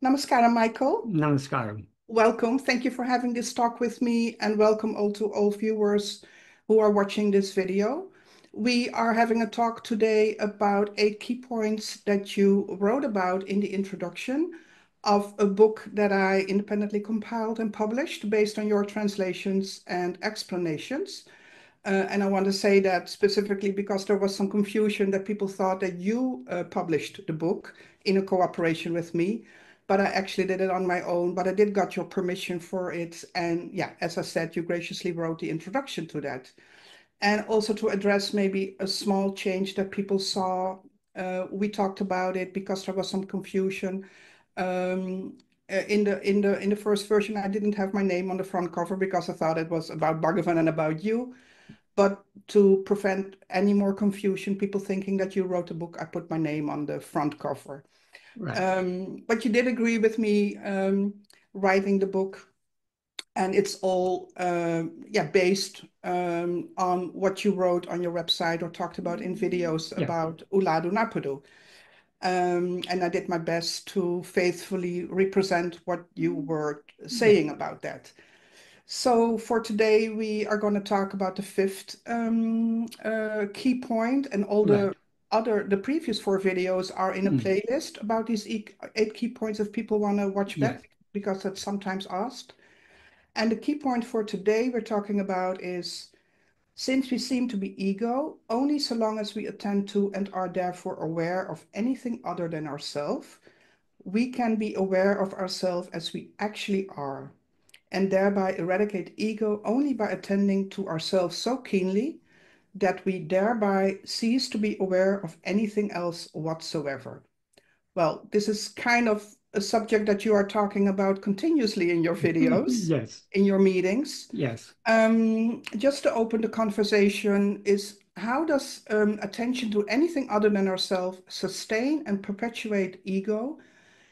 Namaskaram, Michael. Namaskaram. Welcome. Thank you for having this talk with me, and welcome all to all viewers who are watching this video. We are having a talk today about 8 key points that you wrote about in the introduction of a book that I independently compiled and published based on your translations and explanations. And I want to say that specifically because there was some confusion that people thought that you published the book in a cooperation with me, but I actually did it on my own, but I did got your permission for it. And yeah, as I said, you graciously wrote the introduction to that. And also to address maybe a small change that people saw, we talked about it because there was some confusion. In the first version, I didn't have my name on the front cover because I thought it was about Bhagavan and about you. But to prevent any more confusion, people thinking that you wrote the book, I put my name on the front cover. Right. But you did agree with me writing the book, and it's all based on what you wrote on your website or talked about in videos Yeah. about Uڵḷadu Nāṛpadu. And I did my best to faithfully represent what you were Yeah. saying about that. So for today, we are going to talk about the fifth key point, and all Right. the previous 4 videos are in a Mm. playlist about these 8 key points if people want to watch Yes. back, because that's sometimes asked. And the key point for today we're talking about is, since we seem to be ego, only so long as we attend to and are therefore aware of anything other than ourself, we can be aware of ourselves as we actually are, and thereby eradicate ego only by attending to ourselves so keenly that we thereby cease to be aware of anything else whatsoever. Well, this is kind of a subject that you are talking about continuously in your videos, Yes. in your meetings. Yes. Just to open the conversation is, how does attention to anything other than ourselves sustain and perpetuate ego?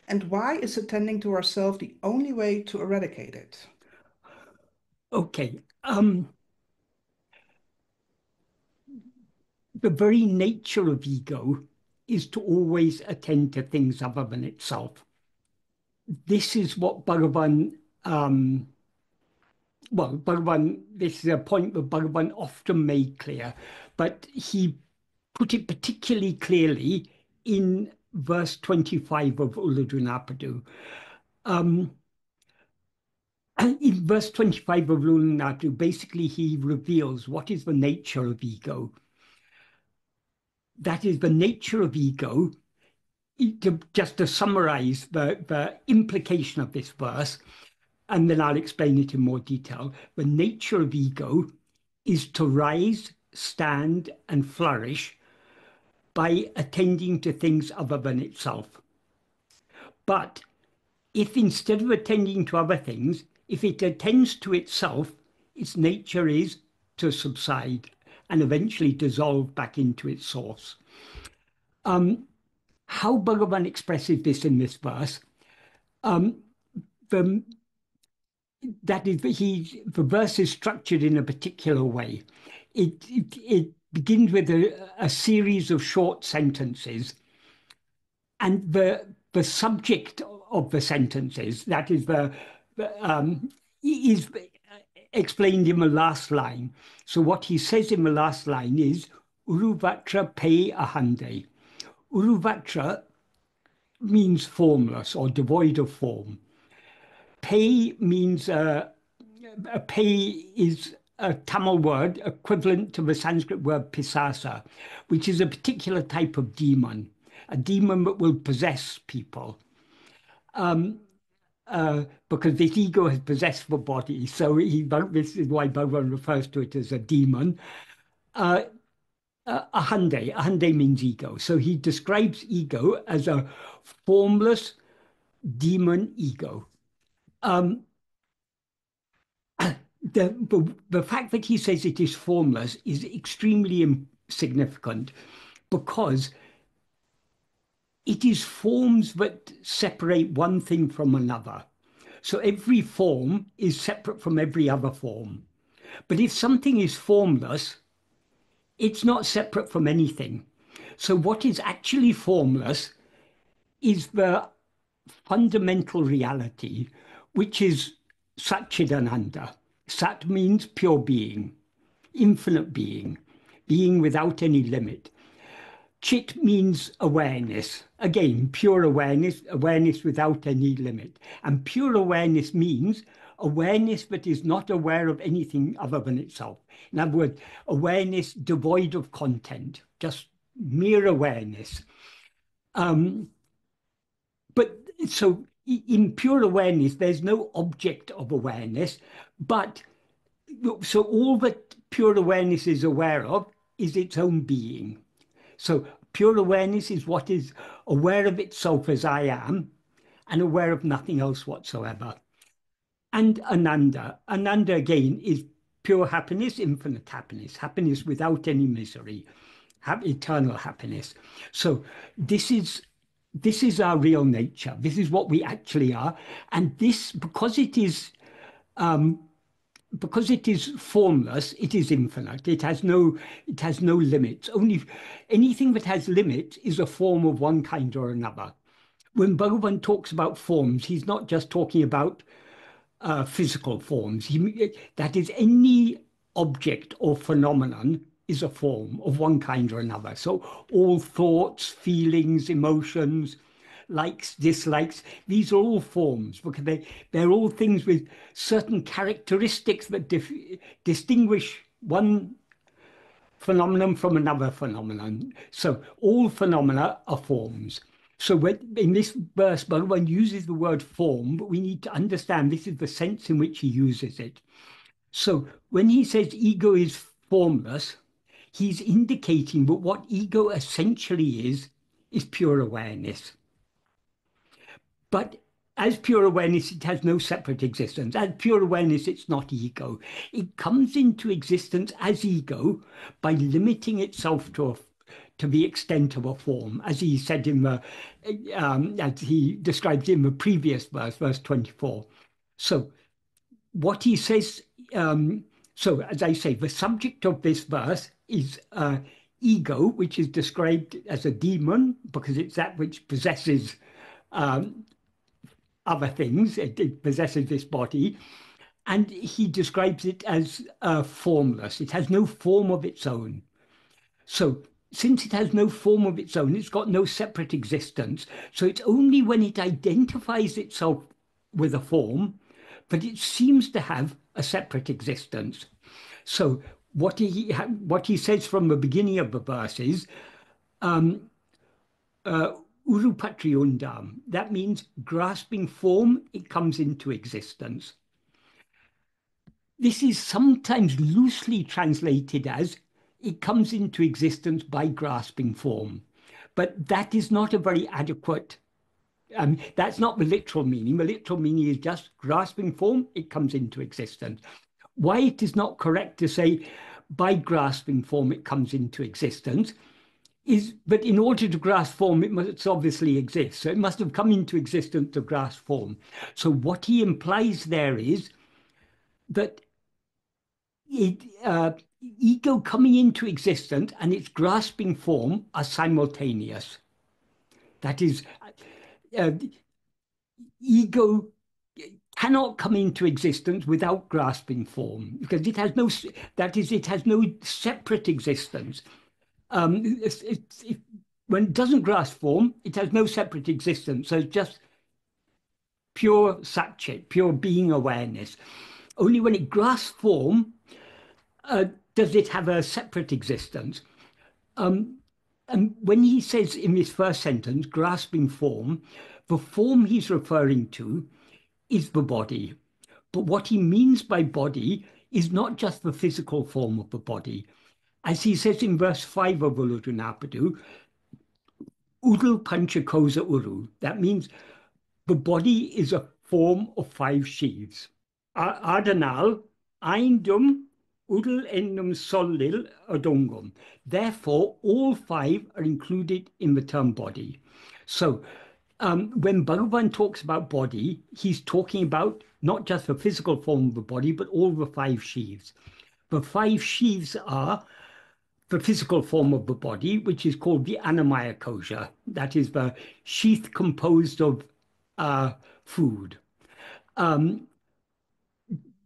And why is attending to ourselves the only way to eradicate it? Okay. The very nature of ego is to always attend to things other than itself. This is what Bhagavan, this is a point that Bhagavan often made clear, but he put it particularly clearly in verse 25 of Uڵḷadu Nāṛpadu. In verse 25 of Uڵḷadu Nāṛpadu, basically he reveals what is the nature of ego. That is, the nature of ego, just to summarize the implication of this verse, and then I'll explain it in more detail. The nature of ego is to rise, stand, and flourish by attending to things other than itself. But if instead of attending to other things, if it attends to itself, its nature is to subside and eventually dissolve back into its source. How Bhagavan expresses this in this verse, the, that is, the verse is structured in a particular way. It begins with a series of short sentences, and the subject of the sentences, that is is explained in the last line. So what he says in the last line is Uruvatra pe ahande. Uruvatra means formless or devoid of form. Pe means Pe is a Tamil word equivalent to the Sanskrit word pisasa, which is a particular type of demon, a demon that will possess people. Because this ego has possessed the body, so this is why Bhagavan refers to it as a demon. Ahande means ego. So he describes ego as a formless demon ego. The fact that he says it is formless is extremely significant, because it is forms that separate one thing from another. So every form is separate from every other form. But if something is formless, it's not separate from anything. So what is actually formless is the fundamental reality, which is Satchidananda. Sat means pure being, infinite being, being without any limit. Chit means awareness. Again, pure awareness, awareness without any limit. And pure awareness means awareness that is not aware of anything other than itself. In other words, awareness devoid of content, just mere awareness. But so in pure awareness, there's no object of awareness, but so all that pure awareness is aware of is its own being. So pure awareness is what is aware of itself as I am and aware of nothing else whatsoever. And Ananda. Ananda again is pure happiness, infinite happiness, happiness without any misery, eternal happiness. So this is our real nature. This is what we actually are. And this, because it is formless, it is infinite. It has no limits. Only anything that has limits is a form of one kind or another. When Bhagavan talks about forms, he's not just talking about physical forms. That is, any object or phenomenon is a form of one kind or another. So all thoughts, feelings, emotions, likes, dislikes, these are all forms because they're all things with certain characteristics that distinguish one phenomenon from another phenomenon. So all phenomena are forms. So in this verse, Bhagavan uses the word form, but we need to understand this is the sense in which he uses it. So when he says ego is formless, he's indicating that what ego essentially is pure awareness. But as pure awareness, it has no separate existence. As pure awareness, it's not ego. It comes into existence as ego by limiting itself to the extent of a form, as he said as he described in the previous verse, verse 24. So what he says, so as I say, the subject of this verse is ego, which is described as a demon because it's that which possesses other things. It possesses this body. And he describes it as formless. It has no form of its own. So since it has no form of its own, it's got no separate existence. So it's only when it identifies itself with a form that it seems to have a separate existence. So what he says from the beginning of the verse is, Urupatriundam. That means grasping form, it comes into existence. This is sometimes loosely translated as it comes into existence by grasping form. But that is not a very adequate, that's not the literal meaning. The literal meaning is just grasping form, it comes into existence. Why it is not correct to say by grasping form, it comes into existence is, but in order to grasp form, it must obviously exist. So it must have come into existence to grasp form. So what he implies there is that ego coming into existence and its grasping form are simultaneous. That is, ego cannot come into existence without grasping form because it has no, that is, it has no separate existence. When it doesn't grasp form, it has no separate existence. So it's just pure satchit, pure being awareness. Only when it grasps form does it have a separate existence. And when he says in this first sentence, grasping form, the form he's referring to is the body. But what he means by body is not just the physical form of the body. As he says in verse 5 of Uڵḷadu Nāṛpadu, Udal Panchakosa Uru. That means the body is a form of 5 sheaths. Adanal, Eindum, Udal Ennum Sollil Adongum. Therefore, all 5 are included in the term body. So when Bhagavan talks about body, he's talking about not just the physical form of the body, but all the 5 sheaths. The 5 sheaths are the physical form of the body, which is called the Annamaya kosha. That is the sheath composed of food.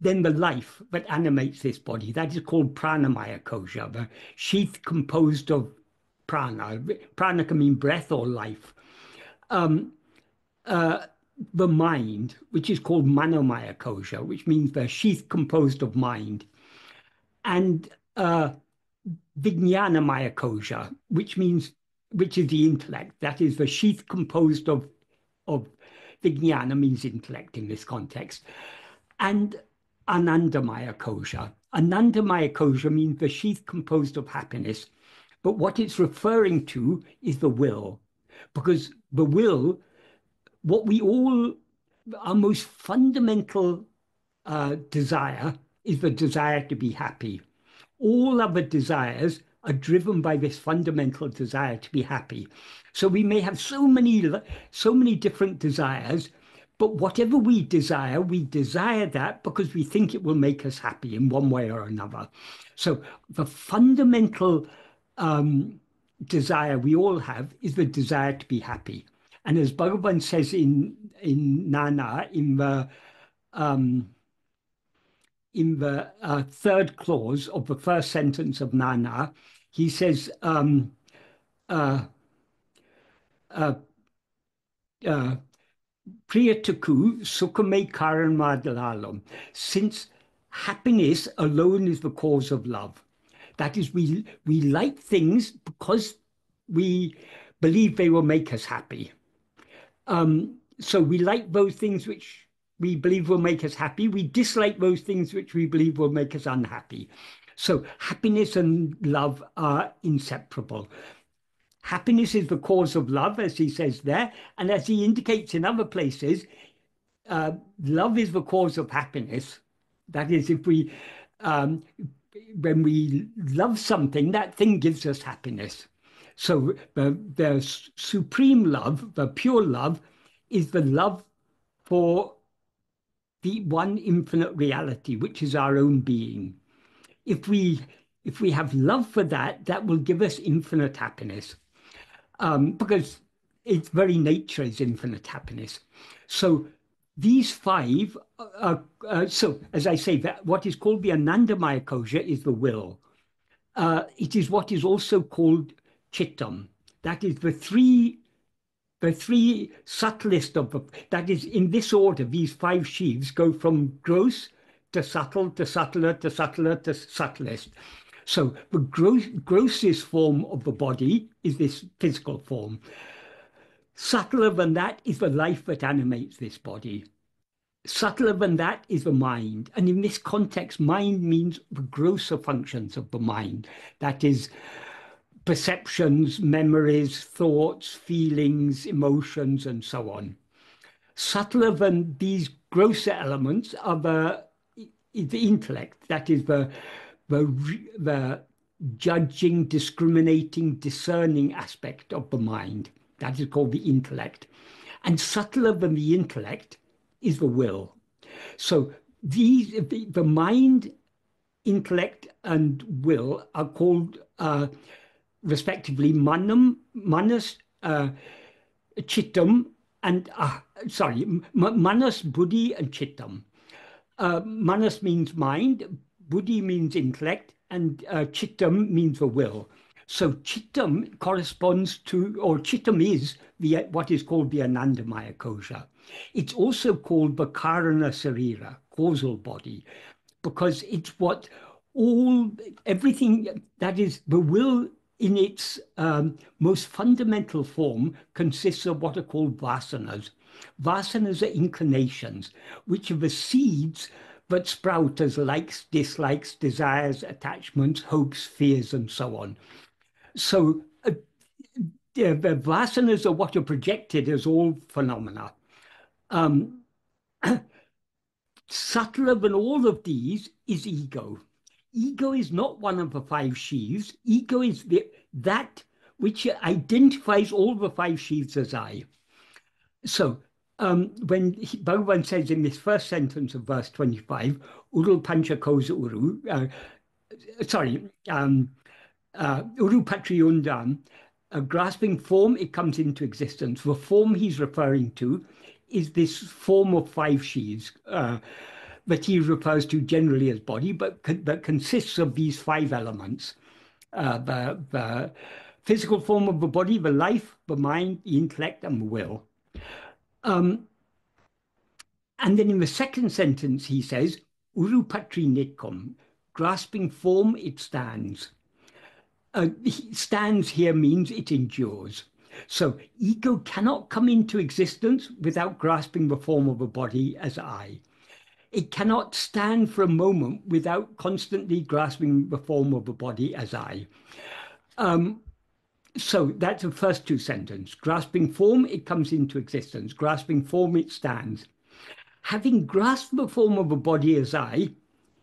Then the life that animates this body, that is called pranamaya kosha, the sheath composed of prana. Prana can mean breath or life. Um, the mind, which is called manomaya kosha, which means the sheath composed of mind, and vijnanamaya kosha, which is the intellect. That is the sheath composed of vijnana, means intellect in this context, and anandamaya kosha. Anandamaya kosha means the sheath composed of happiness, but what it's referring to is the will, because the will, what we all, our most fundamental desire is the desire to be happy. All other desires are driven by this fundamental desire to be happy. So we may have so many different desires, but whatever we desire that because we think it will make us happy in one way or another. So the fundamental desire we all have is the desire to be happy. And as Bhagavan says in Nana, in the third clause of the first sentence of Nana, he says, Priyatuku sukhame karanmadalalam, since happiness alone is the cause of love. That is, we like things because we believe they will make us happy. So we like those things which we believe will make us happy. We dislike those things which we believe will make us unhappy. So happiness and love are inseparable. Happiness is the cause of love, as he says there, and as he indicates in other places, love is the cause of happiness. That is, if we, when we love something, that thing gives us happiness. So the supreme love, the pure love, is the love for the one infinite reality, which is our own being. If we have love for that, that will give us infinite happiness, because its very nature is infinite happiness. So these five, so as I say, that what is called the Anandamaya kosha is the will. It is what is also called chittam. That is the three subtlest of the, that is in this order, these five sheaves go from gross to subtle, to subtler, to subtler, to subtlest. So the grossest form of the body is this physical form. Subtler than that is the life that animates this body. Subtler than that is the mind. And in this context, mind means the grosser functions of the mind. That is perceptions, memories, thoughts, feelings, emotions, and so on. Subtler than these grosser elements are the intellect. That is the judging, discriminating, discerning aspect of the mind. That is called the intellect. And subtler than the intellect is the will. So the mind, intellect, and will are called respectively manas, chittam, and manas, buddhi, and chittam. Manas means mind, buddhi means intellect, and chittam means the will. So chittam corresponds to, or chittam is what is called the Anandamaya kosha. It's also called the Karana Sarira, causal body, because it's what everything that is the will in its most fundamental form consists of what are called vasanas. Vasanas are inclinations, which are the seeds that sprout as likes, dislikes, desires, attachments, hopes, fears, and so on. So the vasanas are what are projected as all phenomena. Subtler than all of these is ego. Ego is not one of the five sheaves. Ego is that which identifies all the five sheaves as I. So when Bhagavan says in this first sentence of verse 25, Uru Pancha Kosa Uru, Uru Patriyundam, grasping form, it comes into existence. The form he's referring to is this form of five sheaths that he refers to generally as body, but that consists of these five elements. The physical form of the body, the life, the mind, the intellect, and the will. And then in the second sentence, he says, Urupatri Nitkom, grasping form, it stands. Stands here means it endures. So ego cannot come into existence without grasping the form of a body as I. It cannot stand for a moment without constantly grasping the form of a body as I. So that's the first two sentences. Grasping form, it comes into existence. Grasping form, it stands. Having grasped the form of a body as I,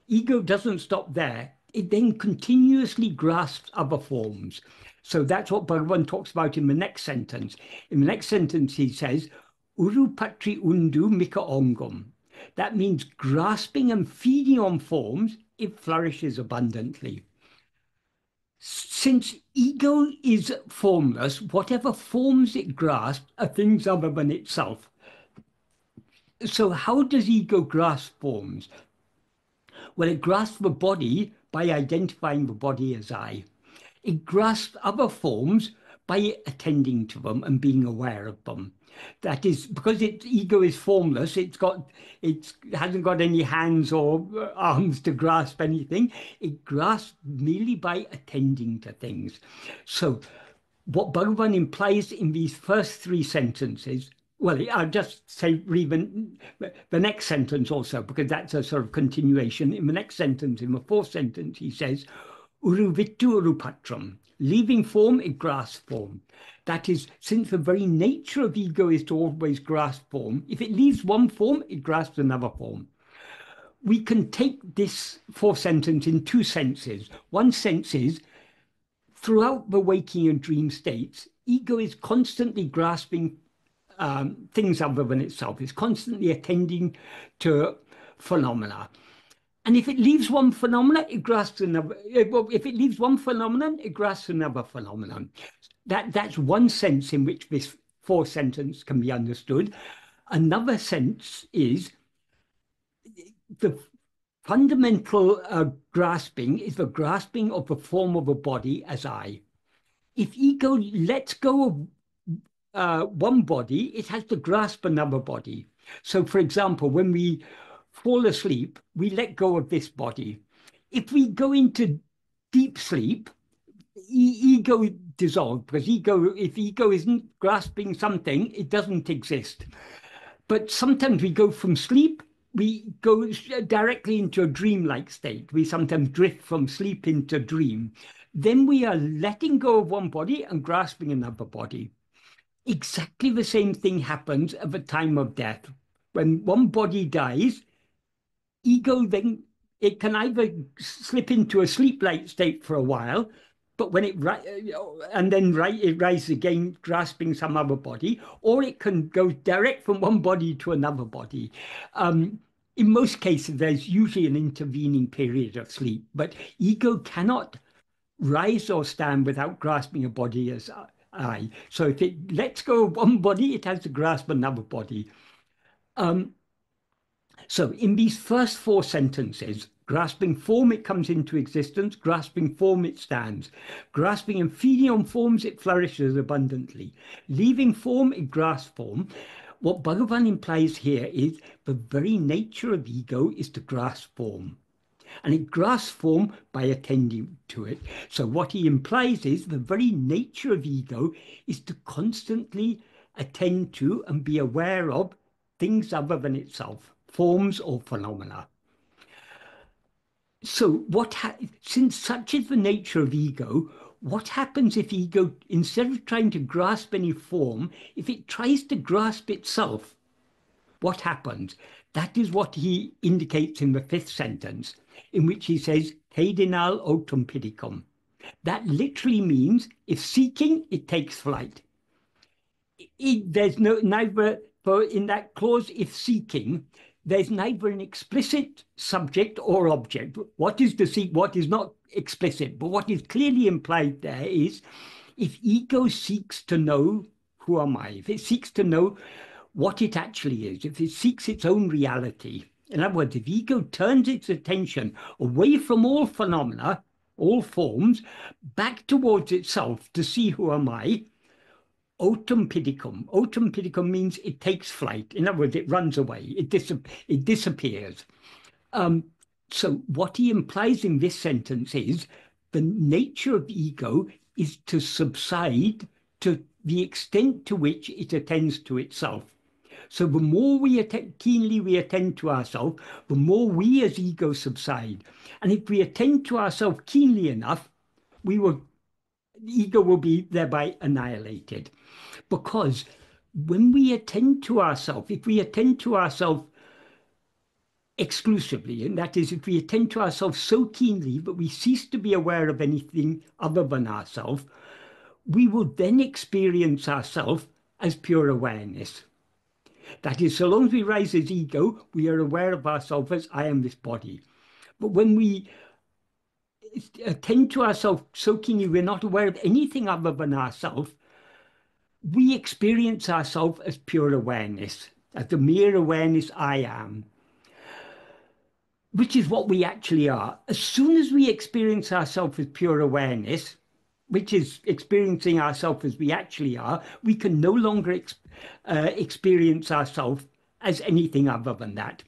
ego doesn't stop there. It then continuously grasps other forms. So that's what Bhagavan talks about in the next sentence. In the next sentence, he says, Urupatri undu mika ongam. That means grasping and feeding on forms, it flourishes abundantly. Since ego is formless, whatever forms it grasps are things other than itself. So how does ego grasp forms? Well, it grasps the body by identifying the body as I. It grasps other forms by attending to them and being aware of them. That is, because its ego is formless, it hasn't got any hands or arms to grasp anything. It grasps merely by attending to things. So what Bhagavan implies in these first three sentences, well, I'll just say read the next sentence also, because that's a sort of continuation. In the next sentence, in the fourth sentence, he says, Uruvittu urupatram, leaving form, it grasps form. That is, since the very nature of ego is to always grasp form, if it leaves one form, it grasps another form. We can take this fourth sentence in two senses. One sense is, throughout the waking and dream states, ego is constantly grasping things other than itself. It's constantly attending to phenomena. And if it leaves one phenomenon, it grasps another. If it leaves one phenomenon, it grasps another phenomenon. That's one sense in which this fourth sentence can be understood. Another sense is the fundamental grasping is the grasping of the form of a body as I. If ego lets go of one body, it has to grasp another body. So, for example, when we fall asleep, we let go of this body. If we go into deep sleep, ego dissolves, because if ego isn't grasping something, it doesn't exist. But sometimes we go from sleep, we go directly into a dreamlike state. We sometimes drift from sleep into dream. Then we are letting go of one body and grasping another body. Exactly the same thing happens at the time of death. When one body dies, ego then, it can either slip into a sleep-like state for a while, but when it rises again, grasping some other body, or it can go direct from one body to another body. In most cases, there's usually an intervening period of sleep, but ego cannot rise or stand without grasping a body as I. So if it lets go of one body, it has to grasp another body. So in these first four sentences, grasping form, it comes into existence. Grasping form, it stands. Grasping and feeding on forms, it flourishes abundantly. Leaving form, it grasps form. What Bhagavan implies here is the very nature of ego is to grasp form. And it grasps form by attending to it. So what he implies is the very nature of ego is to constantly attend to and be aware of things other than itself, forms or phenomena. So since such is the nature of ego, what happens if ego, instead of trying to grasp any form, if it tries to grasp itself, what happens? That is what he indicates in the fifth sentence, in which he says, Hedinal otum pidicum. That literally means, if seeking, it takes flight. There's neither, for in that clause, if seeking, there's neither an explicit subject or object. What is to seek, what is not explicit, but what is clearly implied there is, if ego seeks to know, who am I? If it seeks to know what it actually is, if it seeks its own reality, in other words, if ego turns its attention away from all phenomena, all forms, back towards itself to see who am I, autem pidicum. Autem pidicum means it takes flight. In other words, it runs away. It disappears. So what he implies in this sentence is the nature of ego is to subside to the extent to which it attends to itself. So the more keenly we attend to ourselves, the more we as ego subside. And if we attend to ourselves keenly enough, ego will be thereby annihilated. Because when we attend to ourselves, if we attend to ourselves exclusively, and that is, if we attend to ourselves so keenly that we cease to be aware of anything other than ourselves, we will then experience ourselves as pure awareness. That is, so long as we rise as ego, we are aware of ourselves as I am this body. But when we attend to ourselves so keenly, we're not aware of anything other than ourselves, we experience ourselves as pure awareness, as the mere awareness I am, which is what we actually are. As soon as we experience ourselves as pure awareness, which is experiencing ourselves as we actually are, we can no longer experience ourselves as anything other than that.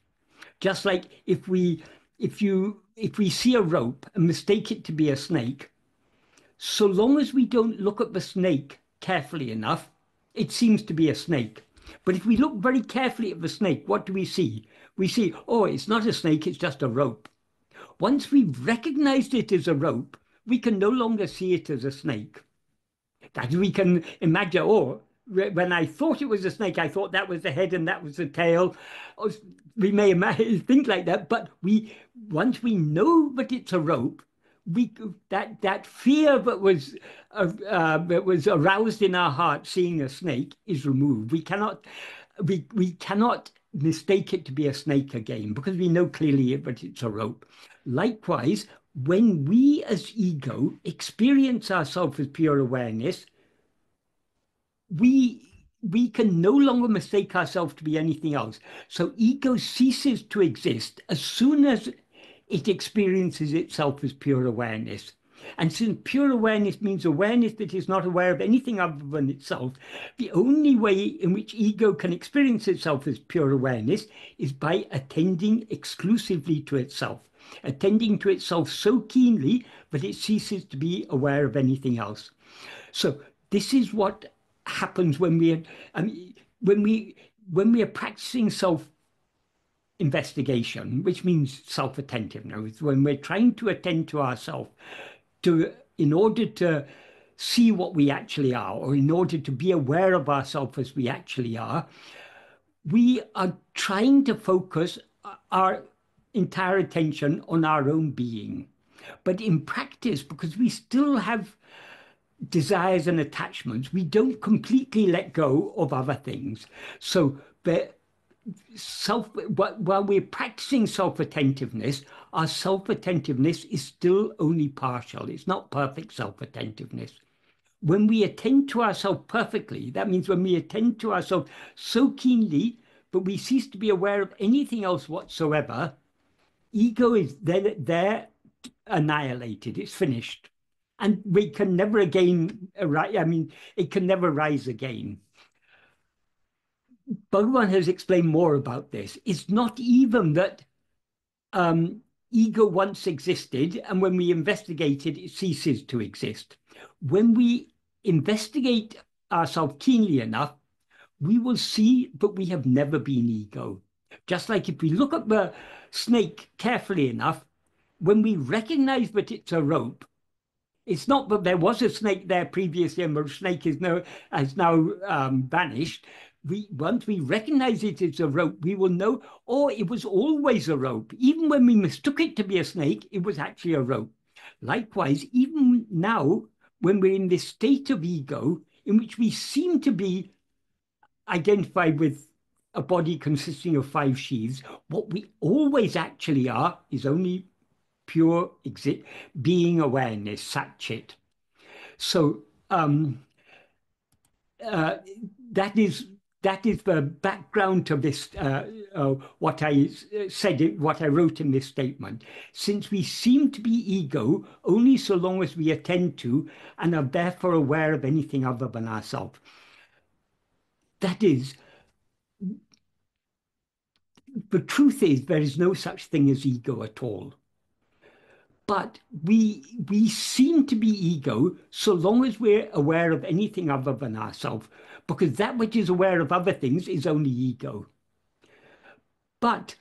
Just like if we see a rope and mistake it to be a snake, so long as we don't look at the snake carefully enough, it seems to be a snake. But if we look very carefully at the snake, what do we see? We see, oh, it's not a snake, it's just a rope. Once we've recognized it as a rope, we can no longer see it as a snake. That we can imagine, oh, when I thought it was a snake, I thought that was the head and that was the tail. We may think like that, but once we know that it's a rope, that fear that was aroused in our heart seeing a snake is removed. We cannot mistake it to be a snake again because we know clearly that it's a rope. Likewise, when we as ego experience ourselves as pure awareness, we can no longer mistake ourselves to be anything else. So ego ceases to exist as soon as it experiences itself as pure awareness. And since pure awareness means awareness that is not aware of anything other than itself, the only way in which ego can experience itself as pure awareness is by attending exclusively to itself, attending to itself so keenly that it ceases to be aware of anything else. So this is what happens when we are practicing self-investigation, which means self-attentiveness, when we're trying to attend to ourselves in order to see what we actually are, or in order to be aware of ourselves as we actually are, we are trying to focus our entire attention on our own being. But in practice, because we still have desires and attachments, we don't completely let go of other things. So while we're practicing self-attentiveness, our self-attentiveness is still only partial. It's not perfect self-attentiveness. When we attend to ourselves perfectly, that means when we attend to ourselves so keenly, but we cease to be aware of anything else whatsoever, ego is there annihilated. It's finished. And we can never again, it can never rise again. Bhagavan has explained more about this. It's not even that ego once existed, and when we investigate it, it ceases to exist. When we investigate ourselves keenly enough, we will see that we have never been ego. Just like if we look at the snake carefully enough, when we recognize that it's a rope, it's not that there was a snake there previously and the snake has now vanished. Once we recognize it as a rope, we will know, oh, it was always a rope. Even when we mistook it to be a snake, it was actually a rope. Likewise, even now, when we're in this state of ego, in which we seem to be identified with a body consisting of 5 sheaths, what we always actually are is only pure being awareness, Sat So that is that is the background to this, what I said, what I wrote in this statement. Since we seem to be ego only so long as we attend to and are therefore aware of anything other than ourselves. That is, the truth is there is no such thing as ego at all. But we seem to be ego so long as we're aware of anything other than ourselves, because that which is aware of other things is only ego. But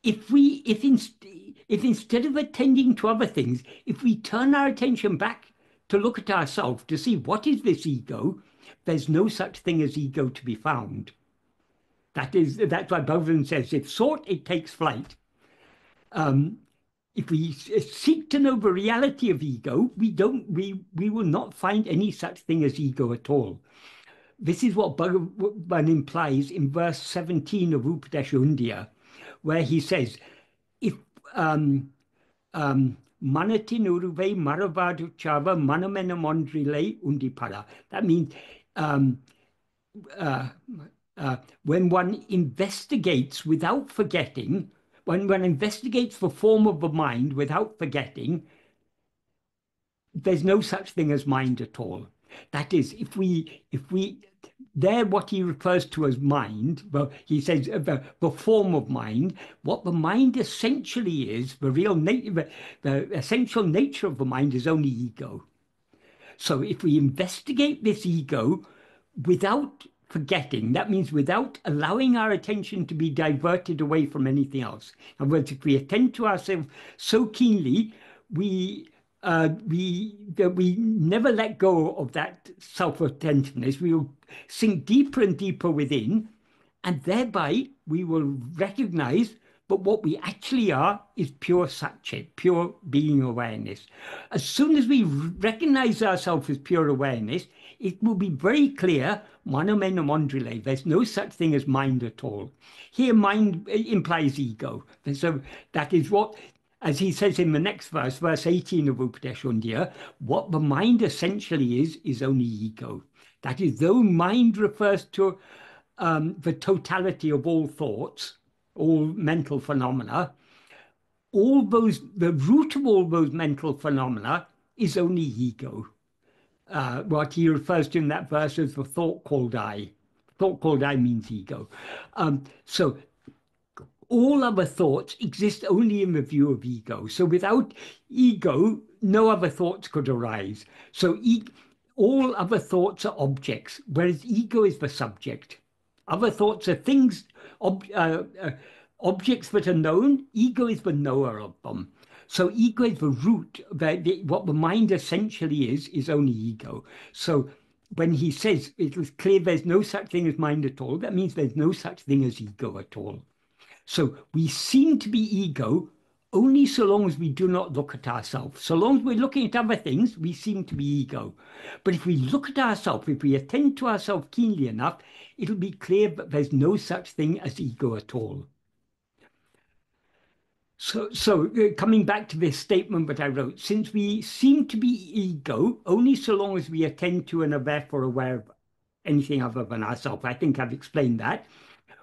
if instead of attending to other things, if we turn our attention back to look at ourselves to see what is this ego, there's no such thing as ego to be found. That's why Bhagavan says, if sought, it takes flight. If we seek to know the reality of ego, we will not find any such thing as ego at all. This is what Bhagavan implies in verse 17 of Upadeshandya, where he says, if Manatin uruve maravadu chava manamena mondrile undipara. That means when one investigates without forgetting, when one investigates the form of the mind without forgetting, there's no such thing as mind at all. That is, if we there what he refers to as mind, well, he says the form of mind, what the mind essentially is, the essential nature of the mind is only ego. So if we investigate this ego without forgetting, that means without allowing our attention to be diverted away from anything else. In other words, if we attend to ourselves so keenly, we never let go of that self-attentiveness. We will sink deeper and deeper within, and thereby we will recognize that what we actually are is pure satchit, pure being awareness. As soon as we recognize ourselves as pure awareness, it will be very clear, manomena mondrile, there's no such thing as mind at all. Here, mind implies ego. So that is what, as he says in the next verse, verse 18 of Upadeshandya, what the mind essentially is only ego. That is, though mind refers to the totality of all thoughts, all mental phenomena, the root of all those mental phenomena is only ego. What he refers to in that verse as the thought called I. Thought called I means ego. So all other thoughts exist only in the view of ego. So without ego, no other thoughts could arise. So all other thoughts are objects, whereas ego is the subject. Other thoughts are things, objects that are known. Ego is the knower of them. So ego is the root. What the mind essentially is only ego. So when he says it was clear there's no such thing as mind at all, that means there's no such thing as ego at all. So we seem to be ego only so long as we do not look at ourselves. So long as we're looking at other things, we seem to be ego. But if we look at ourselves, if we attend to ourselves keenly enough, it'll be clear that there's no such thing as ego at all. So coming back to this statement that I wrote, since we seem to be ego only so long as we attend to and are therefore aware of anything other than ourselves, I think I've explained that,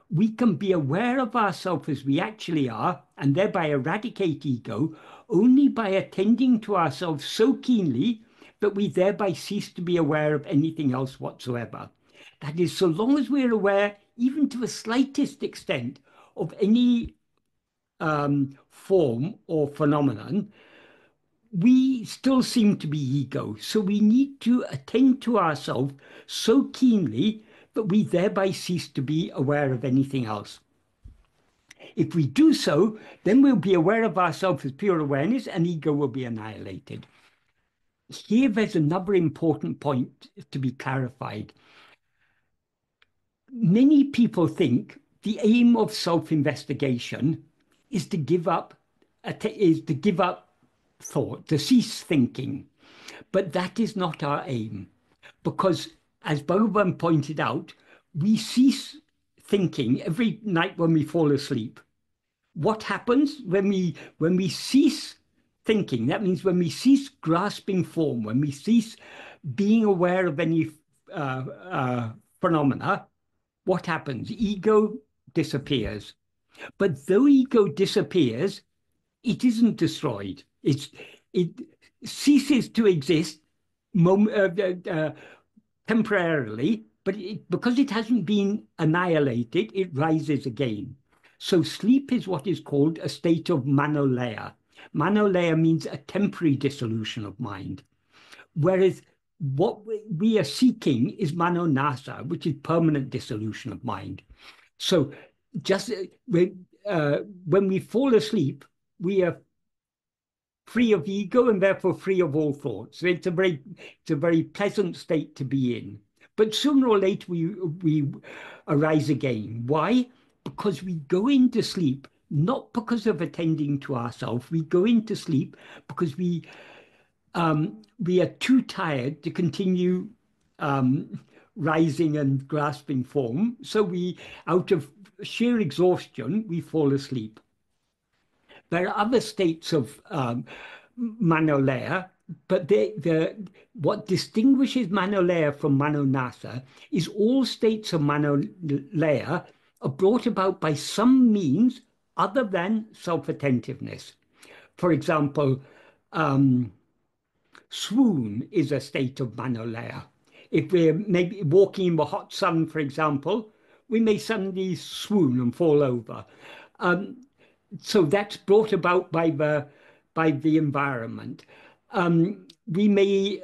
we can be aware of ourselves as we actually are and thereby eradicate ego only by attending to ourselves so keenly that we thereby cease to be aware of anything else whatsoever. That is, so long as we're aware, even to the slightest extent, of any form or phenomenon, we still seem to be ego. So we need to attend to ourselves so keenly that we thereby cease to be aware of anything else. If we do so, then we'll be aware of ourselves as pure awareness and ego will be annihilated. Here there's another important point to be clarified. Many people think the aim of self-investigation is to give up thought, to cease thinking. But that is not our aim, because as Bhagavan pointed out, we cease thinking every night when we fall asleep. What happens when we cease thinking? That means when we cease grasping form, when we cease being aware of any phenomena, what happens? Ego disappears. But though ego disappears, it isn't destroyed. It ceases to exist temporarily, but because it hasn't been annihilated, it rises again. So sleep is what is called a state of manolaya. Manolaya means a temporary dissolution of mind, whereas what we are seeking is manonasa, which is permanent dissolution of mind. So just when we fall asleep, we are free of ego and therefore free of all thoughts. So it's a very pleasant state to be in. But sooner or later we arise again. Why? Because we go into sleep not because of attending to ourselves. We go into sleep because we are too tired to continue rising and grasping form. So out of sheer exhaustion, we fall asleep. There are other states of manolaya, but what distinguishes manolaya from manonasa is all states of manolaya are brought about by some means other than self-attentiveness. For example, swoon is a state of manolaya. If we're maybe walking in the hot sun, for example, we may suddenly swoon and fall over. So that's brought about by the environment. We may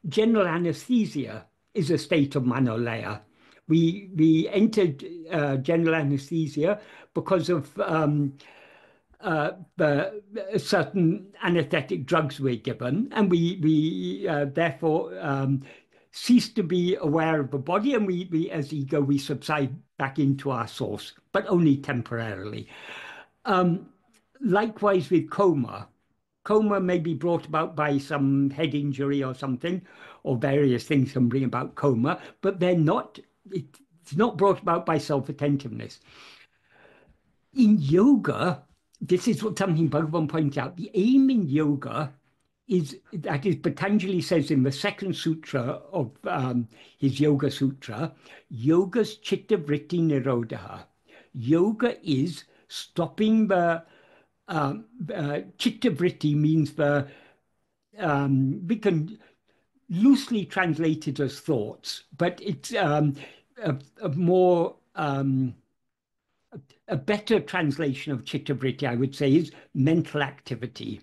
general anesthesia is a state of manolaya. We entered general anesthesia because of the certain anesthetic drugs we're given, and we therefore cease to be aware of the body, and we as ego we subside back into our source, but only temporarily. Likewise with coma. Coma may be brought about by some head injury or something, or various things can bring about coma, but it's not brought about by self-attentiveness. In yoga, this is what something Bhagavan points out. The aim in yoga that is Patanjali says in the second sutra of his Yoga Sutra, Yoga's chitta vritti nirodha. Yoga is stopping the chitta vritti means we can loosely translate it as thoughts, but it's a more a better translation of chitta vritti, I would say, is mental activity.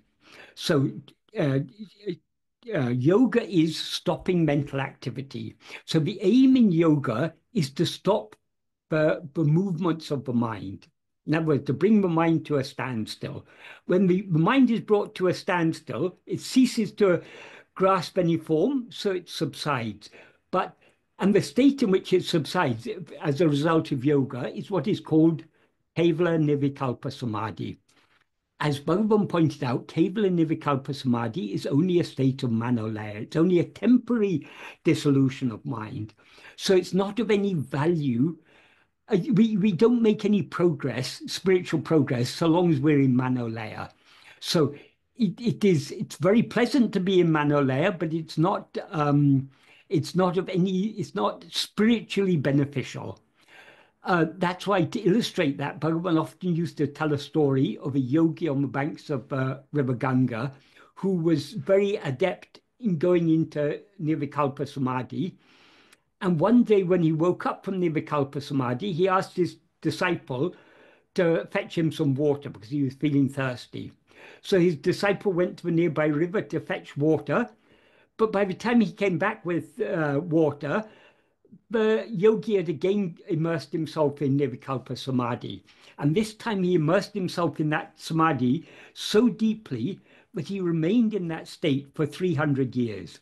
So yoga is stopping mental activity. So the aim in yoga is to stop the movements of the mind. In other words, to bring the mind to a standstill. When the mind is brought to a standstill, it ceases to grasp any form, so it subsides. And the state in which it subsides as a result of yoga is what is called Kevala Nirvikalpa Samadhi. As Bhagavan pointed out, Kevala Nirvikalpa Samadhi is only a state of manolaya. It's only a temporary dissolution of mind. So it's not of any value. We don't make any progress, spiritual progress, so long as we're in manolaya. So it's very pleasant to be in manolaya, but it's not spiritually beneficial. That's why, to illustrate that, Bhagavan often used to tell a story of a yogi on the banks of River Ganga who was very adept in going into Nirvikalpa Samadhi. And one day when he woke up from Nirvikalpa Samadhi, he asked his disciple to fetch him some water because he was feeling thirsty. So his disciple went to a nearby river to fetch water. But by the time he came back with water, the yogi had again immersed himself in Nirvikalpa Samadhi. And this time he immersed himself in that Samadhi so deeply that he remained in that state for 300 years.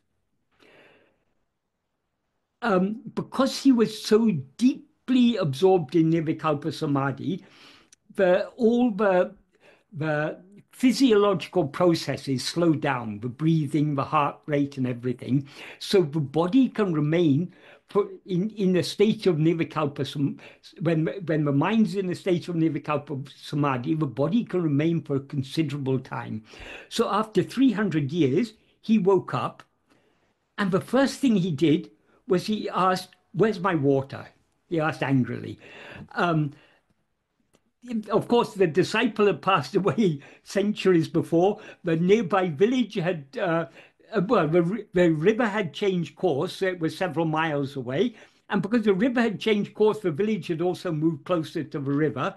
Because he was so deeply absorbed in Nirvikalpa Samadhi, all the physiological processes slow down, the breathing, the heart rate, and everything. So the body can remain in a state of Nirvikalpa. When the mind's in a state of Nirvikalpa Samadhi, the body can remain for a considerable time. So after 300 years, he woke up, and the first thing he did was he asked, "Where's my water?" He asked angrily. Um, of course, the disciple had passed away centuries before. The nearby village had, well, the river had changed course. So it was several miles away. And because the river had changed course, the village had also moved closer to the river.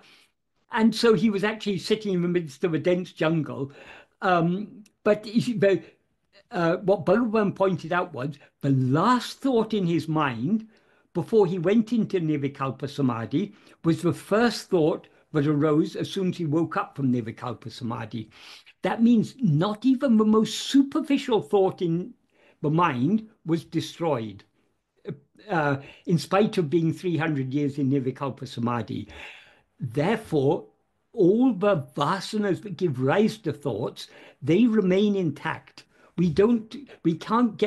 And so he was actually sitting in the midst of a dense jungle. But what Bhagavan pointed out was the last thought in his mind before he went into Nirvikalpa Samadhi was the first thought that arose as soon as he woke up from Nirvikalpa Samadhi. That means not even the most superficial thought in the mind was destroyed, in spite of being 300 years in Nirvikalpa Samadhi. Therefore, all the vasanas that give rise to thoughts, they remain intact. We can't weaken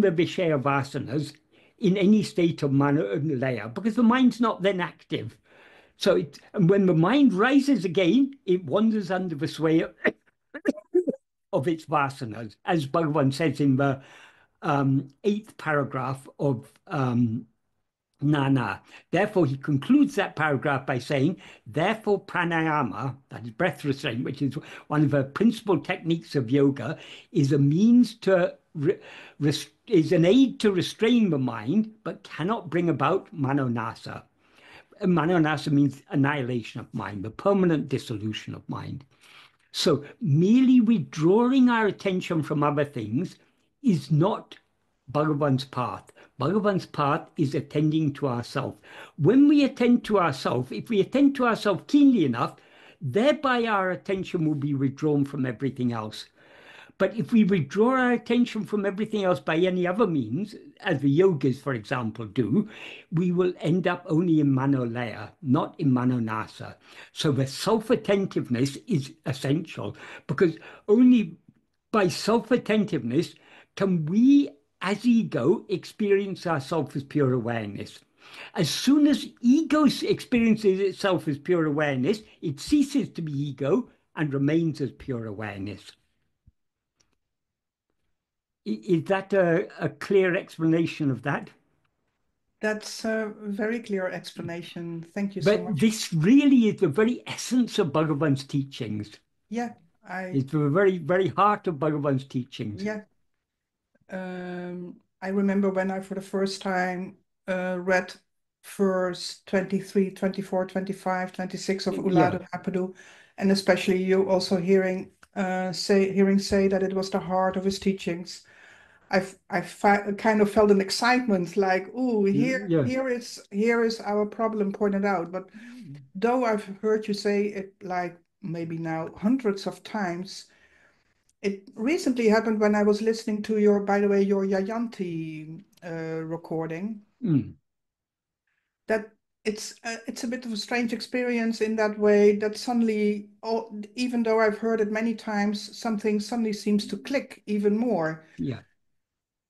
the Vishaya vasanas in any state of Manolaya because the mind's not then active. And when the mind rises again, it wanders under the sway of its vasanas, as Bhagavan says in the eighth paragraph of Nana. Therefore, he concludes that paragraph by saying, therefore, pranayama, that is breath restraint, which is one of the principal techniques of yoga, is a means to is an aid to restrain the mind, but cannot bring about manonasa. Manonasa means annihilation of mind, the permanent dissolution of mind. So merely withdrawing our attention from other things is not Bhagavan's path. Bhagavan's path is attending to ourself. When we attend to ourself, if we attend to ourself keenly enough, thereby our attention will be withdrawn from everything else. But if we withdraw our attention from everything else by any other means, as the yogis, for example, do, we will end up only in manolaya, not in manonasa. So the self-attentiveness is essential because only by self-attentiveness can we, as ego, experience ourself as pure awareness. As soon as ego experiences itself as pure awareness, it ceases to be ego and remains as pure awareness. Is that a clear explanation of that? That's a very clear explanation. Thank you so But much. this really is the very essence of Bhagavan's teachings. Yeah, It's the very, very heart of Bhagavan's teachings. yeah. I remember when I, for the first time, read verse 23, 24, 25, 26 of Yeah. Uḻḷadu Nāṛpadu, and especially you also hearing say that it was the heart of his teachings. I kind of felt an excitement, like, oh, Yeah. here is our problem pointed out. But though I've heard you say it like maybe now hundreds of times, it recently happened when I was listening to your, by the way, your Yayanti recording, Mm. that it's a bit of a strange experience in that way that suddenly, even though I've heard it many times, something suddenly seems to click even more. Yeah.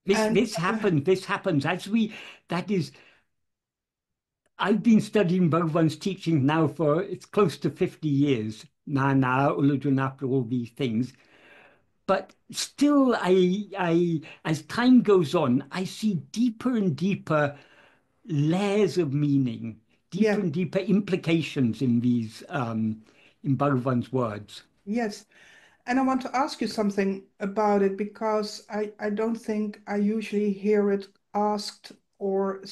And This happens as that is, I've been studying Bhagavan's teachings now for, it's close to 50 years. Uḻḷadu Nāṛpadu, all these things. But still, as time goes on, I see deeper and deeper layers of meaning, deeper yeah, and deeper implications in these in Bhagavan's words. yes. And I want to ask you something about it because I don't think I usually hear it asked or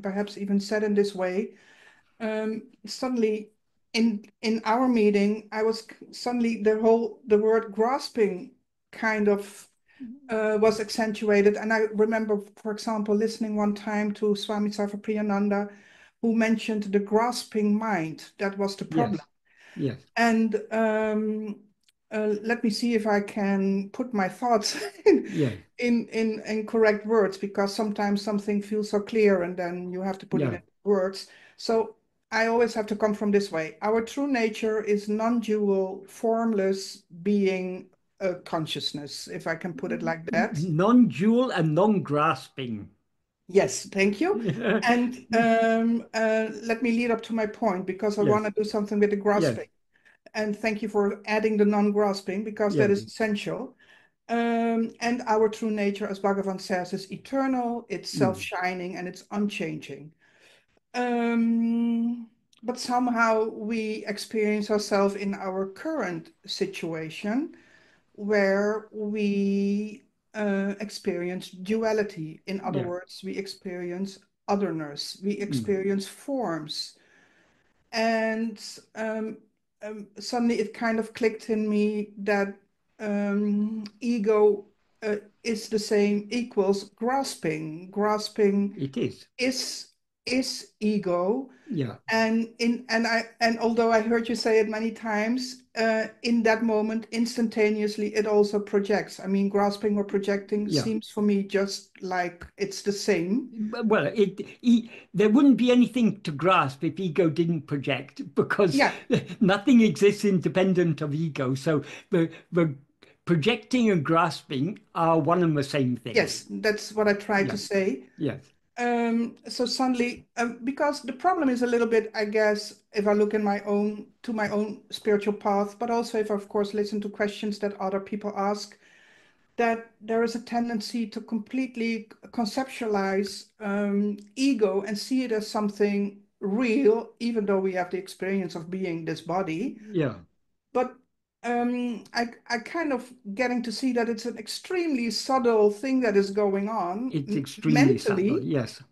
perhaps even said in this way. Suddenly in our meeting, I was suddenly the word grasping kind of was accentuated. And I remember, for example, listening one time to Swami Sarvapriyananda, who mentioned the grasping mind. That was the problem. Yes, yes, And let me see if I can put my thoughts in, yes, in correct words, because sometimes something feels so clear and then you have to put it yeah. in words. So I always have to come from this way. Our true nature is non-dual, formless being, consciousness, if I can put it like that. Non-dual and non-grasping. Yes, thank you. And let me lead up to my point because I want Yes, to do something with the yes, grasping. And thank you for adding the non-grasping because that yes, is essential. And our true nature, as Bhagavan says, is eternal, it's self-shining, and it's unchanging. But somehow we experience ourselves in our current situation where we experience duality. In other Yeah. words, we experience otherness, we experience forms. And suddenly it kind of clicked in me that ego is the same, equals grasping. Grasping It is. is is ego. Yeah. And although I heard you say it many times, in that moment, instantaneously, it also projects. I mean, grasping or projecting Yeah. seems for me just like it's the same. Well, there wouldn't be anything to grasp if ego didn't project, because Yeah, nothing exists independent of ego. So the projecting and grasping are one and the same thing. yes, that's what I tried to Yeah. say. Yes. So suddenly, because the problem is a little bit, I guess, if I look in my own spiritual path, but also if I, of course, listen to questions that other people ask, that there is a tendency to completely conceptualize ego and see it as something real, even though we have the experience of being this body. Yeah. But I kind of getting to see that it's an extremely subtle thing that is going on It's extremely subtle. mentally. Yes.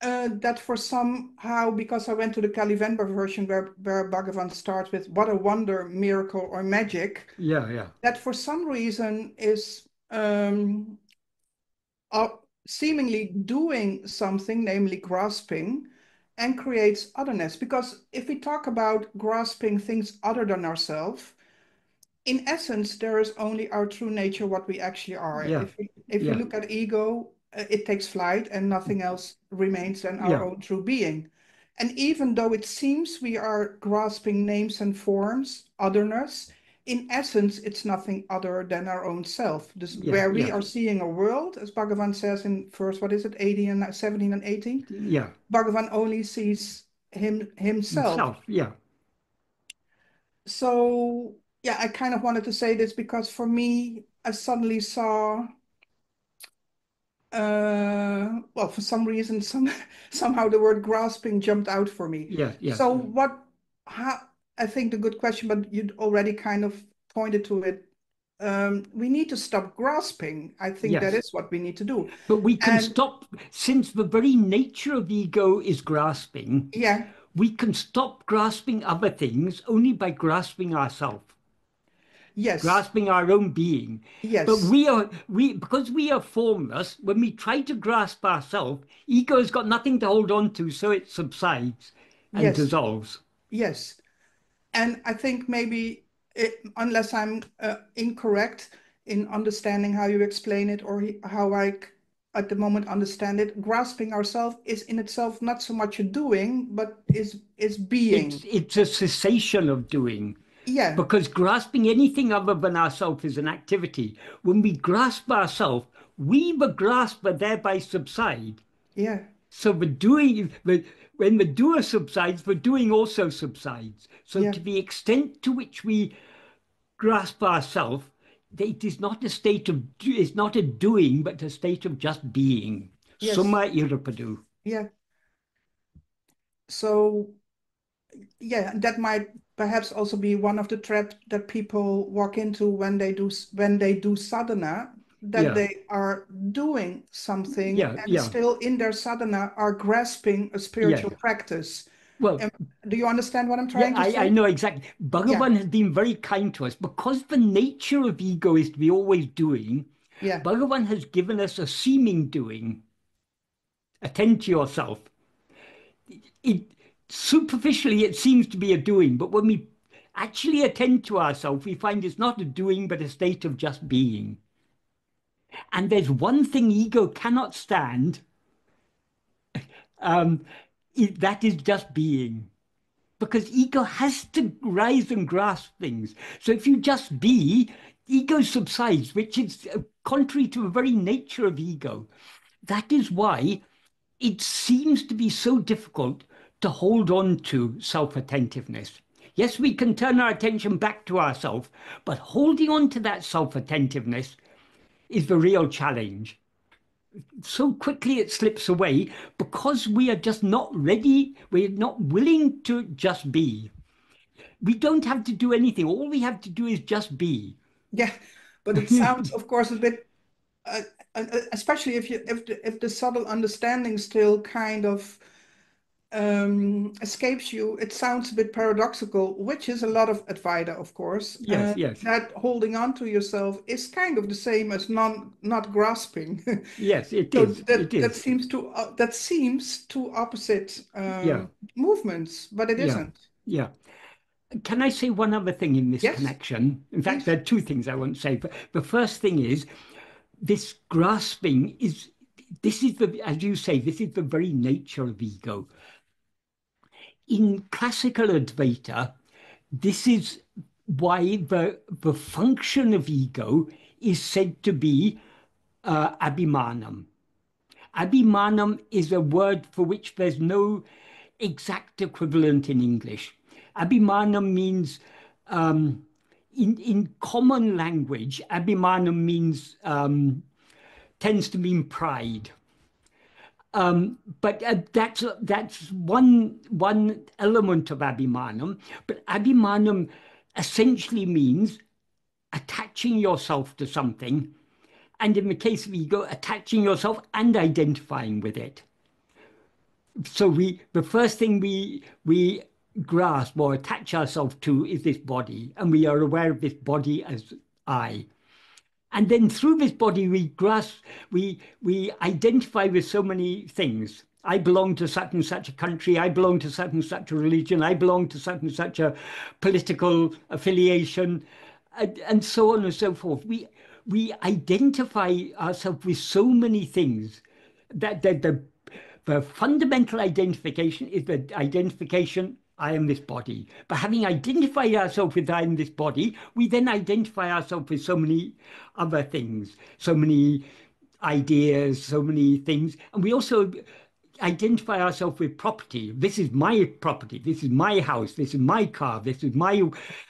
That for somehow, because I went to the Kalivendra version where Bhagavan starts with what a wonder, miracle, or magic, Yeah. Yeah. that for some reason is uh, seemingly doing something, namely grasping, and creates otherness. Because if we talk about grasping things other than ourselves, in essence, there is only our true nature, what we actually are. Yeah. If we Yeah. look at ego, it takes flight and nothing else remains than our Yeah. own true being. And even though it seems we are grasping names and forms, otherness, in essence, it's nothing other than our own self. This Yeah. where we Yeah. are seeing a world, as Bhagavan says in verse, what is it, 80 and 17 and 18? Yeah. Bhagavan only sees himself. Himself. Yeah. So yeah, I kind of wanted to say this because for me, I suddenly saw, well, for some reason, somehow the word grasping jumped out for me. Yes. Yes. So how, I think the good question, but you'd already kind of pointed to it. We need to stop grasping. I think that Yes. is what we need to do. But we can And stop, since the very nature of ego is grasping, yeah, we can stop grasping other things only by grasping ourselves, yes, grasping our own being. But yes, because we are formless, when we try to grasp ourselves, ego has got nothing to hold on to, so it subsides and yes, dissolves. yes. And I think maybe, unless I'm incorrect in understanding how you explain it or how at the moment understand it, grasping ourselves is in itself not so much a doing, but is being. It's a cessation of doing. Yeah, Because grasping anything other than ourself is an activity. When we grasp ourself, we, the grasper, thereby subside. yeah, So when the doer subsides, the doing also subsides. So yeah, to the extent to which we grasp ourself, it is not a state of, it's not a doing, but a state of just being. yes, Summa irapadu. yeah. So yeah, that might perhaps also be one of the traps that people walk into when they do sadhana, that Yeah, they are doing something yeah, and yeah, still in their sadhana are grasping a yeah. spiritual practice. Well, Um, do you understand what I'm yeah, trying to I say? know exactly. Yeah, Bhagavan has been very kind to us because the nature of ego is to be always doing. yeah, Bhagavan has given us a seeming doing. Attend to yourself. It superficially it seems to be a doing, but when we actually attend to ourselves, we find it's not a doing, but a state of just being. And there's one thing ego cannot stand, um, that is just being. Because ego has to rise and grasp things. So if you just be, ego subsides, which is contrary to the very nature of ego. That is why it seems to be so difficult to hold on to self-attentiveness. Yes, we can turn our attention back to ourselves, but holding on to that self-attentiveness is the real challenge. So quickly it slips away because we are just not ready, we're not willing to just be. We don't have to do anything. All we have to do is just be. Yeah, but it sounds, of course, a bit, especially if the subtle understanding still kind of escapes you. It sounds a bit paradoxical, which is a lot of Advaita, of course. Yes, yes, That holding on to yourself is kind of the same as not grasping. yes, it So is. It is. that seems two opposite Yeah, movements, but it yeah, isn't. yeah. Can I say one other thing in this Yes, connection? In fact, please. there are two things I want to say. But the first thing is this grasping is, this is the, as you say, this is the very nature of ego. In classical Advaita, this is why the function of ego is said to be abhimanam. Abhimanam is a word for which there's no exact equivalent in English. Abhimanam means, in common language, abhimanam means, tends to mean pride. But that's one element of abhimanam. But abhimanam essentially means attaching yourself to something, and in the case of ego, attaching yourself and identifying with it. So the first thing we grasp or attach ourselves to is this body, and we are aware of this body as I. And then through this body, we grasp, we identify with so many things. I belong to such and such a country. I belong to such and such a religion. I belong to such and such a political affiliation, and so on and so forth. We identify ourselves with so many things that the fundamental identification is the identification I am this body. But having identified ourselves with I am this body, we then identify ourselves with so many other things, so many ideas, so many things. And we also identify ourselves with property. This is my property. This is my house. This is my car. This is my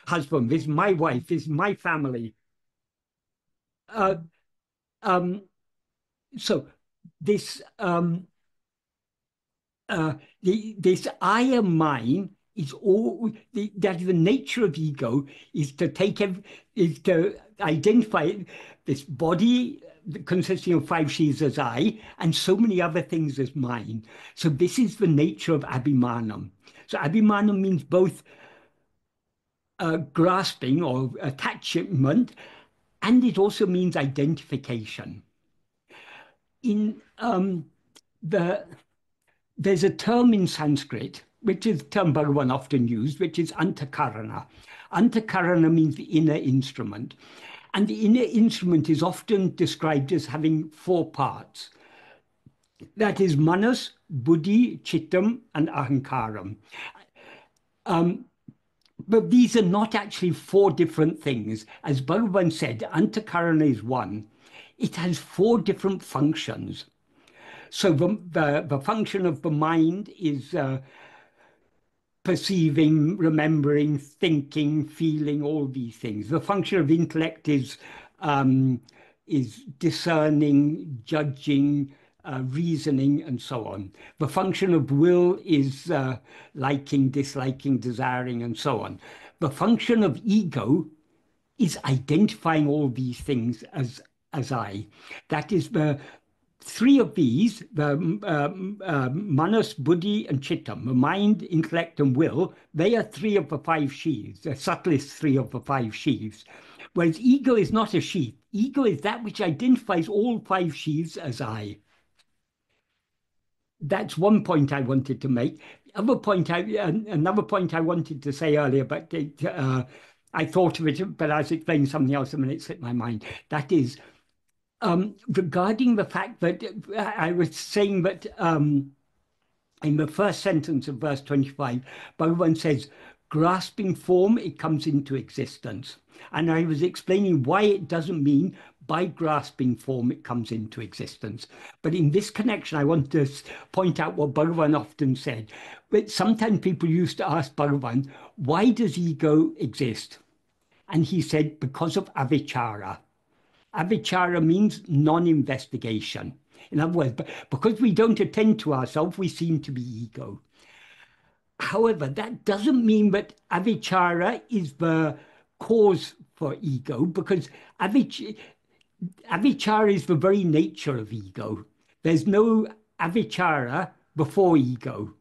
husband. This is my wife. This is my family. Uh, um, so this this I am mine is all that the nature of ego is to is to identify this body consisting of five sheaths as I and so many other things as mine. So this is the nature of abhimanam. So abhimanam means both grasping or attachment, and it also means identification. In the There's a term in Sanskrit, which is a term Bhagavan often used, which is antakarana. Antakarana means the inner instrument. And the inner instrument is often described as having four parts. That is manas, buddhi, chittam, and ahankaram. But these are not actually four different things. As Bhagavan said, antakarana is one. It has four different functions. So the function of the mind is perceiving, remembering, thinking, feeling, all these things. The function of intellect is discerning, judging, reasoning, and so on. The function of will is liking, disliking, desiring, and so on. The function of ego is identifying all these things as I. That is the three of these, the manas, buddhi, and chittam, the mind, intellect, and will, they are three of the five sheaths, the subtlest three of the five sheaths. Whereas ego is not a sheath. Ego is that which identifies all five sheaths as I. That's one point I wanted to make. Another point I wanted to say earlier, but I thought of it, but I was explaining something else a minute, slipped my mind. That is, regarding the fact that I was saying that in the first sentence of verse 25, Bhagavan says, grasping form, it comes into existence. And I was explaining why it doesn't mean by grasping form, it comes into existence. But in this connection, I want to point out what Bhagavan often said. But sometimes people used to ask Bhagavan, why does ego exist? And he said, because of avichara. Avichara means non-investigation. In other words, because we don't attend to ourselves, we seem to be ego. However, that doesn't mean that avichara is the cause for ego, because avichara is the very nature of ego. There's no avichara before ego.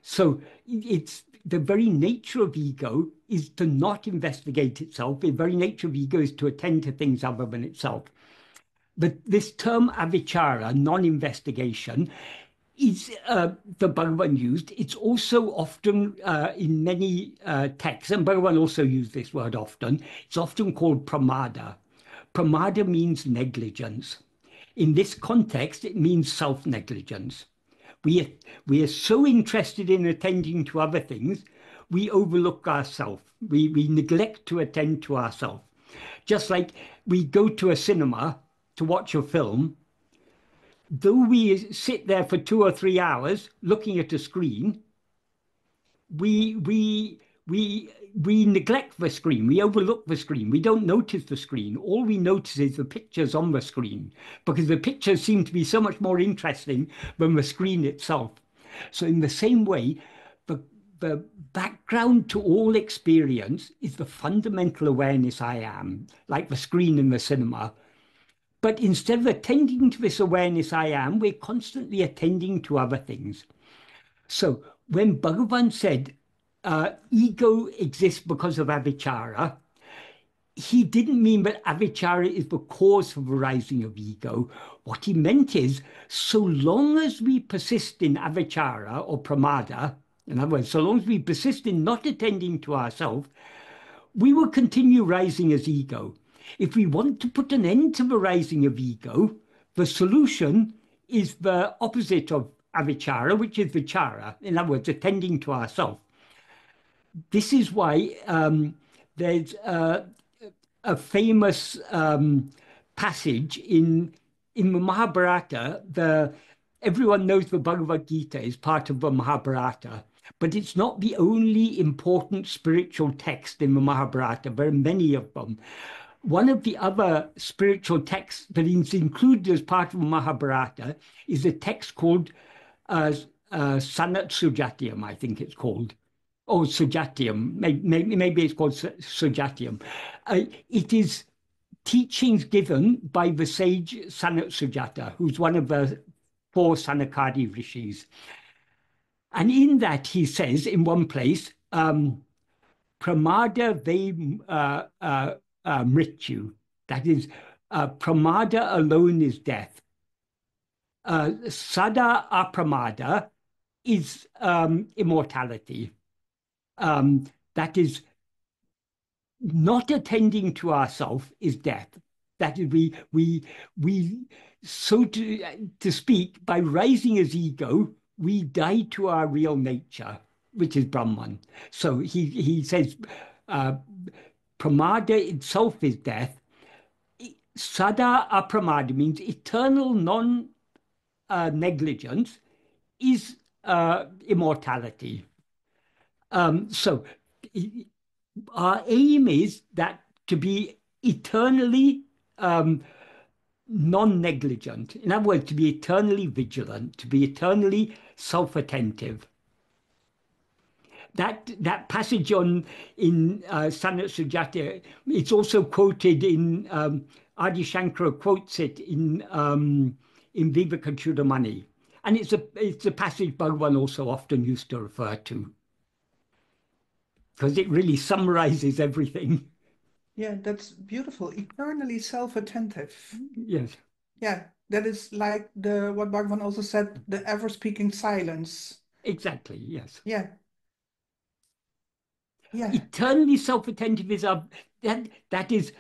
So it's the very nature of ego is to not investigate itself. The very nature of ego is to attend to things other than itself. But this term avichara, non-investigation, is the Bhagavan used. It's also often in many texts, and Bhagavan also used this word often. It's often called pramada. Pramada means negligence. In this context, it means self-negligence. We are so interested in attending to other things, we overlook ourselves. We neglect to attend to ourselves. Just like we go to a cinema to watch a film, though we sit there for 2 or 3 hours looking at a screen, we neglect the screen, we overlook the screen, we don't notice the screen. All we notice is the pictures on the screen, because the pictures seem to be so much more interesting than the screen itself. So in the same way, the background to all experience is the fundamental awareness I am, like the screen in the cinema. But instead of attending to this awareness I am, we're constantly attending to other things. So when Bhagavan said, ego exists because of avichara, he didn't mean that avichara is the cause for the rising of ego. What he meant is, so long as we persist in avichara or pramada, in other words, so long as we persist in not attending to ourselves, we will continue rising as ego. If we want to put an end to the rising of ego, the solution is the opposite of avichara, which is vichara, in other words, attending to ourselves. This is why there's a famous passage in the Mahabharata. Everyone knows the Bhagavad Gita is part of the Mahabharata, but it's not the only important spiritual text in the Mahabharata. There are many of them. One of the other spiritual texts that is included as part of the Mahabharata is a text called Sanat Sujatiam, I think it's called. Oh, Sujatiam. Maybe it's called Sujatiam. It is teachings given by the sage Sanat Sujata, who's one of the 4 Sanakadi rishis. And in that he says, in one place, pramada ve mrityu. That is, pramada alone is death. Sada apramada is immortality. That is, not attending to ourself is death. That is, we so to speak, by rising as ego, we die to our real nature, which is Brahman. So he says, pramada itself is death. Sada apramada means eternal non-negligence is immortality. So our aim is that to be eternally non-negligent. In other words, to be eternally vigilant, to be eternally self-attentive. That passage in Sanat Sujata, it's also quoted in Adi Shankara quotes it in Vivekachudamani, and it's a passage Bhagavan also often used to refer to, because it really summarizes everything. Yeah, that's beautiful. Eternally self-attentive. Yes. Yeah, that is like what Bhagavan also said, the ever-speaking silence. Exactly, yes. Yeah. Yeah. Eternally self-attentive is that is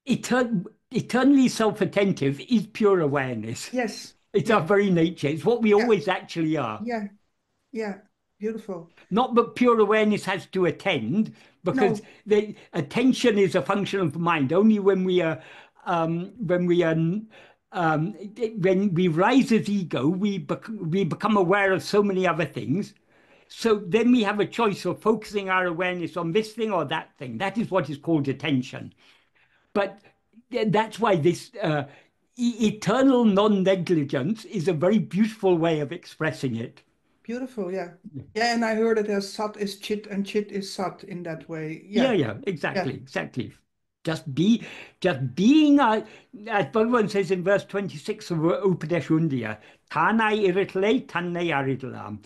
eternally self-attentive is pure awareness. Yes. It's our very nature. It's what we always actually are. Yeah. Yeah. Beautiful. Not that pure awareness has to attend, because the attention is a function of the mind. Only when we rise as ego, we become aware of so many other things. So then we have a choice of focusing our awareness on this thing or that thing. That is what is called attention. But that's why this eternal non-negligence is a very beautiful way of expressing it. Beautiful, yeah. Yeah, and I heard it as Sat is Chit and Chit is Sat in that way. Yeah, Yeah, yeah, yeah, exactly, exactly. Just be, just being, as Bhagavan says in verse 26 of Upadeshundiya, Tanai iritle, tanai aridalam.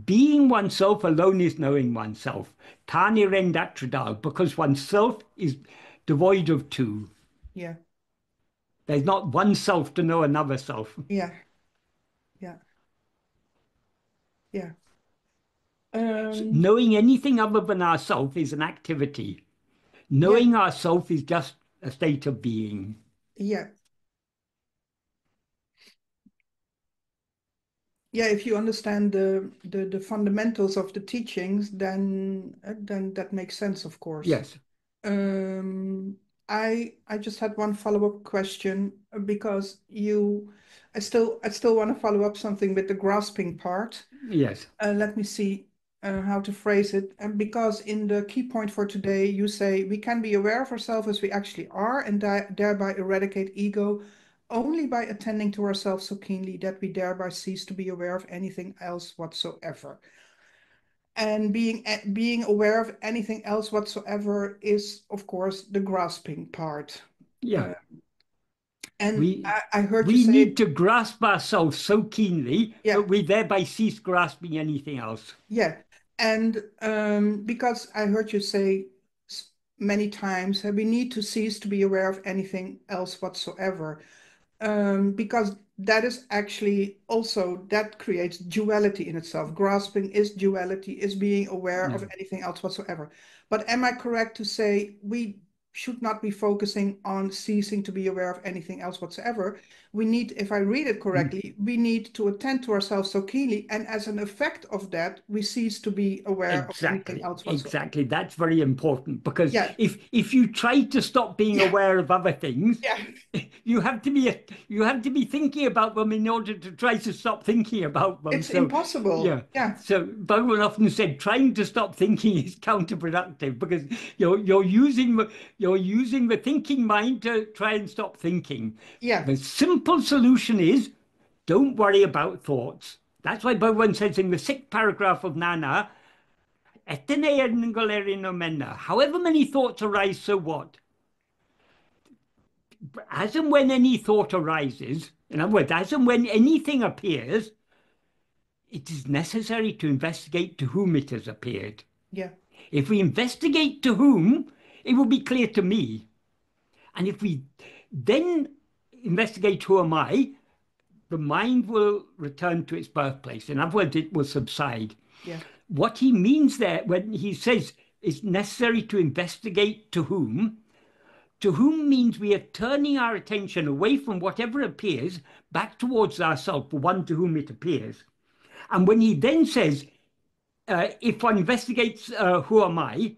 Being oneself alone is knowing oneself. Tani rendatradal, because oneself is devoid of two. yeah, There's not one self to know another self. yeah, yeah, yeah. Knowing anything other than ourself is an activity. Yeah, Knowing ourself is just a state of being. yeah, yeah. If you understand the fundamentals of the teachings, then that makes sense, of course. Yes, Um, I just had one follow-up question because I still want to follow up something with the grasping part. yes, Let me see how to phrase it. And because in the key point for today, you say we can be aware of ourselves as we actually are and thereby eradicate ego only by attending to ourselves so keenly that we thereby cease to be aware of anything else whatsoever. And being aware of anything else whatsoever is, of course, the grasping part. yeah. Uh, and We I heard you we say, need to grasp ourselves so keenly that yeah, we thereby cease grasping anything else. yeah. And because I heard you say many times that we need to cease to be aware of anything else whatsoever. Because that is actually also, that creates duality in itself. Grasping is duality, is being aware of No. anything else whatsoever. But am I correct to say we should not be focusing on ceasing to be aware of anything else whatsoever? We need, if I read it Mm. correctly, we need to attend to ourselves so keenly, and as an effect of that, we cease to be aware of anything Exactly, else whatsoever. exactly. That's very important because Yeah, if you try to stop being yeah, aware of other things, yeah. you have to be you have to be thinking about them in order to try to stop thinking about them. It's So impossible. yeah. Yeah, So Bhagavan often said trying to stop thinking is counterproductive because you're using the thinking mind to try and stop thinking. yeah, The simple solution is don't worry about thoughts. That's why Bhagavan says in the sixth paragraph of Nana, however many thoughts arise, so what? As and when any thought arises, in other words, as and when anything appears, it is necessary to investigate to whom it has appeared. yeah, If we investigate to whom, it will be clear to me. And if we then investigate who am I, the mind will return to its birthplace. In other words, it will subside. yeah, What he means there when he says it's necessary to investigate to whom means we are turning our attention away from whatever appears back towards ourselves, the one to whom it appears. And when he then says, if one investigates who am I,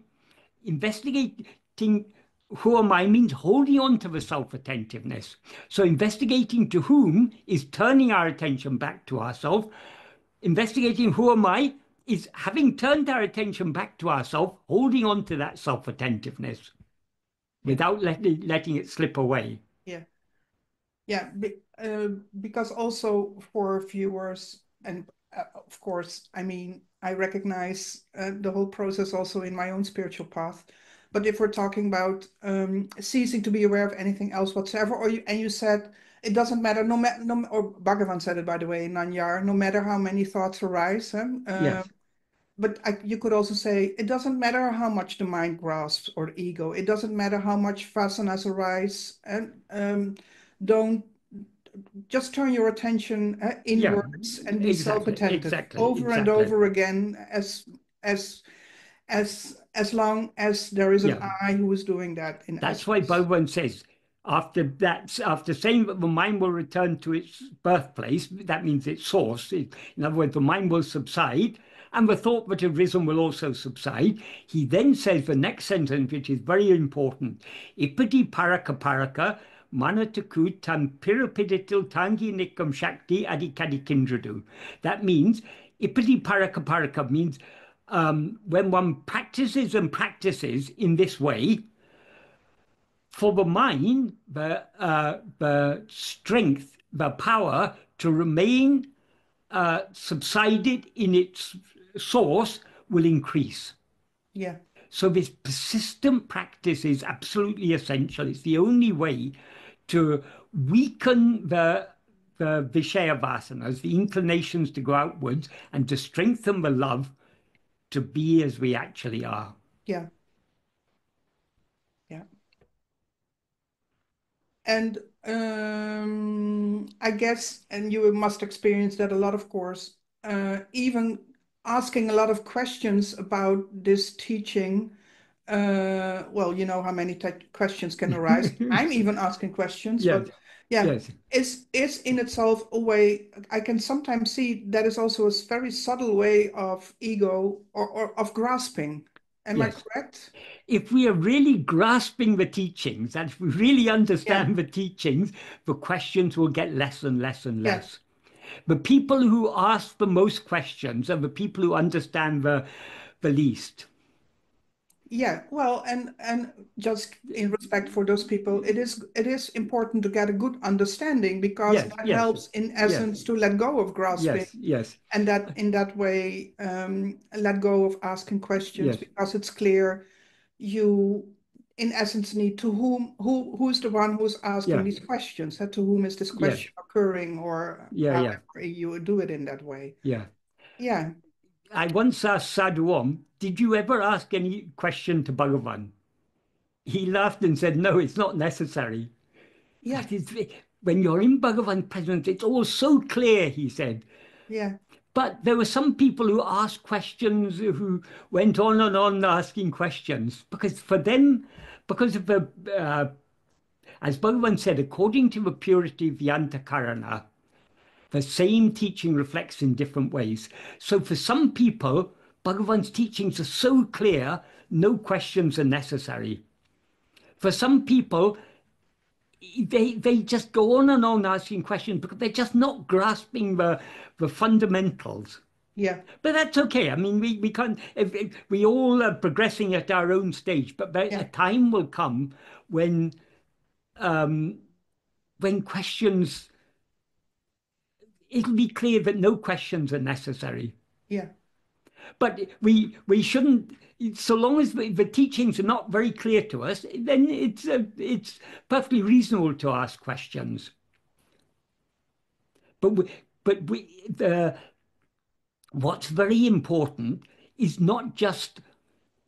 investigating who am I means holding on to the self-attentiveness. So investigating to whom is turning our attention back to ourselves. Investigating who am I is having turned our attention back to ourselves, holding on to that self-attentiveness yeah, without letting it slip away. yeah. Yeah, because also for viewers, and of course, I mean, I recognize the whole process also in my own spiritual path. But if we're talking about ceasing to be aware of anything else whatsoever, and you said it doesn't matter, no matter, no, or Bhagavan said it by the way in Nanyar, no matter how many thoughts arise, Yes, but you could also say it doesn't matter how much the mind grasps or the ego. It doesn't matter how much vasanas arise, and don't just turn your attention yeah, inwards and be exactly, self-attentive exactly, over and exactly. over again as as long as there is an Yeah, I who is doing that in that's why essence. Bhagavan says after saying that the mind will return to its birthplace, that means its source. In other words, the mind will subside, and the thought that has risen will also subside. He then says the next sentence, which is very important: "Ipati paraka paraka manataku tan pirapiditil tangi nikam shakti adikadikindradu." That means ipati paraka paraka means when one practices and practices in this way, For the mind, the strength, the power to remain subsided in its source will increase. Yeah. So this persistent practice is absolutely essential. It's the only way to weaken the Vishaya vasanas, the inclinations to go outwards, and to strengthen the love to be as we actually are. Yeah. Yeah. And I guess, and you must experience that a lot, of course, even asking a lot of questions about this teaching. Well, you know how many questions can arise. I'm even asking questions, Yes, but yeah, yes, is in itself a way. I can sometimes see that is also a very subtle way of ego or of grasping. Am I yes. correct? If we are really grasping the teachings, and if we really Yeah, understand the teachings, the questions will get less and less and yeah. less. The people who ask the most questions are the people who understand the least. Yeah, well, and just in respect for those people, it is important to get a good understanding because Yes, that yes, helps in yes, essence to let go of grasping yes, yes, and that in that way let go of asking questions yes, because it's clear you in essence need to who's the one who's asking yeah, these questions, to whom is this yeah, question occurring or yeah, yeah, however you do it in that way. yeah. Yeah, I once asked Sadhu Om, did you ever ask any question to Bhagavan? He laughed and said, no, it's not necessary. yeah, That is, when you're in Bhagavan's presence, it's all so clear, he said. yeah, But there were some people who asked questions, who went on and on asking questions, because for them, because of the, as Bhagavan said, according to the purity of the antakarana, the same teaching reflects in different ways. So for some people, Bhagavan's teachings are so clear, no questions are necessary. For some people, they just go on and on asking questions because they're just not grasping the fundamentals. yeah, But that's okay. I mean, we can't, if we all are progressing at our own stage, but a yeah, time will come when um, when questions, it'll be clear that no questions are necessary. yeah. But we shouldn't, so long as the teachings are not very clear to us, then it's perfectly reasonable to ask questions. But the what's very important is not just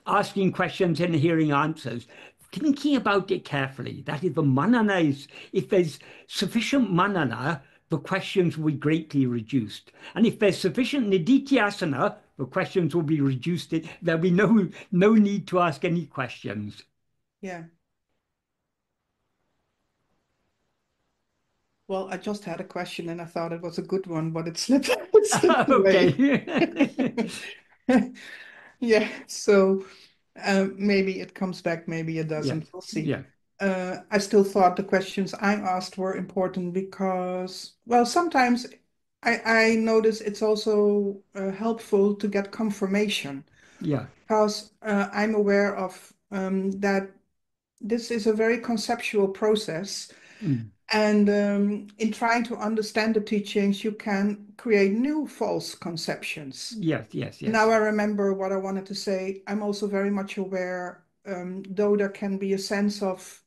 asking questions and hearing answers, thinking about it carefully. That is, the manana is, if there's sufficient manana, the questions will be greatly reduced. And if there's sufficient nididhyasana, the questions will be reduced. There'll be no need to ask any questions. Yeah. Well, I just had a question and I thought it was a good one, but it slipped, it slipped away. Okay. Yeah, so maybe it comes back, maybe it Yes. doesn't. We'll see. Yeah. I still thought the questions I asked were important because, well, sometimes I notice it's also helpful to get confirmation Yeah. because I'm aware of that this is a very conceptual process. Mm. And in trying to understand the teachings, you can create new false conceptions. Yes. Yes. Now Yes. I remember what I wanted to say. I'm also very much aware, though there can be a sense of,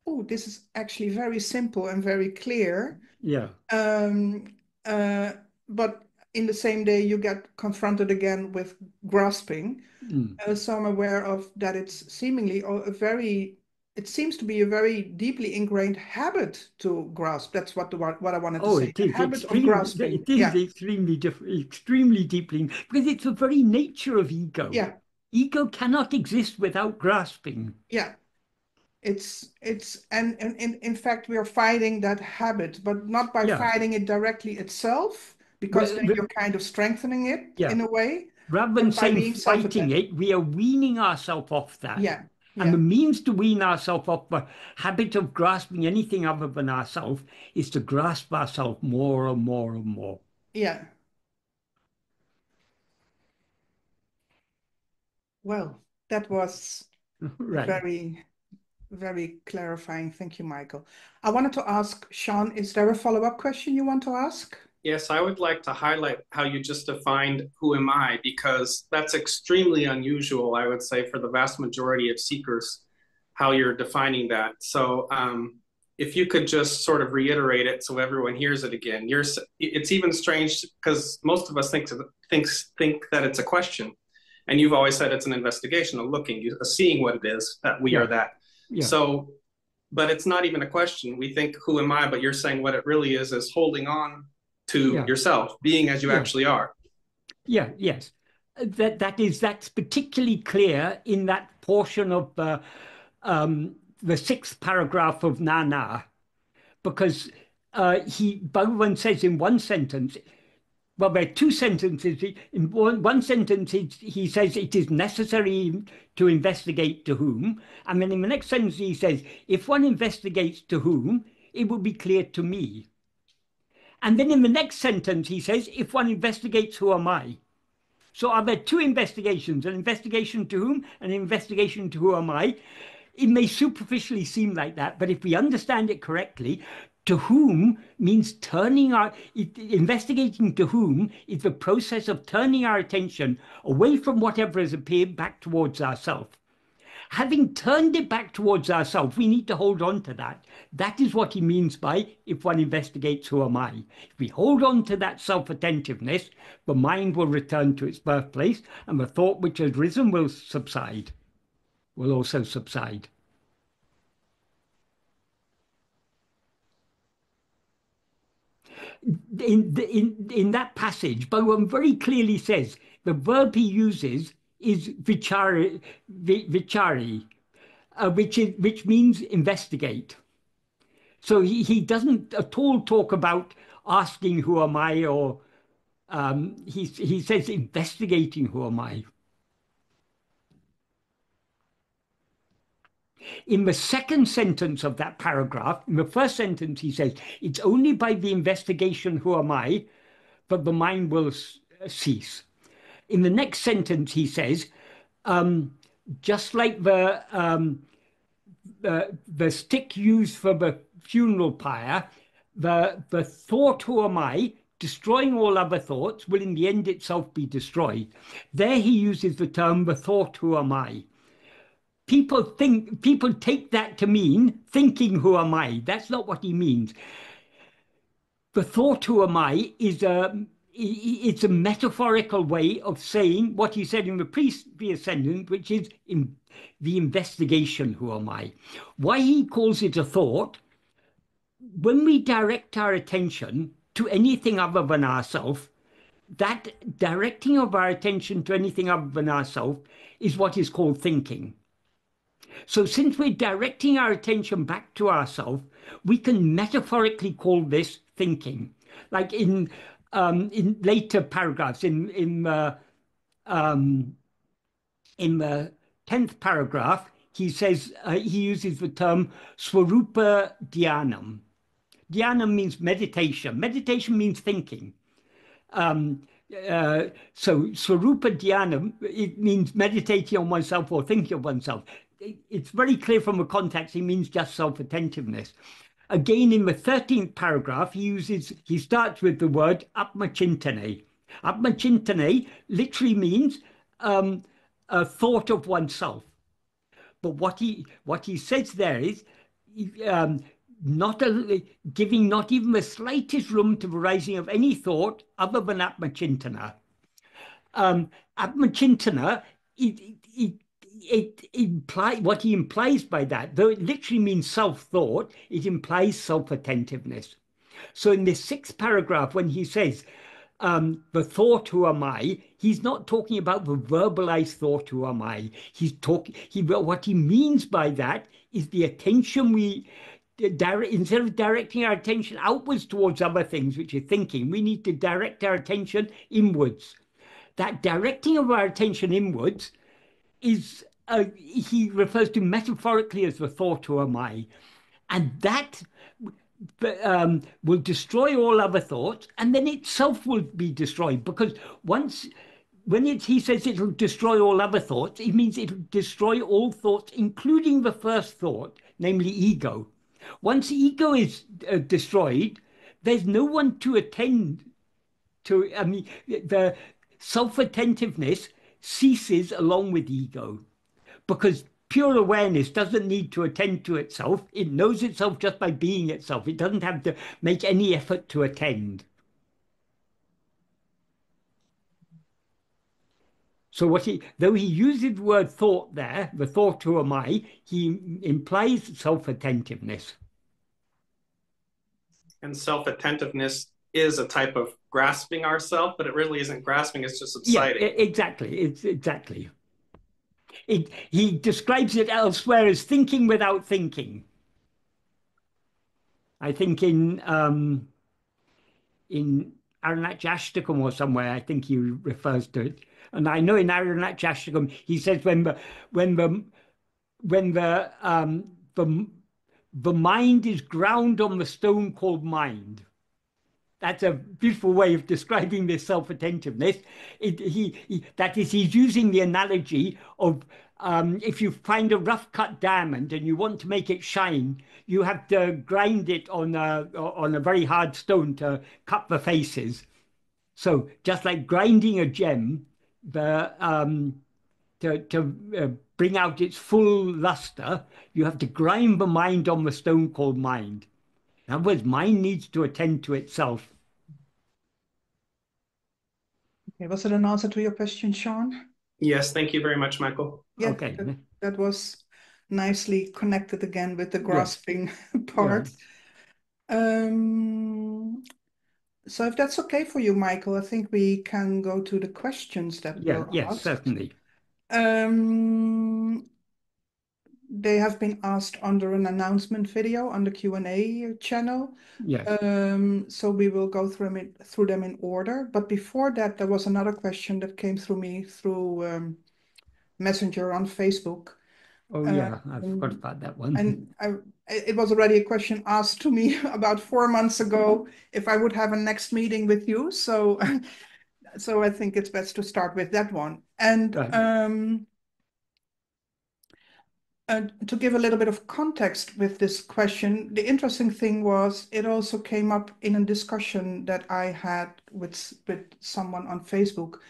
oh, this is actually very simple and very clear. Yeah. Um, uh, but in the same day, you get confronted again with grasping. Mm. So I'm aware of that it's seemingly it seems to be a very deeply ingrained habit to grasp. That's what I wanted to Oh, say. it The is habit of extreme. grasping. It is Yeah, extremely deeply, because it's the very nature of ego. yeah, Ego cannot exist without grasping. yeah. It's and in fact we are fighting that habit, but not by Yeah. fighting it directly itself, because Well, then you're kind of strengthening it yeah. in a way, Rather than but by saying being fighting self-attached. it, we are weaning ourselves off that. Yeah, And the yeah, means to wean ourselves off the habit of grasping anything other than ourselves is to grasp ourselves more and more and more. yeah. Well, that was a Right. very Very clarifying. Thank you, Michael. I wanted to ask Sean, is there a follow-up question you want to ask? Yes, I would like to highlight how you just defined who am I, because that's extremely unusual, I would say, for the vast majority of seekers, how you're defining that. So if you could just sort of reiterate it so everyone hears it again. It's even strange because most of us think that it's a question. And you've always said it's an investigation, a looking, a seeing what it is, that we are that. Yeah. So, but it's not even a question. We think, who am I? But you're saying what it really is holding on to yourself, being as you actually are. Yeah, yes. That's particularly clear in that portion of the sixth paragraph of Nāṇa, because Bhagavan says in one sentence, well, there are two sentences. In one sentence, he says it is necessary to investigate to whom. And then in the next sentence, he says, if one investigates to whom, it will be clear to me. And then in the next sentence, he says, if one investigates, who am I? So are there two investigations, an investigation to whom, and an investigation to who am I? It may superficially seem like that, but if we understand it correctly, to whom means investigating to whom is the process of turning our attention away from whatever has appeared back towards ourselves. Having turned it back towards ourselves, we need to hold on to that. That is what he means by, if one investigates, who am I? If we hold on to that self-attentiveness, the mind will return to its birthplace, and the thought which has risen will subside, will also subside. In that passage, Bhagavan very clearly says the verb he uses is vichari, which means investigate. So he doesn't at all talk about asking who am I, or he says investigating who am I. In the second sentence of that paragraph, in the first sentence, he says, it's only by the investigation, who am I, that the mind will cease. In the next sentence, he says, just like the stick used for the funeral pyre, the thought, who am I, destroying all other thoughts, will in the end itself be destroyed. There he uses the term, the thought, who am I. People take that to mean thinking, who am I? That's not what he means. The thought, who am I, it's a metaphorical way of saying what he said in the previous sentence, which is in the investigation, who am I? Why he calls it a thought, when we direct our attention to anything other than ourselves, that directing of our attention to anything other than ourselves is what is called thinking. So since we're directing our attention back to ourselves, we can metaphorically call this thinking. Like in later paragraphs, in the 10th paragraph, he says, he uses the term swarupa dhyanam. Dhyanam means meditation. Meditation means thinking. So swarupa dhyanam, it means meditating on oneself or thinking of oneself. It's very clear from the context, he means just self-attentiveness. Again, in the 13th paragraph, he starts with the word Atma-chintane. Atma-chintane literally means a thought of oneself. But what he says there is giving not even the slightest room to the rising of any thought other than Atma-chintana. Atma-chintana, what he implies by that, though it literally means self-thought, it implies self-attentiveness. So in this 6th paragraph, when he says, the thought, who am I, he's not talking about the verbalized thought, who am I. What he means by that is the attention instead of directing our attention outwards towards other things, which is thinking, we need to direct our attention inwards. That directing of our attention inwards is, he refers to metaphorically as the thought, who am I. And that will destroy all other thoughts, and then itself will be destroyed, because once he says it'll destroy all other thoughts, it means it'll destroy all thoughts, including the first thought, namely ego. Once ego is destroyed, there's no one to attend to. I mean, the self-attentiveness ceases along with ego, because pure awareness doesn't need to attend to itself. It knows itself just by being itself. It doesn't have to make any effort to attend. So though he uses the word thought there, the thought who am I, he implies self-attentiveness. And self-attentiveness is a type of grasping ourself, but it really isn't grasping, it's just subsiding. Yeah, exactly. It's exactly. He describes it elsewhere as thinking without thinking. I think in Arunachashtakam or somewhere, I think he refers to it. And I know in Arunachashtakam, he says when the mind is ground on the stone called mind. That's a beautiful way of describing this self-attentiveness. That is, he's using the analogy of if you find a rough-cut diamond and you want to make it shine, you have to grind it on a very hard stone to cut the faces. So just like grinding a gem, to bring out its full luster, you have to grind the mind on the stone called mind. In other words, mind needs to attend to itself. Okay, was it an answer to your question, Sean? Yes, thank you very much, Michael. Yeah, Okay. that was nicely connected again with the grasping part. Yeah. So if that's okay for you, Michael, I think we can go to the questions that were asked. Yes, certainly. They have been asked under an announcement video on the Q&A channel. Yes. So we will go through them in order. But before that, there was another question that came through me through Messenger on Facebook. Oh yeah, I forgot about that one. And it was already a question asked to me about 4 months ago if I would have a next meeting with you. So, so I think it's best to start with that one. And Right. To give a little bit of context with this question, the interesting thing was it also came up in a discussion that I had with someone on Facebook.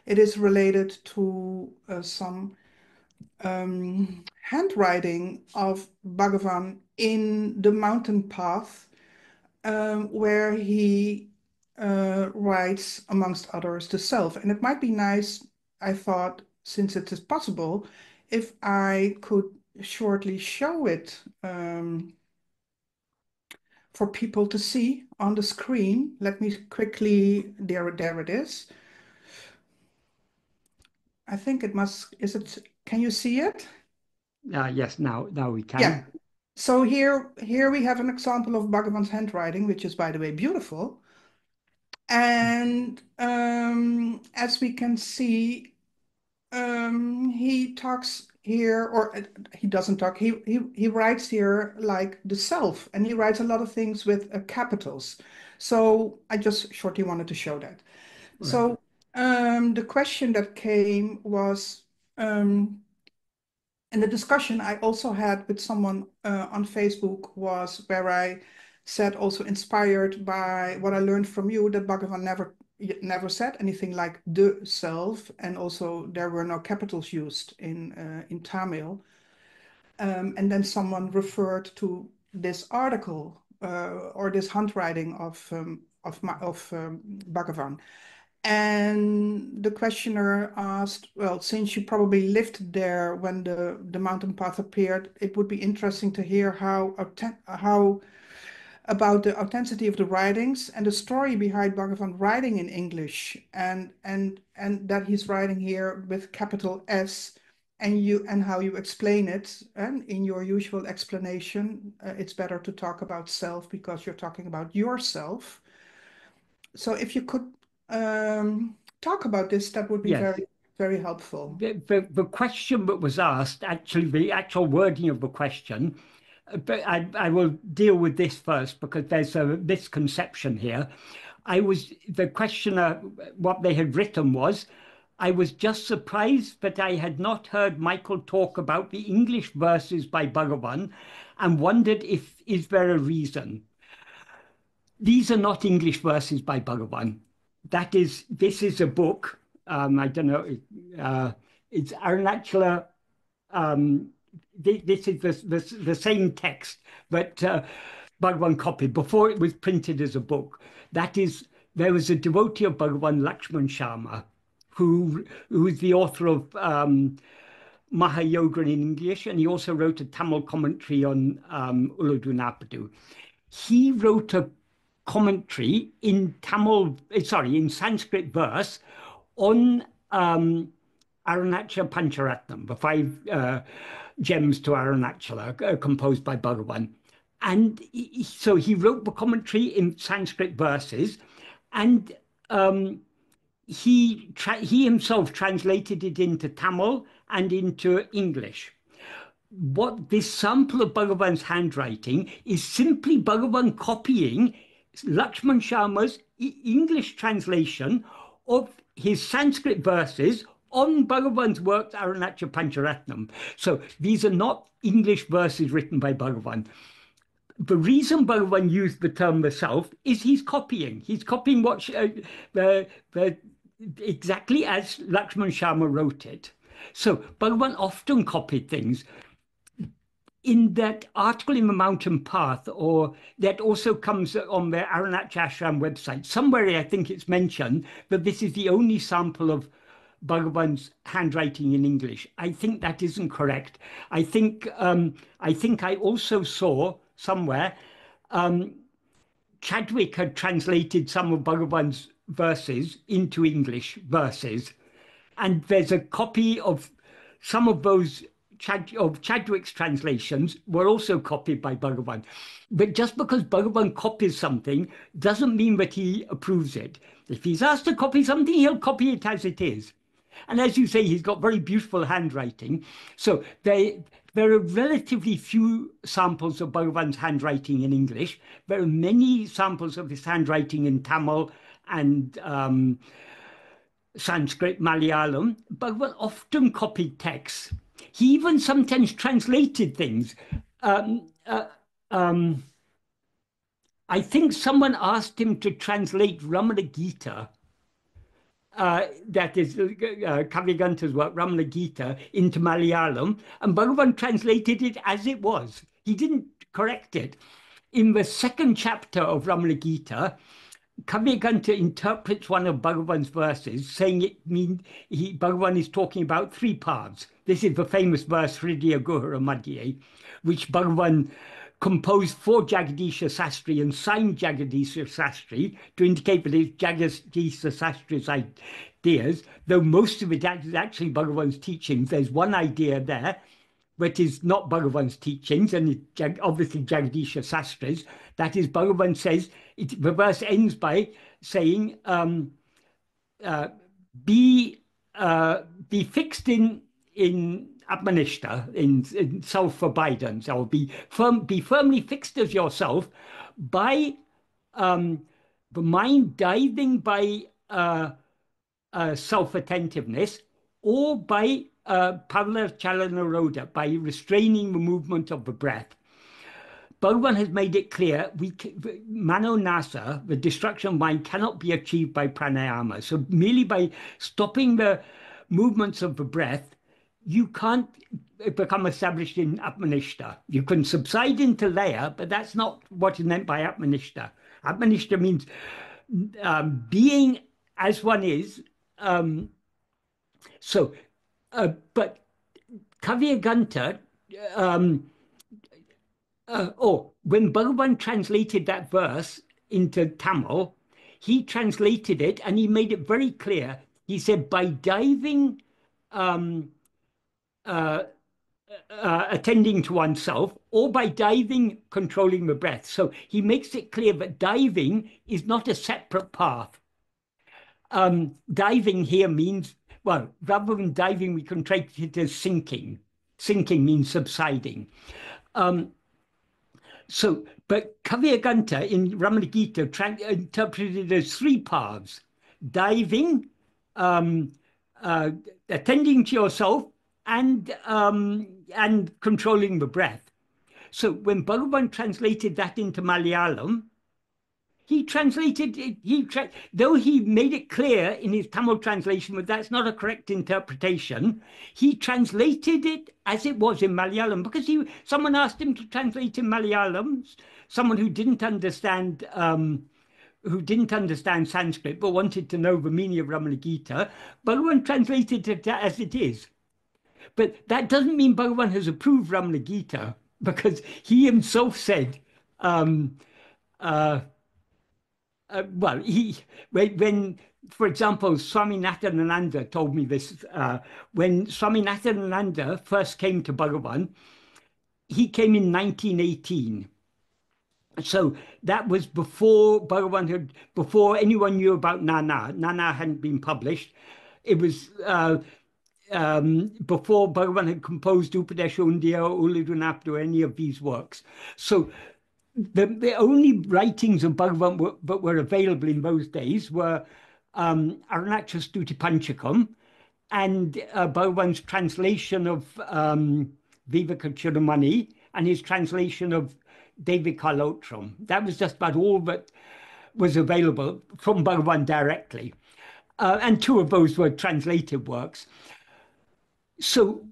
It is related to some handwriting of Bhagavan in the mountain path, where he writes, amongst others, the self. And it might be nice, I thought, since it is possible, if I could shortly show it for people to see on the screen. Let me quickly, there it is. I think it must, can you see it? Yes, now we can. Yeah. So here we have an example of Bhagavan's handwriting, which is, by the way, beautiful. And as we can see, he talks here, or he doesn't talk, he writes here like the self, and he writes a lot of things with capitals. So I just shortly wanted to show that. Right. So the question that came was, and the discussion I also had with someone on Facebook was where I said, also inspired by what I learned from you, that Bhagavan never said anything like the self, and also there were no capitals used in Tamil. And then someone referred to this article or this handwriting of Bhagavan. And the questioner asked, well, since you probably lived there when the mountain path appeared, it would be interesting to hear how about the authenticity of the writings and the story behind Bhagavan writing in English, and that he's writing here with capital S, and how you explain it. And in your usual explanation, it's better to talk about self because you're talking about yourself. So if you could talk about this, that would be very, very helpful. The question that was asked, actually, the actual wording of the question, but I will deal with this first because there's a misconception here. The questioner, what they had written was, I was just surprised that I had not heard Michael talk about the English verses by Bhagavan and wondered if is there a reason. These are not English verses by Bhagavan. This is a book. I don't know. It's Arunachala. This is the same text that Bhagavan copied before it was printed as a book. There was a devotee of Bhagavan, Lakshman Sharma, who is the author of Mahayoga in English, and he also wrote a Tamil commentary on Uڵḷadu Nāṛpadu. He wrote a commentary in Sanskrit verse on Arunachala Pancharatnam, the 5 gems to Arunachala composed by Bhagavan. And so he wrote the commentary in Sanskrit verses, and he himself translated it into Tamil and into English. What this sample of Bhagavan's handwriting is simply Bhagavan copying Lakshman Sharma's English translation of his Sanskrit verses on Bhagavan's works Arunachala Pancharatnam. So these are not English verses written by Bhagavan. The reason Bhagavan used the term the self is he's copying. He's copying what exactly as Lakshman Sharma wrote it. So Bhagavan often copied things. In that article in the Mountain Path, or that also comes on the Arunachala Ashram website, somewhere I think it's mentioned that this is the only sample of Bhagavan's handwriting in English. I think that isn't correct. I think I also saw somewhere Chadwick had translated some of Bhagavan's verses into English verses, and there's a copy of some of those Chadwick's translations were also copied by Bhagavan. But just because Bhagavan copies something doesn't mean that he approves it. If he's asked to copy something, he'll copy it as it is. And as you say, he's got very beautiful handwriting. So there are relatively few samples of Bhagavan's handwriting in English. There are many samples of his handwriting in Tamil and Sanskrit, Malayalam. Bhagavan often copied texts. He even sometimes translated things. I think someone asked him to translate Ramana Gita, that is Kavyaganta's work, Ramana Gita, into Malayalam, and Bhagavan translated it as it was. He didn't correct it. In the second chapter of Ramana Gita, Kavyaganta interprets one of Bhagavan's verses, saying Bhagavan is talking about 3 paths. This is the famous verse, Hridaya Guhara Madhye, which Bhagavan composed for Jagadisha Sastri and signed Jagadisha Sastri to indicate that it's Jagadisha Sastri's ideas, though most of it is actually Bhagavan's teachings. There's one idea there, which is not Bhagavan's teachings, and it's obviously Jagadisha Sastri's. That is, Bhagavan says, the verse ends by saying, be fixed in Atma-vichara, in self-abidance, or be firmly fixed as yourself by the mind diving by self-attentiveness, or by Pavla-chalana-rodha, by restraining the movement of the breath. Bhagavan has made it clear, mano-nasa, the destruction of mind, cannot be achieved by pranayama. So merely by stopping the movements of the breath, you can't become established in Atma-vichara. You can subside into laya, but that's not what is meant by Atma-vichara. Atma-vichara means being as one is. But Kavyaganta, when Bhagavan translated that verse into Tamil, he translated it and he made it very clear. He said, by diving, attending to oneself, or by diving, controlling the breath. So he makes it clear that diving is not a separate path. Diving here means, well, rather than diving, we can translate it as sinking. Sinking means subsiding. But Kavyaganta in Ramana Gita interpreted it as 3 paths: diving, attending to yourself and controlling the breath. So when Bhagavan translated that into Malayalam, he translated it, though he made it clear in his Tamil translation that that's not a correct interpretation, he translated it as it was in Malayalam because someone asked him to translate in Malayalam, someone who didn't understand Sanskrit but wanted to know the meaning of Ramana Gita. Bhagavan translated it as it is. But that doesn't mean Bhagavan has approved Ramana Gita, because he himself said, well, when, for example, Swami Nathanananda told me this, when Swami Nathanananda first came to Bhagavan, he came in 1918. So that was before before anyone knew about Nana. Nana hadn't been published. It was before Bhagavan had composed Upadesha Undiyar, Uڵḷadu Nāṛpadu, any of these works. So the only writings of Bhagavan that were available in those days were Arunachal Stuti Panchakam and Bhagavan's translation of Viveka Chudamani and his translation of David Kalotram. That was just about all that was available from Bhagavan directly. And two of those were translated works. So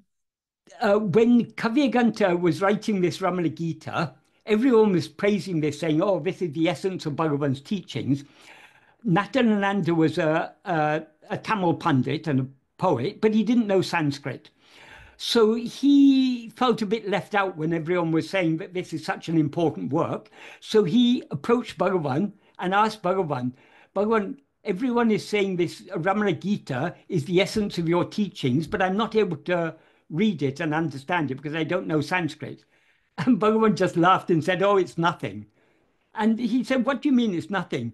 when Kavyaganta was writing this Ramana Gita, everyone was praising this, saying, oh, this is the essence of Bhagavan's teachings. Nathanananda was a Tamil Pandit and a poet, but he didn't know Sanskrit. So he felt a bit left out when everyone was saying that this is such an important work. So he approached Bhagavan and asked Bhagavan, everyone is saying this Ramana Gita is the essence of your teachings, but I'm not able to read it and understand it because I don't know Sanskrit. And Bhagavan just laughed and said, oh, it's nothing. And he said, what do you mean it's nothing?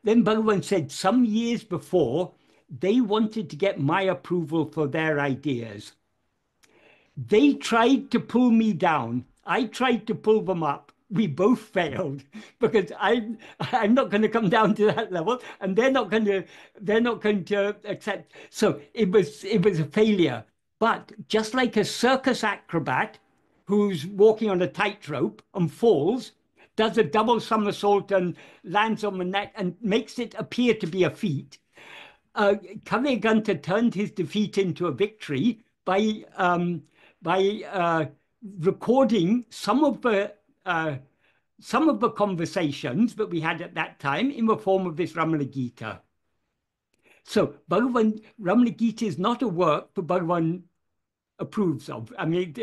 Then Bhagavan said, some years before, they wanted to get my approval for their ideas. They tried to pull me down. I tried to pull them up. We both failed because I'm not going to come down to that level, and they're not going to accept. So it was a failure. But just like a circus acrobat who's walking on a tightrope and falls, does a double somersault and lands on the net and makes it appear to be a feat, Kavyaganta turned his defeat into a victory by recording some of the conversations that we had at that time in the form of this Ramana Gita. So Ramana Gita is not a work that Bhagavan approves of. I mean,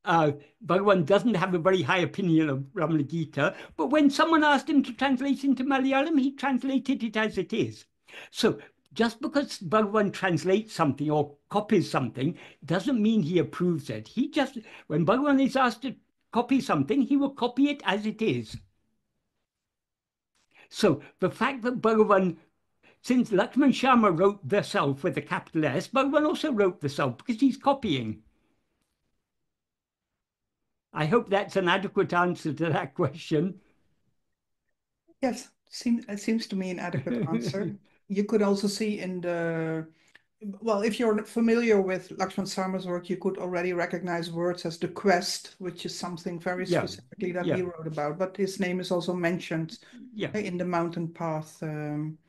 Bhagavan doesn't have a very high opinion of Ramana Gita, but when someone asked him to translate into Malayalam, he translated it as it is. So just because Bhagavan translates something or copies something doesn't mean he approves it. When Bhagavan is asked to copy something, he will copy it as it is. So the fact that Bhagavan, since Lakshman Sharma wrote the Self with a capital S, Bhagavan also wrote the Self because he's copying. I hope that's an adequate answer to that question. Yes, it seems to me an adequate answer. You could also see in well, if you're familiar with Lakshman Sharma's work, you could already recognize words as the quest, which is something very specifically that he wrote about. But his name is also mentioned in the mountain path.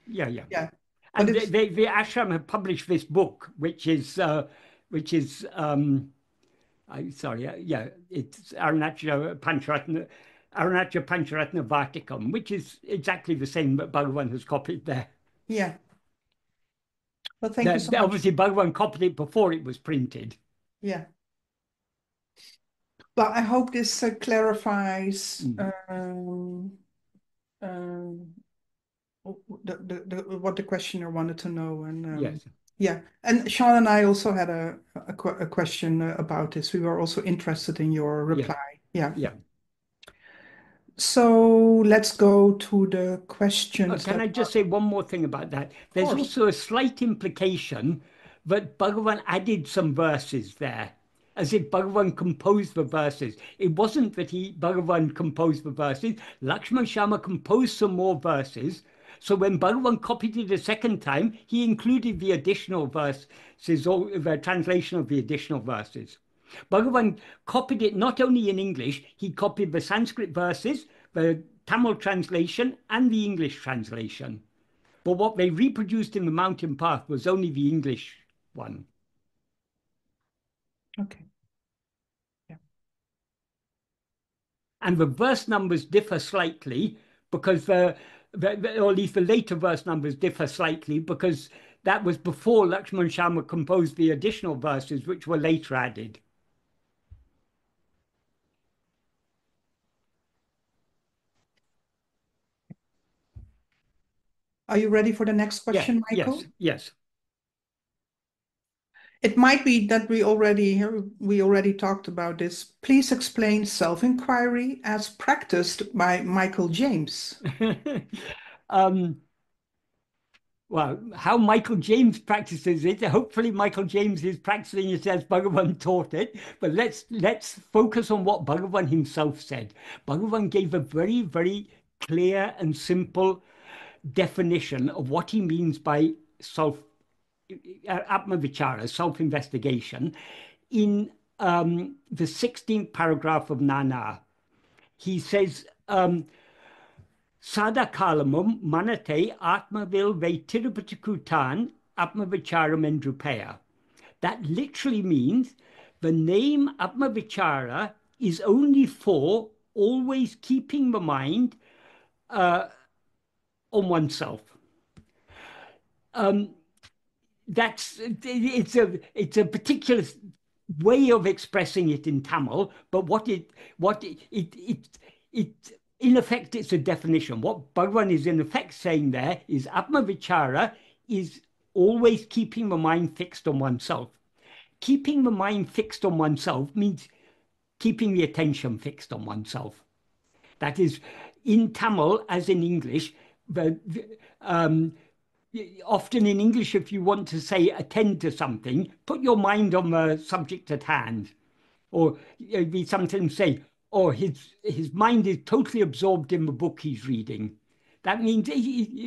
Yeah. And the ashram have published this book, which is it's Arunachal Pancharatna Vartikam, which is exactly the same that Bhagavan has copied there. Yeah. Well, thank you so much. Obviously, Bhagavan copied it before it was printed. Yeah. Well, I hope this clarifies what the questioner wanted to know. And yes. Yeah, and Sean and I also had a question about this. We were also interested in your reply. Yeah. So let's go to the questions. Can I just say one more thing about that? There's also a slight implication that Bhagavan added some verses there, as if Bhagavan composed the verses. It wasn't that Bhagavan composed the verses. Lakshman Sharma composed some more verses. So when Bhagavan copied it a second time, he included the additional verses, or the translation of the additional verses. Bhagavan copied it not only in English, he copied the Sanskrit verses, the Tamil translation, and the English translation. But what they reproduced in the Mountain Path was only the English one. Okay. Yeah. And the verse numbers differ slightly because or at least the later verse numbers differ slightly because that was before Lakshman Sharma composed the additional verses, which were later added. Are you ready for the next question, Michael? Yes, yes. It might be that we already talked about this. Please explain self-inquiry as practiced by Michael James. Well, how Michael James practices it, hopefully Michael James is practicing it as Bhagavan taught it, but let's focus on what Bhagavan himself said. Bhagavan gave a very, very clear and simple definition of what he means by Atma-vichara, self-investigation, in the 16th paragraph of Nana. He says, Sadakalamum manate atmavil vetirupatikutan Atma-vichara mendrupaya. That literally means the name Atma-vichara is only for always keeping the mind on oneself. It's a particular way of expressing it in Tamil, but in effect, it's a definition. What Bhagavan is in effect saying there is Atma-vichara is always keeping the mind fixed on oneself. Keeping the mind fixed on oneself means keeping the attention fixed on oneself. That is, in Tamil, as in English, often in English, if you want to say attend to something, put your mind on the subject at hand. Or we sometimes say, oh, his mind is totally absorbed in the book he's reading. That means,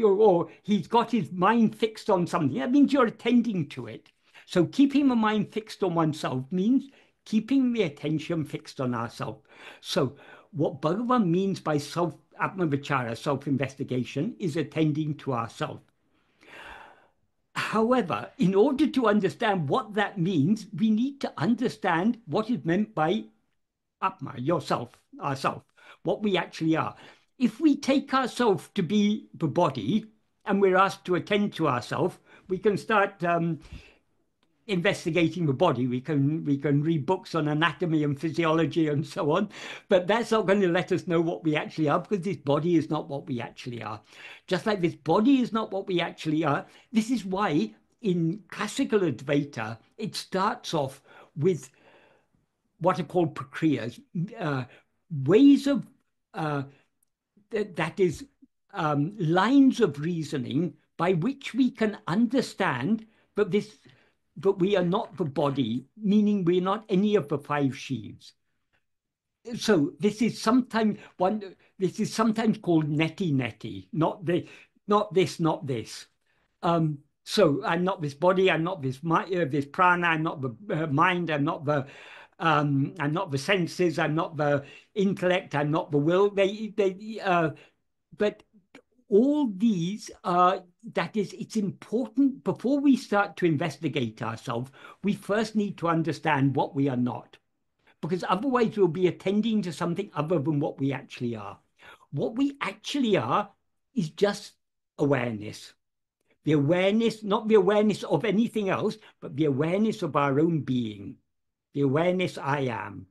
or he's got his mind fixed on something. That means you're attending to it. So keeping the mind fixed on oneself means keeping the attention fixed on ourselves. So what Bhagavan means by Atma-vichara, self-investigation, is attending to ourselves. However, in order to understand what that means, we need to understand what is meant by Atma, yourself, ourself, what we actually are. If we take ourselves to be the body and we're asked to attend to ourselves, we can start investigating the body. We can read books on anatomy and physiology and so on, but that's not going to let us know what we actually are, because this body is not what we actually are. Just like this body is not what we actually are, this is why in classical Advaita, it starts off with what are called prakriyas, ways of, that is, lines of reasoning by which we can understand but we are not the body, meaning we're not any of the five sheaves. So this is sometimes called neti, not this. So I'm not this body, I'm not this prana, I'm not the mind, I'm not the senses, I'm not the intellect, I'm not the will. But all these are, that is, it's important before we start to investigate ourselves, we first need to understand what we are not, because otherwise we'll be attending to something other than what we actually are. What we actually are is just awareness. The awareness, not the awareness of anything else, but the awareness of our own being. The awareness I am.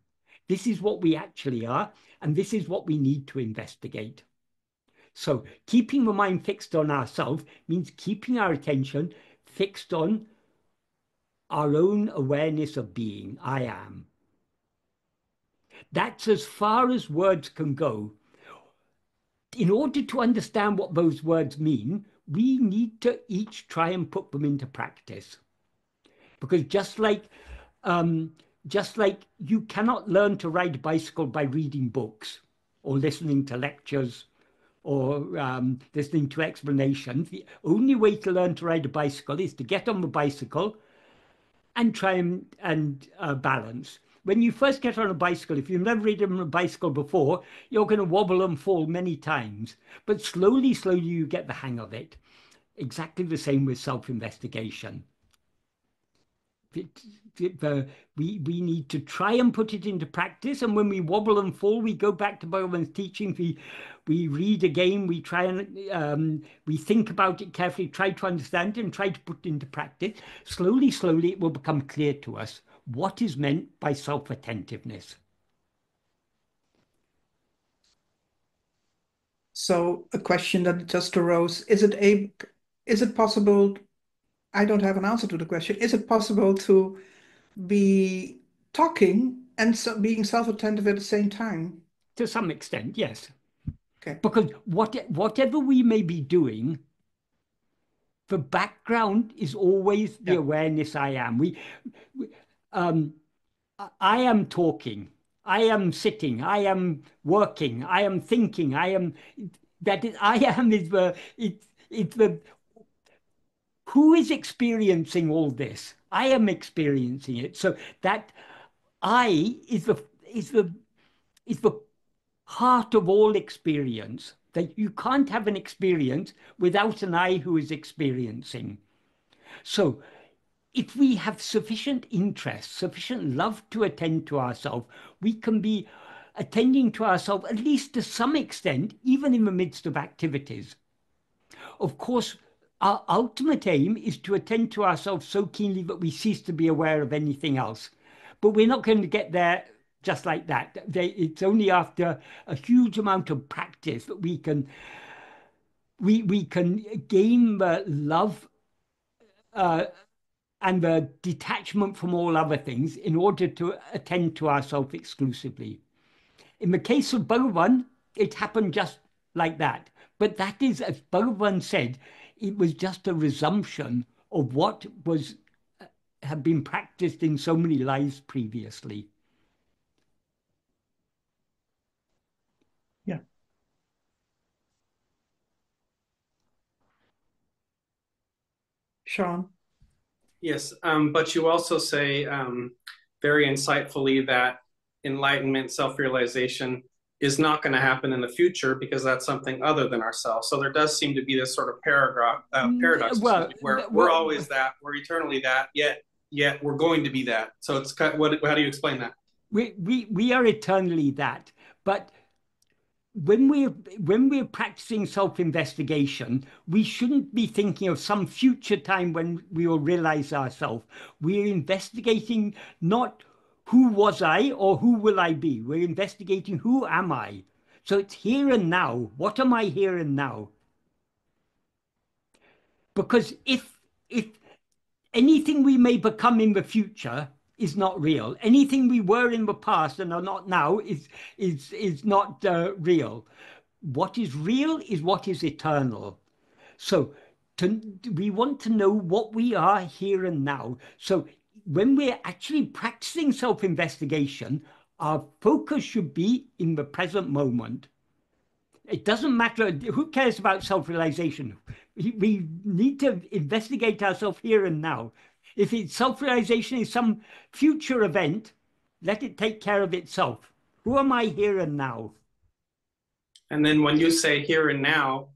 This is what we actually are, and this is what we need to investigate. So keeping the mind fixed on ourselves means keeping our attention fixed on our own awareness of being, I am. That's as far as words can go. In order to understand what those words mean, we need to each try and put them into practice. Because just like you cannot learn to ride a bicycle by reading books or listening to lectures or listening to explanations. The only way to learn to ride a bicycle is to get on the bicycle and try and balance. When you first get on a bicycle, if you've never ridden a bicycle before, you're going to wobble and fall many times. But slowly, slowly, you get the hang of it. Exactly the same with self-investigation. We need to try and put it into practice, and when we wobble and fall, we go back to Bhagavan's teaching. We read again, we try and we think about it carefully, try to understand it, and try to put it into practice. Slowly, slowly, it will become clear to us what is meant by self-attentiveness. So a question that just arose, is it possible, I don't have an answer to the question, is it possible to be talking and being self-attentive at the same time? To some extent, yes. Okay. Because whatever we may be doing, the background is always the awareness I am. I am talking, I am sitting, I am working, I am thinking, I am it's the who is experiencing all this? I am experiencing it. So that I is the heart of all experience. That you can't have an experience without an I who is experiencing. So if we have sufficient interest, sufficient love to attend to ourselves, we can be attending to ourselves, at least to some extent, even in the midst of activities. Of course, our ultimate aim is to attend to ourselves so keenly that we cease to be aware of anything else. But we're not going to get there just like that. It's only after a huge amount of practice that we can gain the love and the detachment from all other things in order to attend to ourselves exclusively. In the case of Bhagavan, it happened just like that. But that is, as Bhagavan said, it was just a resumption of what had been practiced in so many lives previously. Yeah. Sean? Yes, but you also say very insightfully that enlightenment, self-realization is not going to happen in the future because that's something other than ourselves. So there does seem to be this sort of paradox where we're always that, we're eternally that, yet we're going to be that. So it's how do you explain that? We are eternally that, but when we're practicing self-investigation, we shouldn't be thinking of some future time when we will realize ourselves. We're investigating not who was I or who will I be. We're investigating who am I. So it's here and now. What am I here and now? Because if anything we may become in the future is not real. Anything we were in the past and are not now is not real. What is real is what is eternal. So we want to know what we are here and now. So when we're actually practicing self-investigation, our focus should be in the present moment. It doesn't matter, who cares about self-realization? We need to investigate ourselves here and now. If self-realization is some future event, let it take care of itself. Who am I here and now? And then when you say here and now,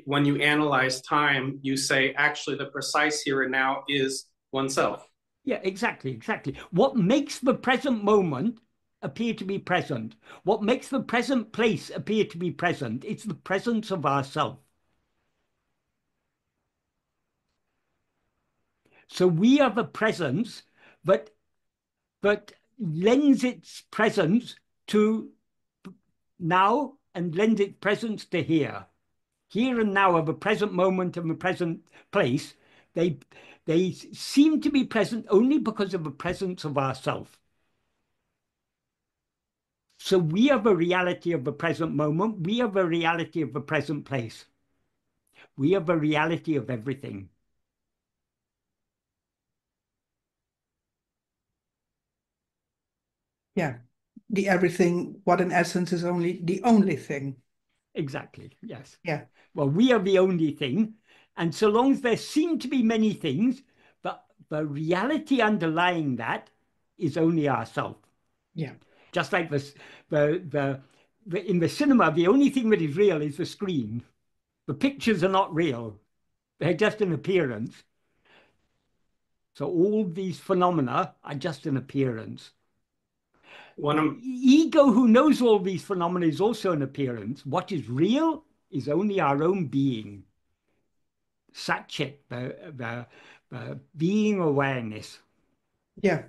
when you analyze time, you say actually the precise here and now is oneself. Yeah, exactly. What makes the present moment appear to be present? What makes the present place appear to be present? It's the presence of ourself. So we are the presence that lends its presence to now and lends its presence to here. Here and now are the present moment and the present place. They seem to be present only because of the presence of ourself. So we are the reality of the present moment. We are the reality of the present place. We are the reality of everything. Yeah, the everything, what in essence is only the only thing. Exactly, yes. Yeah. Well, we are the only thing. And so long as there seem to be many things, but the reality underlying that is only ourself. Yeah. Just like in the cinema, the only thing that is real is the screen. The pictures are not real. They're just an appearance. So all these phenomena are just an appearance. Ego, who knows all these phenomena, is also an appearance. What is real is only our own being. Satchit, the being awareness. Yeah.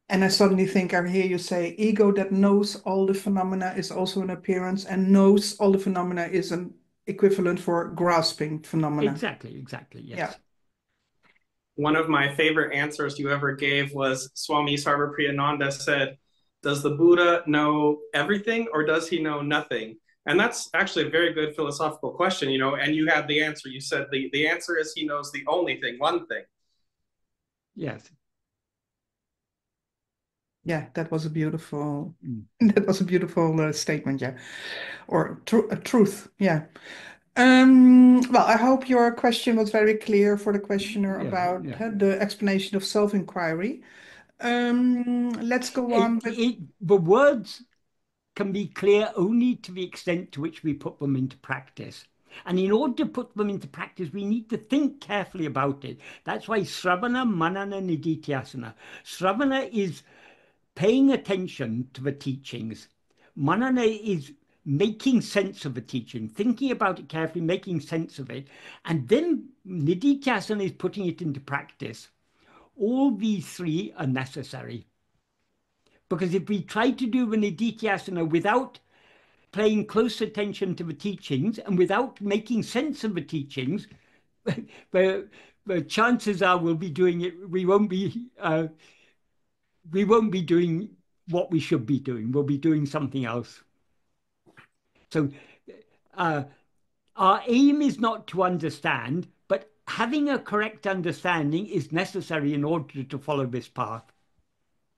And I suddenly think I hear you say ego that knows all the phenomena is also an appearance, and knows all the phenomena is an equivalent for grasping phenomena. Exactly, yes. Yeah. One of my favorite answers you ever gave was Swami Sarvapriyananda said, "Does the Buddha know everything or does he know nothing?" And that's actually a very good philosophical question, you know, and you had the answer. You said the answer is he knows the only thing, one thing. Yes. Yeah, that was a beautiful, that was a beautiful statement, yeah. Or a truth, yeah. Well, I hope your question was very clear for the questioner about the explanation of self-inquiry. Let's go on. The words can be clear only to the extent to which we put them into practice. And in order to put them into practice, we need to think carefully about it. That's why Sravana, Manana, Nididhyasana. Sravana is paying attention to the teachings. Manana is making sense of the teaching, thinking about it carefully, making sense of it. And then Nididhyasana is putting it into practice. All these three are necessary. Because if we try to do the Nididhyasana without paying close attention to the teachings and without making sense of the teachings, the chances are we'll be doing it. We won't be doing what we should be doing. We'll be doing something else. So our aim is not to understand, but having a correct understanding is necessary in order to follow this path.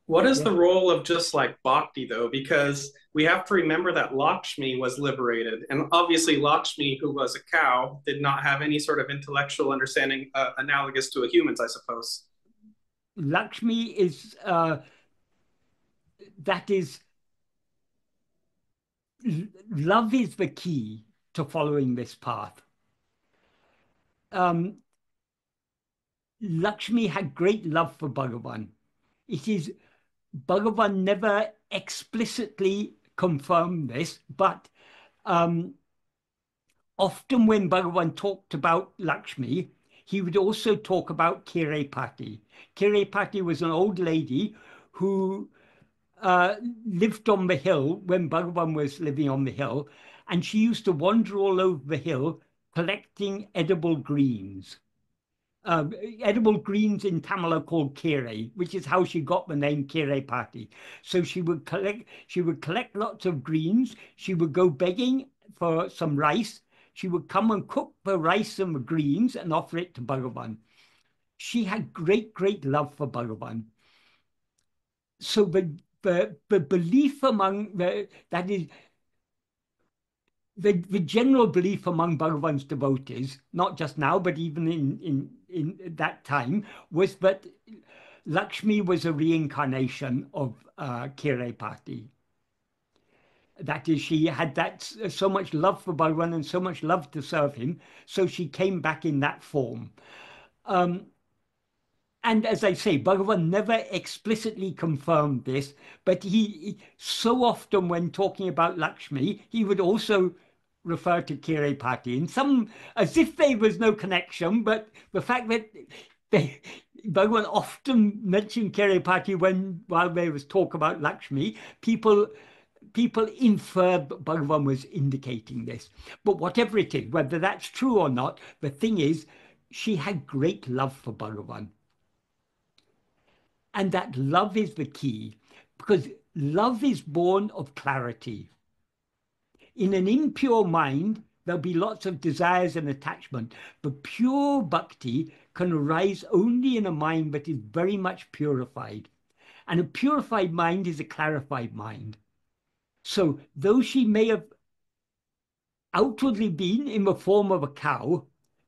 What is the role of just like bhakti, though? Because we have to remember that Lakshmi was liberated. And obviously, Lakshmi, who was a cow, did not have any sort of intellectual understanding analogous to a human's, I suppose. Lakshmi is, love is the key to following this path. Lakshmi had great love for Bhagavan. It is Bhagavan never explicitly confirmed this, but often when Bhagavan talked about Lakshmi, he would also talk about Kirepati. Kirepati was an old lady who lived on the hill when Bhagavan was living on the hill, and she used to wander all over the hill collecting edible greens. Edible greens in Tamil are called kire, which is how she got the name Kirepati. So she would collect lots of greens. She would go begging for some rice. She would come and cook the rice and the greens and offer it to Bhagavan. She had great love for Bhagavan. So the belief among that is the general belief among Bhagavan's devotees, not just now, but even in that time, was that Lakshmi was a reincarnation of Kirepati. That is, she had so much love for Bhagavan and so much love to serve him, so she came back in that form. And as I say, Bhagavan never explicitly confirmed this, but he so often when talking about Lakshmi, he would also refer to Kirepati in some, as if there was no connection, but the fact that Bhagavan often mentioned Kirepati while there was talk about Lakshmi, people inferred Bhagavan was indicating this. But whatever it is, whether that's true or not, the thing is, she had great love for Bhagavan. And that love is the key, because love is born of clarity. In an impure mind, there'll be lots of desires and attachment, but pure bhakti can arise only in a mind that is very much purified. And a purified mind is a clarified mind. So though she may have outwardly been in the form of a cow,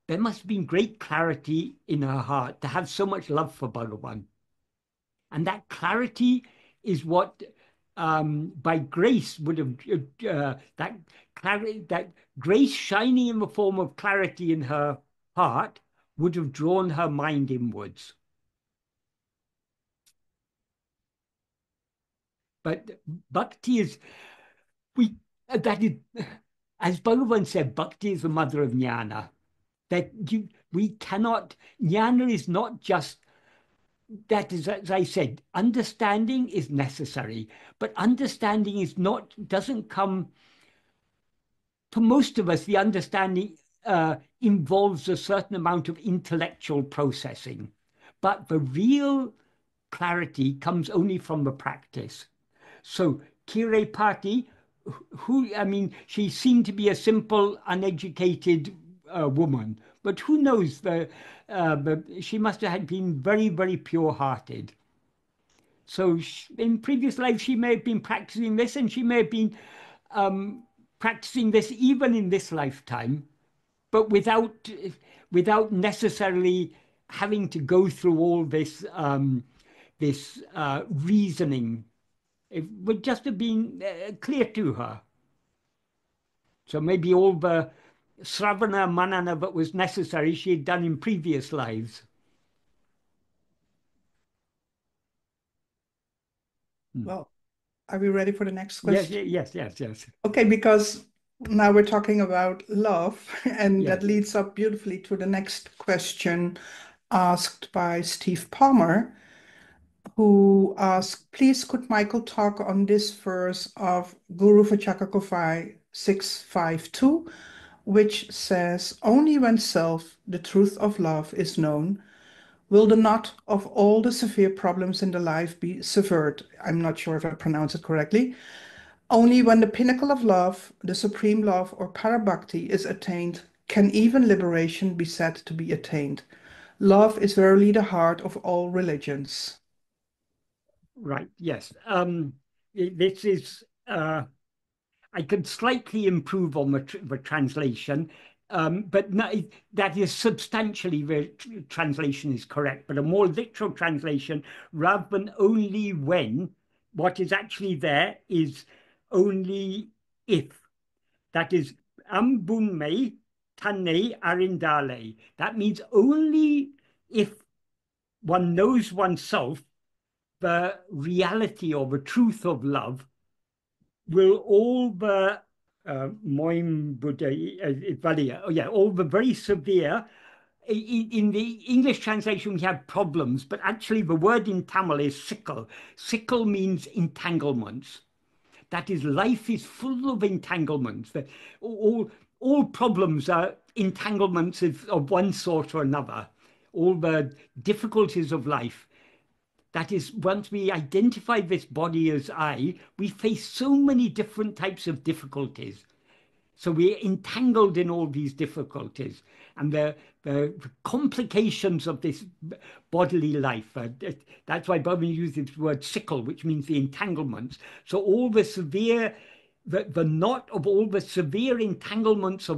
there must have been great clarity in her heart to have so much love for Bhagavan. And that clarity is what by grace would have that grace shining in the form of clarity in her heart would have drawn her mind inwards. But bhakti is as Bhagavan said, bhakti is the mother of jnana. We cannot, jnana is not just, that is, as I said, understanding is necessary, but understanding doesn't come, for most of us, the understanding involves a certain amount of intellectual processing. But the real clarity comes only from the practice. So Kirepati, she seemed to be a simple, uneducated woman, but who knows? She must have been very, very pure-hearted. So in previous life, she may have been practicing this, and she may have been practicing this even in this lifetime, but without necessarily having to go through all this reasoning. It would just have been clear to her. So maybe all the sravana manana that was necessary she had done in previous lives. Well, are we ready for the next question? Yes. Okay, because now we're talking about love, and Yes. that leads up beautifully to the next question asked by Steve Palmer, who asked, please could Michael talk on this verse of Guru Vachakakovai 652, which says, only when self, the truth of love, is known, will the knot of all the severe problems in the life be severed. I'm not sure if I pronounce it correctly. Only when the pinnacle of love, the supreme love or parabhakti is attained, can even liberation be said to be attained. Love is verily the heart of all religions. Right, yes. This is, I could slightly improve on the translation, but no, that is substantially the translation is correct. But a more literal translation, rather than only when, what is actually there is only if. That is ambunme tane arindale. That means only if one knows oneself, the reality or the truth of love, will all the all the very severe, in the English translation we have problems, but actually the word in Tamil is sickle. Sickle means entanglements. That is, life is full of entanglements. All problems are entanglements of one sort or another. All the difficulties of life. That is, once we identify this body as I, we face so many different types of difficulties. So we're entangled in all these difficulties. And the complications of this bodily life, that's why Bhavin uses the word sickle, which means the entanglements. So all the severe, the knot of all the severe entanglements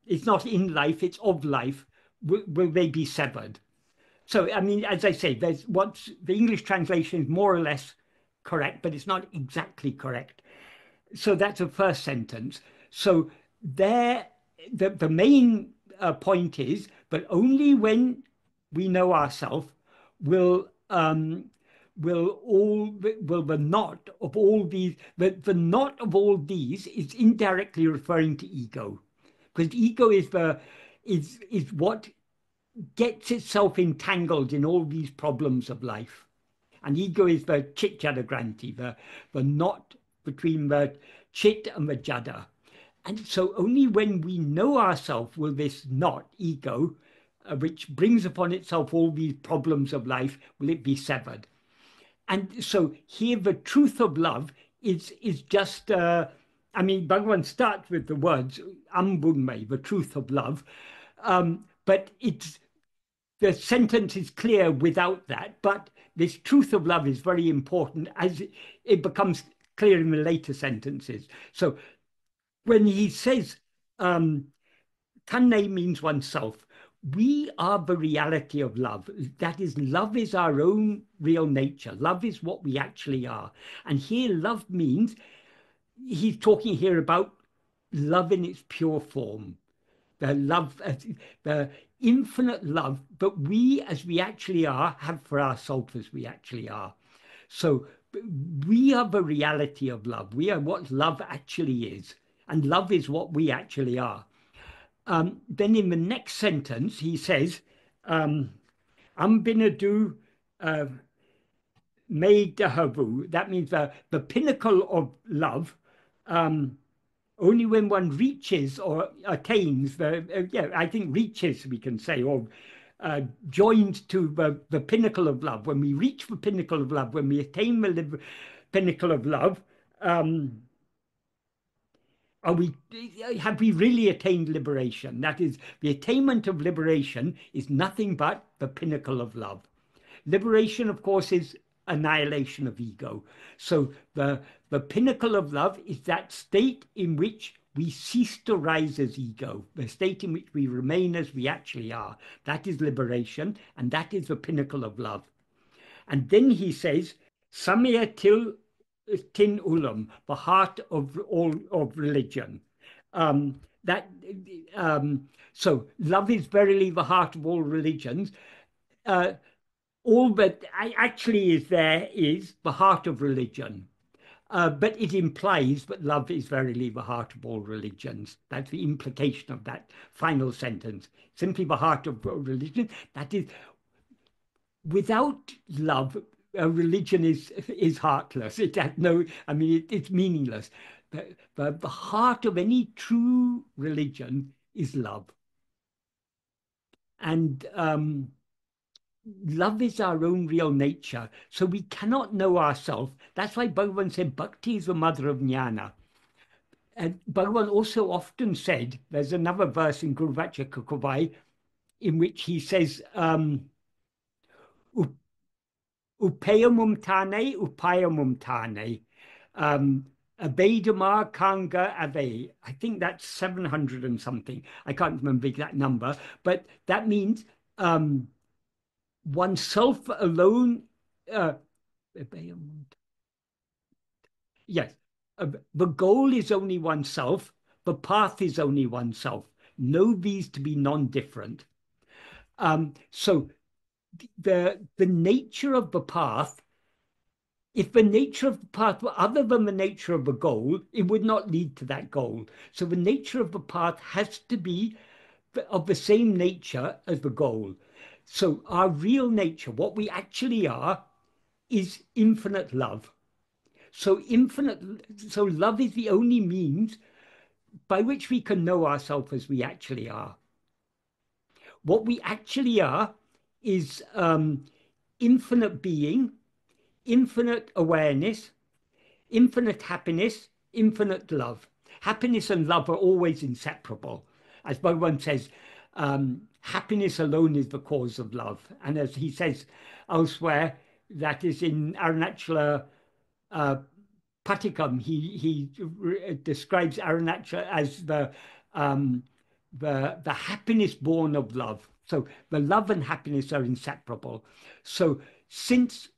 it's not in life, it's of life, will they be severed? So, I mean, as I say, the English translation is more or less correct, but it's not exactly correct. So that's the first sentence. So the main point is, but only when we know ourselves will the knot of all these, the knot of all these is indirectly referring to ego, because ego is what gets itself entangled in all these problems of life. And ego is the chit jada granti, the knot between the chit and the jada. And so only when we know ourselves will this knot, ego, which brings upon itself all these problems of life, will it be severed. And so here the truth of love is just, Bhagavan starts with the words, ambunme, the truth of love, but the sentence is clear without that, but this truth of love is very important as it becomes clear in the later sentences. So when he says Tanne means oneself. We are the reality of love. That is, love is our own real nature. Love is what we actually are. And here, love means, he's talking here about love in its pure form. The love, the infinite love that we, as we actually are, have for ourselves as we actually are. So we are the reality of love. We are what love actually is. And love is what we actually are. Then in the next sentence, he says, Uڵḷadu Nāṛpadu. That means the pinnacle of love. Only when one reaches or attains I think reaches, we can say, or joined to the pinnacle of love. When we reach the pinnacle of love, when we attain the pinnacle of love, have we really attained liberation? That is, the attainment of liberation is nothing but the pinnacle of love. Liberation, of course, is annihilation of ego. So the pinnacle of love is that state in which we cease to rise as ego, the state in which we remain as we actually are. That is liberation, and that is the pinnacle of love. And then he says, Samaya til tin ulam, the heart of all of religion. So love is verily the heart of all religions. All that actually is there is the heart of religion. But it implies that love is verily the heart of all religions. That's the implication of that final sentence. Simply the heart of religion. That is, without love, a religion is heartless. It has no, I mean, it's meaningless. The heart of any true religion is love. And love is our own real nature. So we cannot know ourselves. That's why Bhagavan said, Bhakti is the mother of jnana. And Bhagavan also often said, there's another verse in Guru Vachaka Kavai in which he says, Upayamum tane, upayamum tane. Abedamar Kanga Ave. I think that's 700 and something. I can't remember the exact number, but that means oneself alone. Yes, the goal is only oneself. The path is only oneself. Know these to be non-different. So the nature of the path, if the nature of the path were other than the nature of the goal, it would not lead to that goal. So the nature of the path has to be of the same nature as the goal. So our real nature, what we actually are, is infinite love. So love is the only means by which we can know ourselves as we actually are. What we actually are is infinite being, infinite awareness, infinite happiness, infinite love. Happiness and love are always inseparable. As Bhagavan says, happiness alone is the cause of love. And as he says elsewhere, that is in Arunachala Patikam, he describes Arunachala as the happiness born of love. So the love and happiness are inseparable. So since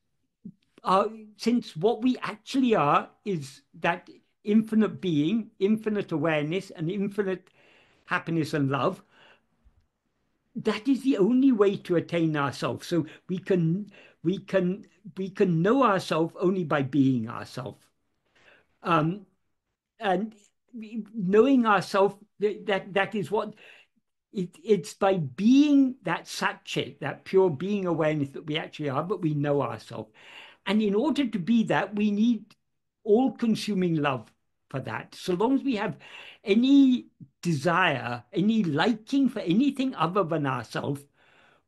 what we actually are is that infinite being, infinite awareness, and infinite happiness and love, that is the only way to attain ourselves. So we can know ourselves only by being ourselves. And knowing ourselves, that is what it's by being that satchit, that pure being awareness that we actually are, but we know ourselves. And in order to be that, we need all-consuming love for that. So long as we have any desire, any liking for anything other than ourselves,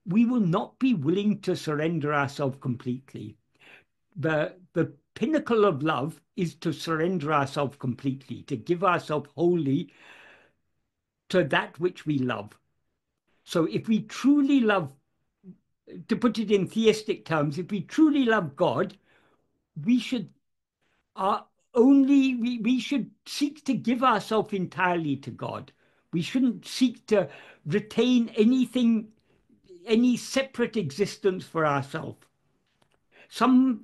we will not be willing to surrender ourselves completely. The pinnacle of love is to surrender ourselves completely, to give ourselves wholly to that which we love. So if we truly love, to put it in theistic terms, if we truly love God, we should, our we should seek to give ourselves entirely to God. We shouldn't seek to retain anything, any separate existence for ourselves. Some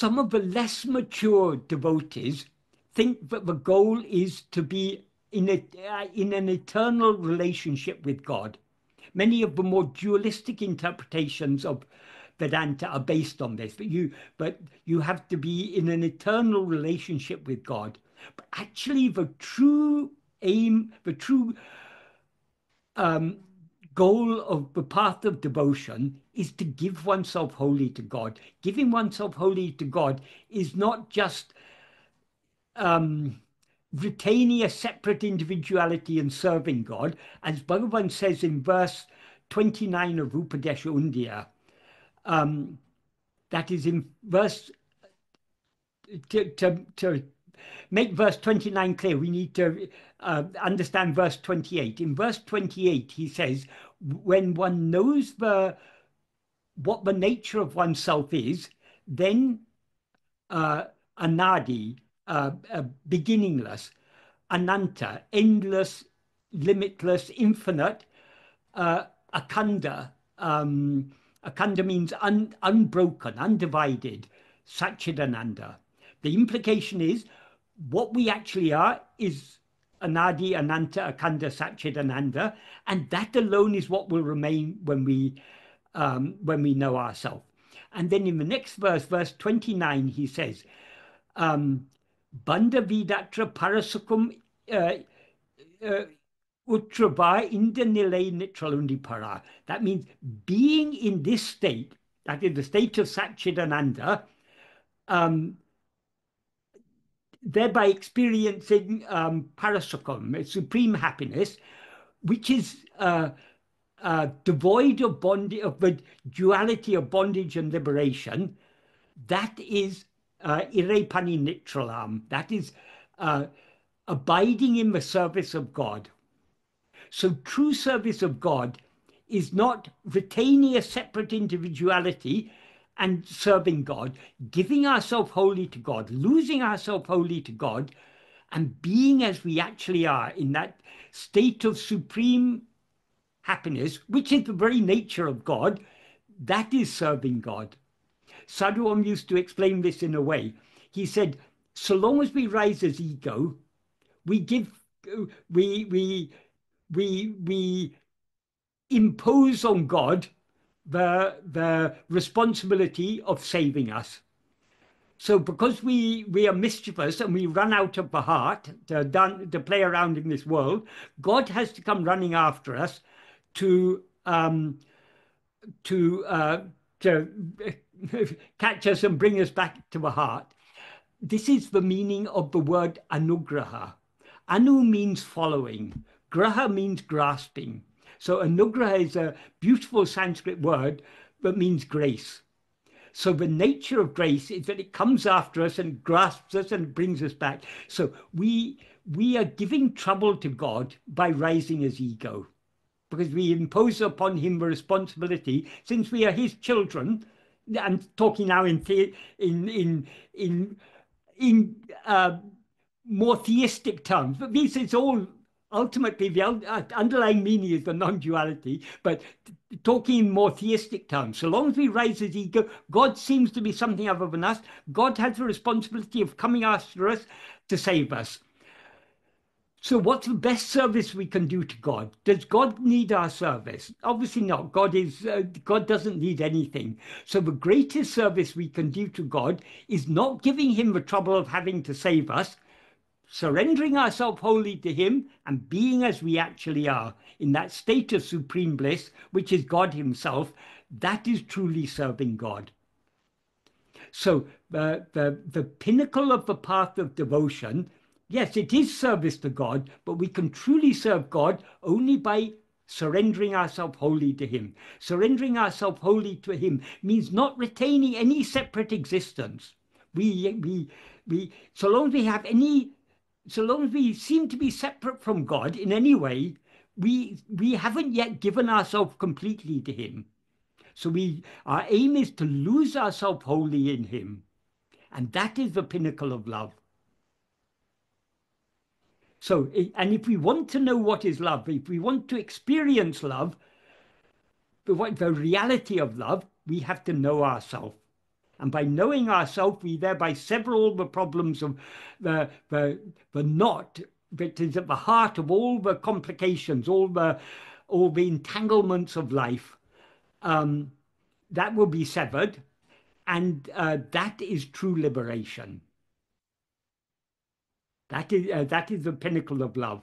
of the less mature devotees think that the goal is to be in an eternal relationship with God. Many of the more dualistic interpretations of Vedanta are based on this, but you have to be in an eternal relationship with God. But actually, the true aim, the true goal of the path of devotion is to give oneself wholly to God. Giving oneself wholly to God is not just retaining a separate individuality and serving God, as Bhagavan says in verse 29 of Upadesha Undiyar. That is in verse, to make verse 29 clear, we need to understand verse 28. In verse 28, he says, when one knows what the nature of oneself is, then anadi, beginningless, ananta, endless, limitless, infinite, akanda, akanda means unbroken, undivided, Satchidananda. The implication is what we actually are is anadi, ananta, akanda, Satchidananda, and that alone is what will remain when we know ourselves. And then in the next verse, verse 29, he says, Bandha vidatra parasukum utrava indanile nitralundi para. That means being in this state, that is the state of Satchidananda, thereby experiencing parasukham, supreme happiness, which is devoid of bondage, of the duality of bondage and liberation. That is irepani nitralam. That is abiding in the service of God. So true service of God is not retaining a separate individuality and serving God, giving ourselves wholly to God, losing ourselves wholly to God, and being as we actually are in that state of supreme happiness, which is the very nature of God. That is serving God. Sadhu Om used to explain this in a way. He said, so long as we rise as ego, we impose on God the responsibility of saving us. So because we are mischievous and we run out of the heart to play around in this world, God has to come running after us to catch us and bring us back to the heart. This is the meaning of the word anugraha. Anu means following. Graha means grasping. So anugraha is a beautiful Sanskrit word that means grace. So the nature of grace is that it comes after us and grasps us and brings us back. So we are giving trouble to God by rising as ego, because we impose upon him the responsibility, since we are his children. I'm talking now in more theistic terms, but this is all ultimately the underlying meaning is the non-duality, but talking in more theistic terms. So long as we rise as ego, God seems to be something other than us. God has the responsibility of coming after us to save us. So what's the best service we can do to God? Does God need our service? Obviously not. God doesn't need anything. So the greatest service we can do to God is not giving him the trouble of having to save us, surrendering ourselves wholly to him and being as we actually are in that state of supreme bliss, which is God himself. That is truly serving God. So the pinnacle of the path of devotion, yes, it is service to God, but we can truly serve God only by surrendering ourselves wholly to him. Surrendering ourselves wholly to him means not retaining any separate existence. So long as we seem to be separate from God in any way, we haven't yet given ourselves completely to him. So our aim is to lose ourselves wholly in him. And that is the pinnacle of love. So, and if we want to know what is love, if we want to experience love, the reality of love, we have to know ourselves. And by knowing ourselves, we thereby sever all the problems of the knot that is at the heart of all the complications, all the entanglements of life. That will be severed, and that is true liberation. That is the pinnacle of love.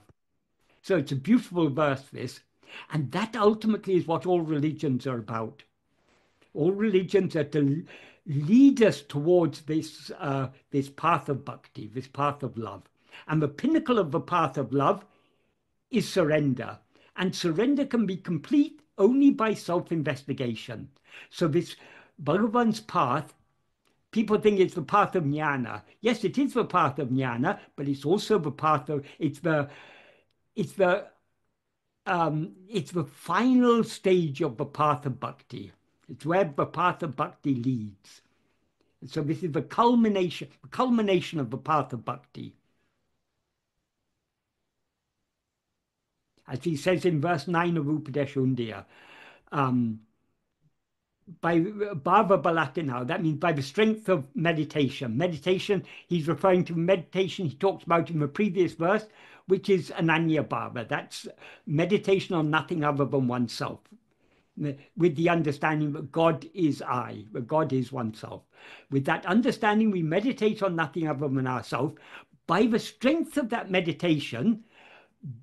So it's a beautiful verse, this, and that ultimately is what all religions are about. All religions are to lead us towards this this path of bhakti, this path of love. And the pinnacle of the path of love is surrender. And surrender can be complete only by self-investigation. So this Bhagavan's path, people think it's the path of jnana. Yes, it is the path of jnana, but it's also the path of, it's the final stage of the path of bhakti. It's where the path of bhakti leads. So this is the culmination of the path of bhakti. As he says in verse 9 of Upadesha by bhava balatina, that means by the strength of meditation. Meditation, he's referring to meditation he talks about in the previous verse, which is ananya bhava. That's meditation on nothing other than oneself, with the understanding that God is I, that God is oneself. With that understanding, we meditate on nothing other than ourselves. By the strength of that meditation,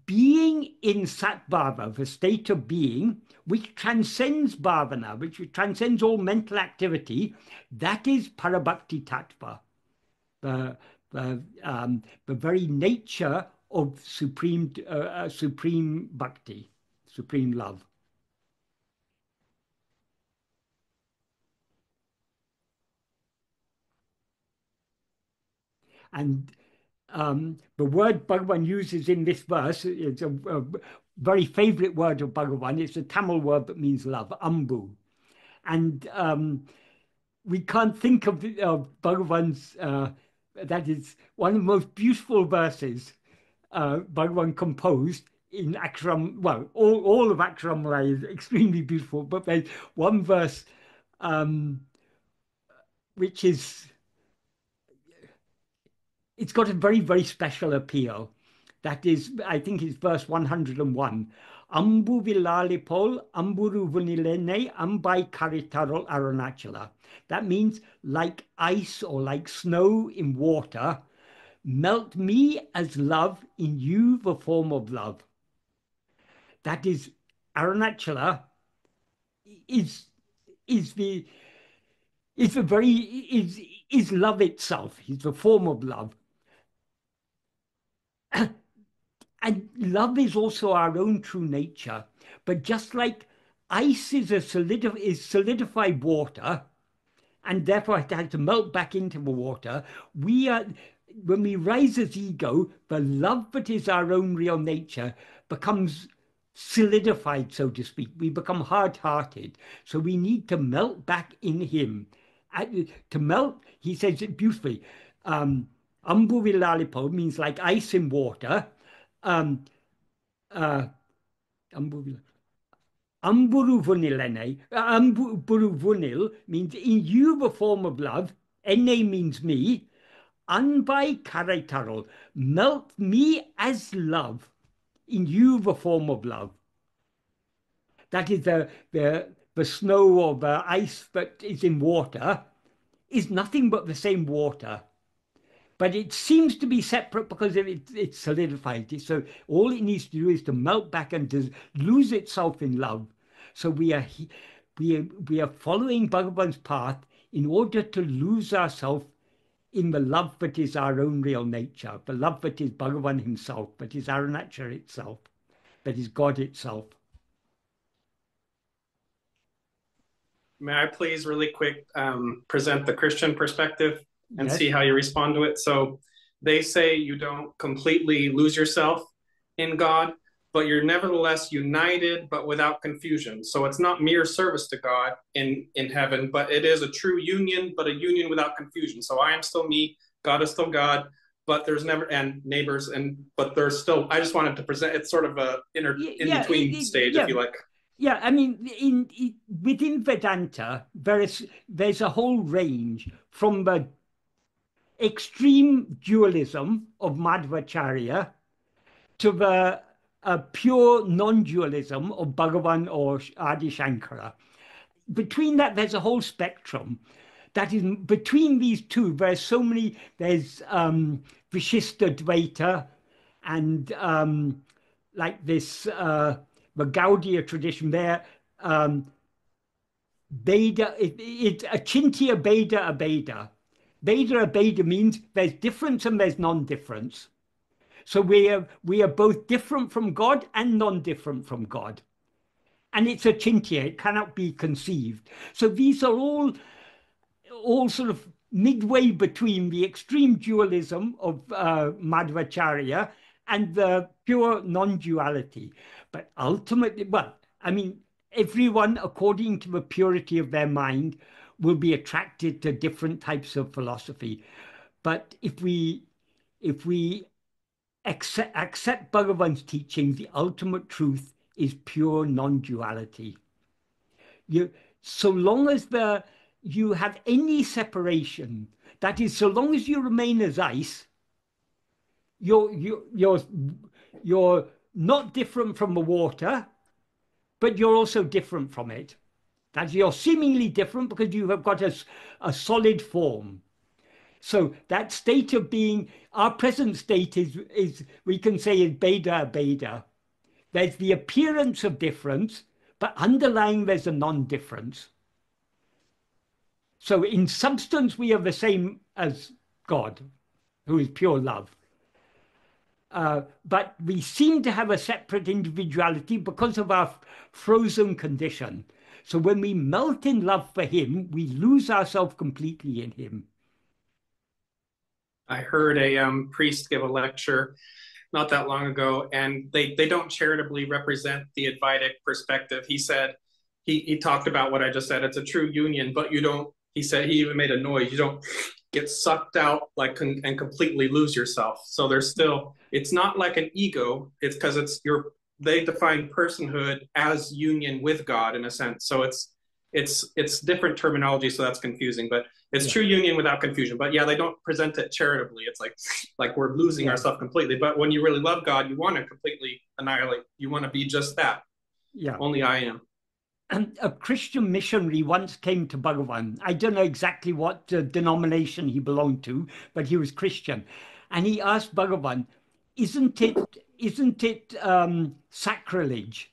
being in sat-bhava, the state of being, which transcends bhavana, which transcends all mental activity, that is parabhakti tattva, the very nature of supreme bhakti, supreme love. And the word Bhagavan uses in this verse, it's a very favorite word of Bhagavan. It's a Tamil word that means love, ambu. And we can't think of Bhagavan's, that is one of the most beautiful verses Bhagavan composed in Akshram. Well, all of Aksharamala is extremely beautiful, but there's one verse which is, it's got a very, very special appeal. That is, I think it's verse 101. Ambu vilalipol, amburu vunilene, ambai karitarol arunachala. That means like ice or like snow in water, melt me as love in you, the form of love. That is, Arunachala is love itself. Is the form of love. And love is also our own true nature. But just like ice is solidified water, and therefore it has to melt back into the water, when we rise as ego, the love that is our own real nature becomes solidified, so to speak. We become hard-hearted. So we need to melt back in him. To melt, he says it beautifully, ambu vilalipo means like ice in water. Amburu vunilene, amburu vunil means in you the form of love. Ene means me. Anbai karaitarol, melt me as love. In you the form of love. That is the snow or the ice that is in water is nothing but the same water. But it seems to be separate because it's solidified. So all it needs to do is to melt back and to lose itself in love. So we are following Bhagavan's path in order to lose ourselves in the love that is our own real nature, the love that is Bhagavan himself, that is Arunachala itself, that is God itself. May I please really quick present the Christian perspective and Yes. see how you respond to it? So they say you don't completely lose yourself in God, but you're nevertheless united, but without confusion. So it's not mere service to God in heaven, but it is a true union, but a union without confusion. So I am still me, God is still God, but there's never, and neighbors, but there's still, I just wanted to present, it's sort of a in-between stage, if you like. Yeah, I mean, within Vedanta, there's a whole range from the extreme dualism of Madhvacharya to the pure non-dualism of Bhagavan or Adi Shankara. Between that, there's a whole spectrum. That is, between these two, there's Vishishta Dvaita and like this, the Gaudiya tradition there, Beda, it's Achintya Beda Abeda. Beda Abeda means there's difference and there's non-difference. So we are both different from God and non-different from God. And it's Achintya, it cannot be conceived. So these are all sort of midway between the extreme dualism of Madhvacharya and the pure non-duality. But ultimately, well, I mean, everyone, according to the purity of their mind, will be attracted to different types of philosophy. But if we accept Bhagavan's teaching, the ultimate truth is pure non-duality. So long as you have any separation, that is, so long as you remain as ice, you're not different from the water, but you're also different from it. That you're seemingly different because you have got a solid form. So that state of being, our present state is we can say is Beda Beda. There's the appearance of difference, but underlying there's a non-difference. So in substance, we are the same as God, who is pure love. But we seem to have a separate individuality because of our frozen condition. So when we melt in love for him, we lose ourselves completely in him. I heard a priest give a lecture not that long ago, and they don't charitably represent the Advaitic perspective. He said, he talked about what I just said. It's a true union, but you don't, he said, he even made a noise. You don't get sucked out and completely lose yourself. So there's still, it's not like an ego. It's because they define personhood as union with God in a sense. So it's different terminology, so that's confusing, but it's true union without confusion. But yeah, they don't present it charitably. It's like we're losing ourselves completely. But when you really love God, you want to completely annihilate. You want to be just that. Yeah. Only I am. And a Christian missionary once came to Bhagavan. I don't know exactly what denomination he belonged to, but he was Christian. And he asked Bhagavan, isn't it sacrilege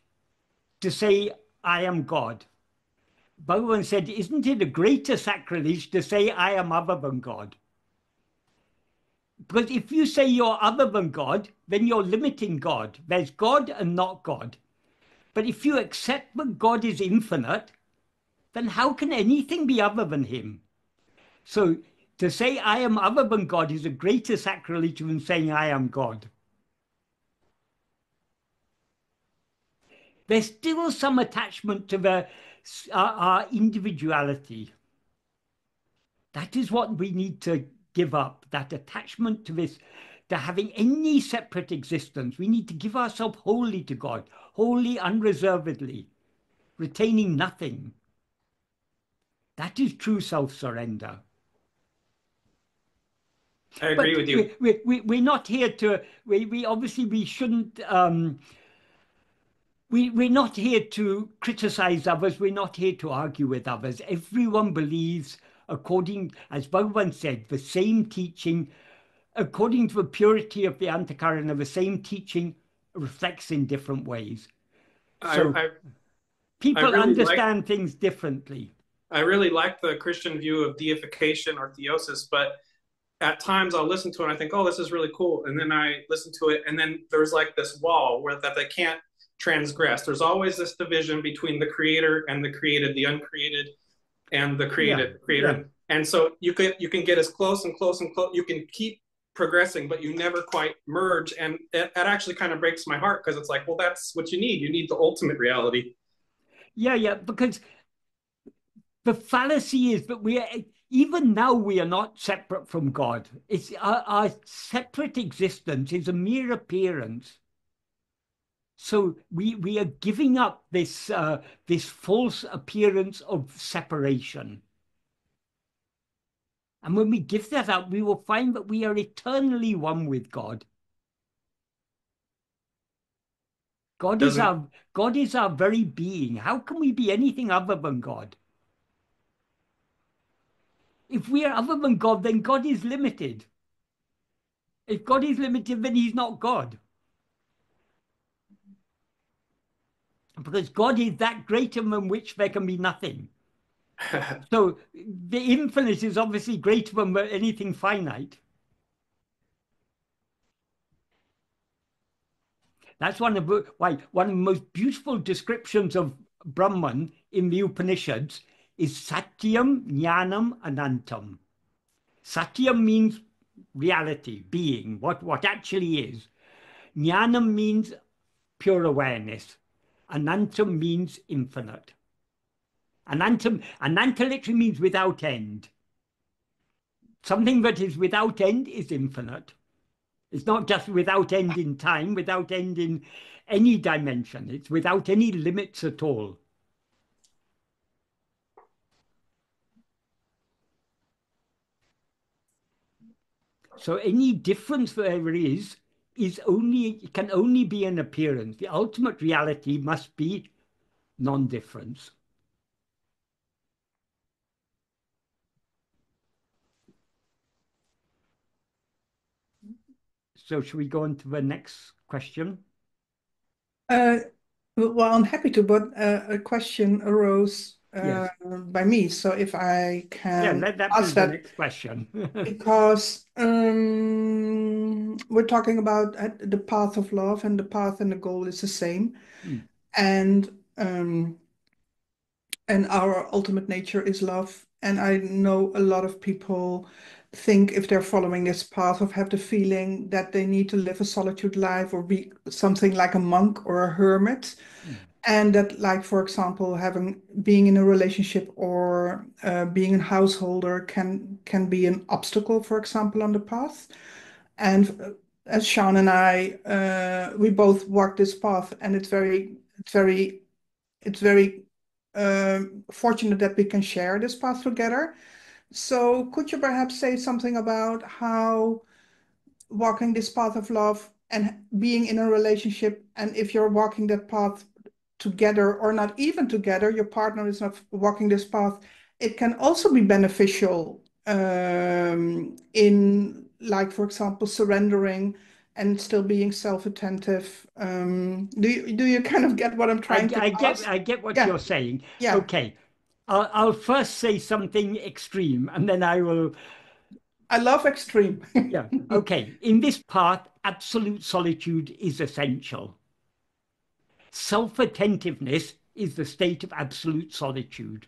to say, I am God? Bhagavan said, isn't it a greater sacrilege to say I am other than God? Because if you say you're other than God, then you're limiting God. There's God and not God. But if you accept that God is infinite, then how can anything be other than him? So to say I am other than God is a greater sacrilege than saying I am God. There's still some attachment to our individuality. That is what we need to give up, that attachment to this, to having any separate existence. We need to give ourselves wholly to God, wholly, unreservedly, retaining nothing. That is true self-surrender. I agree with you. We're not here to, we obviously we shouldn't, we're not here to criticize others. We're not here to argue with others. Everyone believes, according, as Bhagavan said, the same teaching, according to the purity of the Antakarana, the same teaching reflects in different ways. So people really understand things differently. I really like the Christian view of deification or theosis, but at times I'll listen to it and I think, oh, this is really cool. And then I listen to it, and then there's like this wall that they can't transgress. There's always this division between the creator and the created, the uncreated and the created. Yeah. And so you can get as close and close and close. You can keep progressing, but you never quite merge. And it actually kind of breaks my heart, because it's like, well, that's what you need. You need the ultimate reality. Yeah, because the fallacy is that even now we are not separate from God. It's our separate existence is a mere appearance. So we are giving up this this false appearance of separation. And when we give that up, we will find that we are eternally one with God. God is our very being. How can we be anything other than God? If we are other than God, then God is limited. If God is limited, then he's not God. Because God is that greater than which there can be nothing. So the infinite is obviously greater than anything finite. That's one of the most beautiful descriptions of Brahman in the Upanishads is Satyam, Jnanam, Anantam. Satyam means reality, being, what actually is. Jnanam means pure awareness. Anantam means infinite. Ananta literally means without end. Something that is without end is infinite. It's not just without end in time, without end in any dimension. It's without any limits at all. So any difference there can only be an appearance. The ultimate reality must be non-difference. So should we go on to the next question? Well, I'm happy to, but a question arose Yes. by me. So if I can let that be ask the that, next question. because we're talking about the path of love, and the path and the goal is the same. And our ultimate nature is love. And I know a lot of people think, if they're following this path, of have the feeling that they need to live a solitude life or be something like a monk or a hermit. And that, like, for example, being in a relationship or being a householder can be an obstacle, for example, on the path. And as Sean and I, we both walk this path, and it's very fortunate that we can share this path together. So could you perhaps say something about how walking this path of love and being in a relationship, and if you're walking that path together or not even together, your partner is not walking this path, it can also be beneficial in, like, for example, surrendering and still being self-attentive. Do you kind of get what I'm trying to ask? I get what Yeah. you're saying. Yeah. Okay. I'll first say something extreme, and then I will. I love extreme. Yeah. Okay. In this path, absolute solitude is essential. Self-attentiveness is the state of absolute solitude,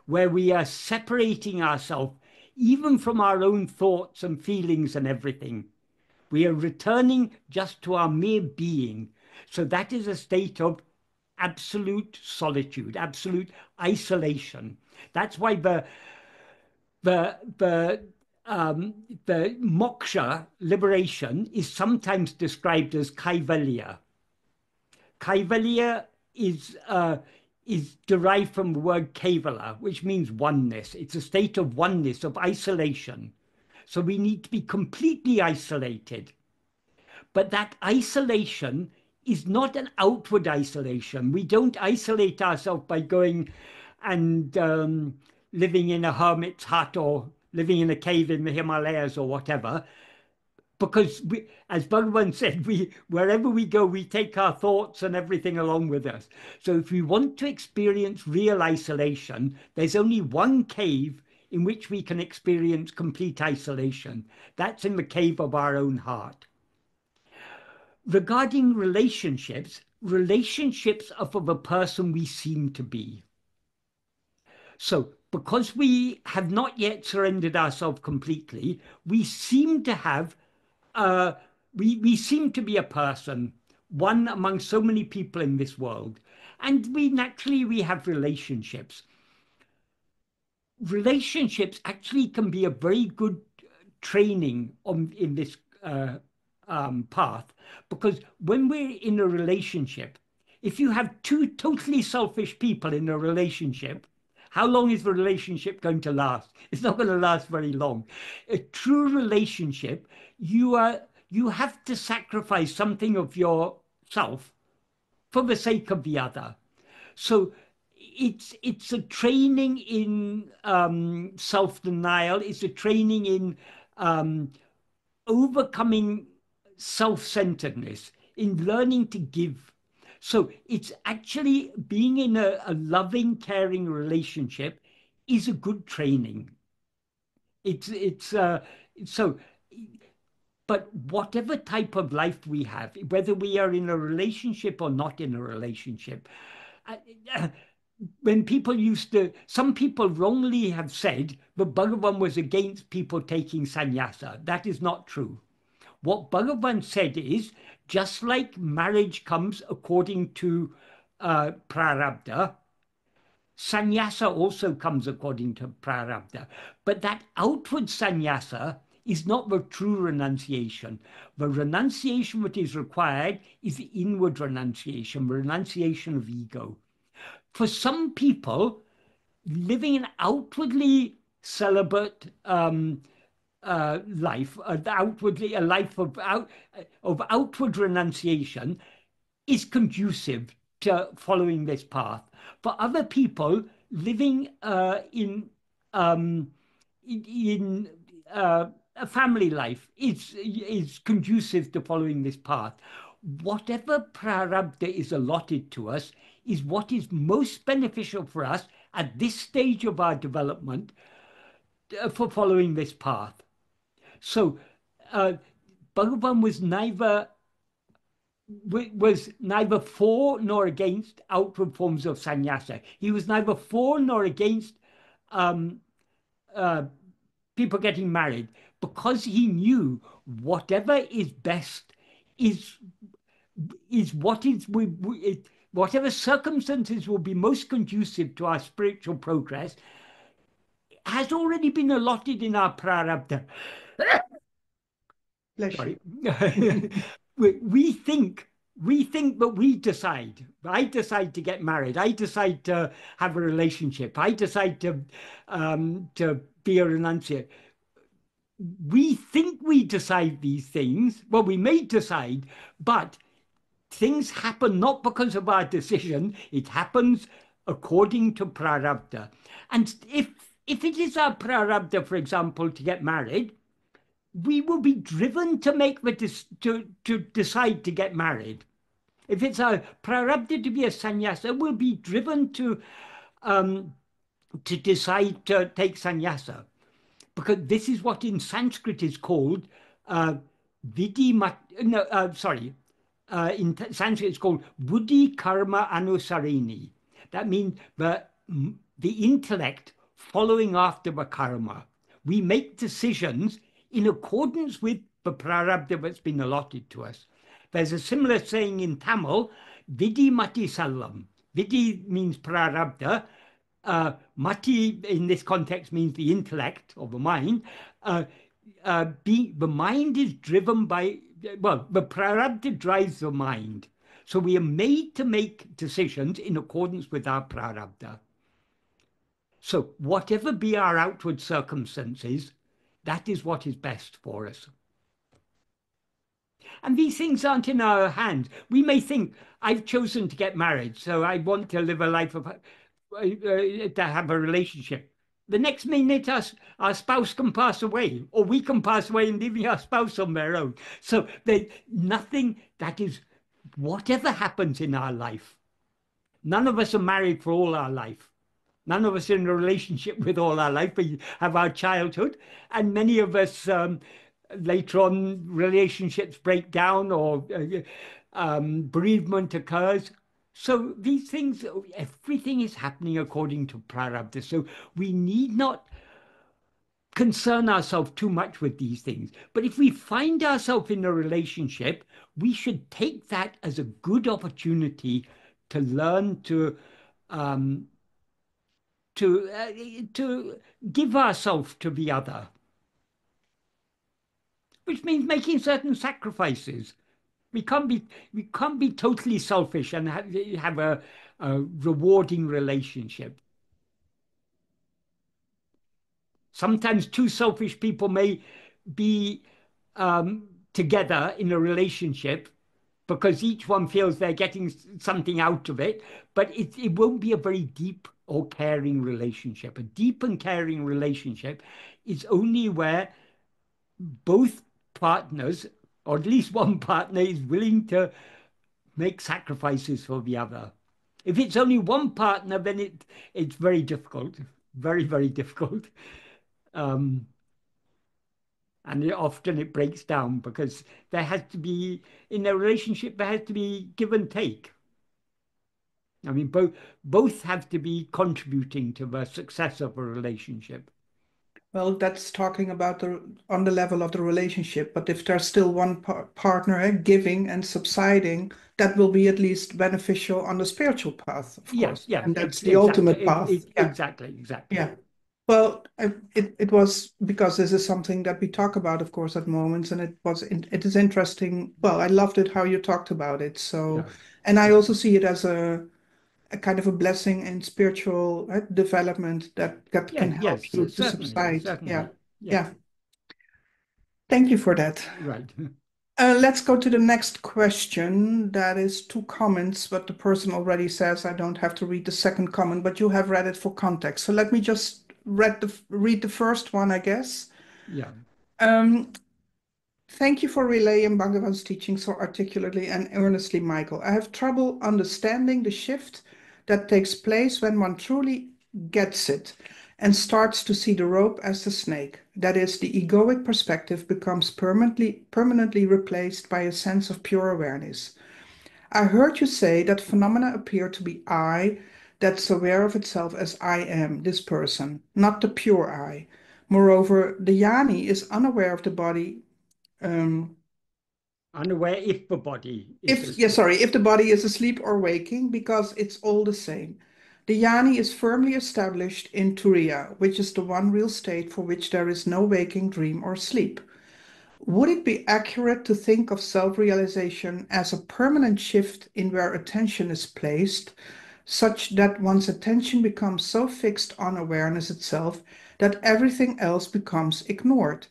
where we are separating ourselves even from our own thoughts and feelings and everything. We are returning just to our mere being. So that is a state of absolute solitude, absolute isolation. That's why the moksha, liberation, is sometimes described as kaivalya. Kaivalya is derived from the word kevala, which means oneness. It's a state of oneness, of isolation. So we need to be completely isolated. But that isolation is not an outward isolation. We don't isolate ourselves by going and living in a hermit's hut or living in a cave in the Himalayas or whatever. Because as Bhagavan said, wherever we go, we take our thoughts and everything along with us. So if we want to experience real isolation, there's only one cave in which we can experience complete isolation. That's in the cave of our own heart. Regarding relationships are for the person we seem to be. So because we have not yet surrendered ourselves completely, we seem to have, we seem to be a person, one among so many people in this world. And we have relationships. Relationships actually can be a very good training in this path, because when we're in a relationship, if you have two totally selfish people in a relationship, how long is the relationship going to last? It's not going to last very long. A true relationship, you have to sacrifice something of yourself for the sake of the other. So it's a training in self-denial. It's a training in overcoming self-centeredness, in learning to give. So it's actually being in a loving, caring relationship is a good training. So, but whatever type of life we have, whether we are in a relationship or not in a relationship, when some people wrongly have said that Bhagavan was against people taking sannyasa. That is not true. What Bhagavan said is, just like marriage comes according to prarabdha, sannyasa also comes according to prarabdha. But that outward sannyasa is not the true renunciation. The renunciation that is required is the inward renunciation, the renunciation of ego. For some people, living an outwardly celibate life, outwardly a life of outward renunciation, is conducive to following this path. For other people, living in a family life is conducive to following this path. Whatever prarabdha is allotted to us is what is most beneficial for us at this stage of our development for following this path. So Bhagavan was neither for nor against outward forms of sannyasa. He was neither for nor against people getting married, because he knew whatever is best is whatever circumstances will be most conducive to our spiritual progress has already been allotted in our prarabdha. Sorry. we think that we decide. I decide to get married. I decide to have a relationship. I decide to be a renunciate. We think we decide these things. Well, we may decide, but things happen not because of our decision. It happens according to prarabdha. And if it is our prarabdha, for example, to get married, we will be driven to make to decide to get married. If it's our prarabdha to be a sannyasa, we'll be driven to decide to take sannyasa, because this is what in Sanskrit is called in Sanskrit it's called buddhi karma anusarini. That means the intellect following after the karma. We make decisions in accordance with the prarabdha that's been allotted to us. There's a similar saying in Tamil, vidhi mati sallam. Vidhi means prarabdha. Mati in this context means the intellect or the mind. The mind is driven by, well, the prarabdha drives the mind. So we are made to make decisions in accordance with our prarabdha. So whatever be our outward circumstances, that is what is best for us. And these things aren't in our hands. We may think, I've chosen to get married, so I want to live a life of, to have a relationship. The next minute, our spouse can pass away, or we can pass away and leave our spouse on their own. So there's nothing that is, whatever happens in our life, none of us are married for all our life. None of us are in a relationship with all our life. We have our childhood, and many of us later on relationships break down or bereavement occurs. So these things, everything is happening according to prarabdha. So we need not concern ourselves too much with these things. But if we find ourselves in a relationship, we should take that as a good opportunity to learn um, to give ourselves to the other, which means making certain sacrifices. We can't be totally selfish and have a rewarding relationship. Sometimes two selfish people may be together in a relationship because each one feels they're getting something out of it, but it won't be a very deep or caring relationship. A deep and caring relationship is only where both partners, or at least one partner, is willing to make sacrifices for the other. If it's only one partner, then it's very difficult, very, very difficult. And often it breaks down because there has to be, in a relationship, there has to be give and take. I mean, both have to be contributing to the success of a relationship. Well, that's talking about on the level of the relationship. But if there's still one partner giving and subsiding, that will be at least beneficial on the spiritual path, of course. Yeah, and that's the ultimate path. Exactly. Yeah. Well, it was because this is something that we talk about, of course, at moments, and it is interesting. Well, I loved it how you talked about it. So, and I also see it as a kind of a blessing in spiritual development that can help you to subside. Certainly. Yeah. Thank you for that. Right. Let's go to the next question. That is 2 comments, but the person already says I don't have to read the second comment, but you have read it for context. So let me just read the first one, I guess. Yeah. Thank you for relaying Bhagavan's teaching so articulately and earnestly, Michael. I have trouble understanding the shift that takes place when one truly gets it and starts to see the rope as the snake. That is, the egoic perspective becomes permanently replaced by a sense of pure awareness. I heard you say that phenomena appear to be I that's aware of itself as I am, this person, not the pure I. Moreover, the jnani is unaware of the body. Unaware if the body is if the body is asleep or waking, because it's all the same. The jnani is firmly established in turiya, which is the one real state for which there is no waking, dream, or sleep. Would it be accurate to think of self-realization as a permanent shift in where attention is placed, such that one's attention becomes so fixed on awareness itself that everything else becomes ignored?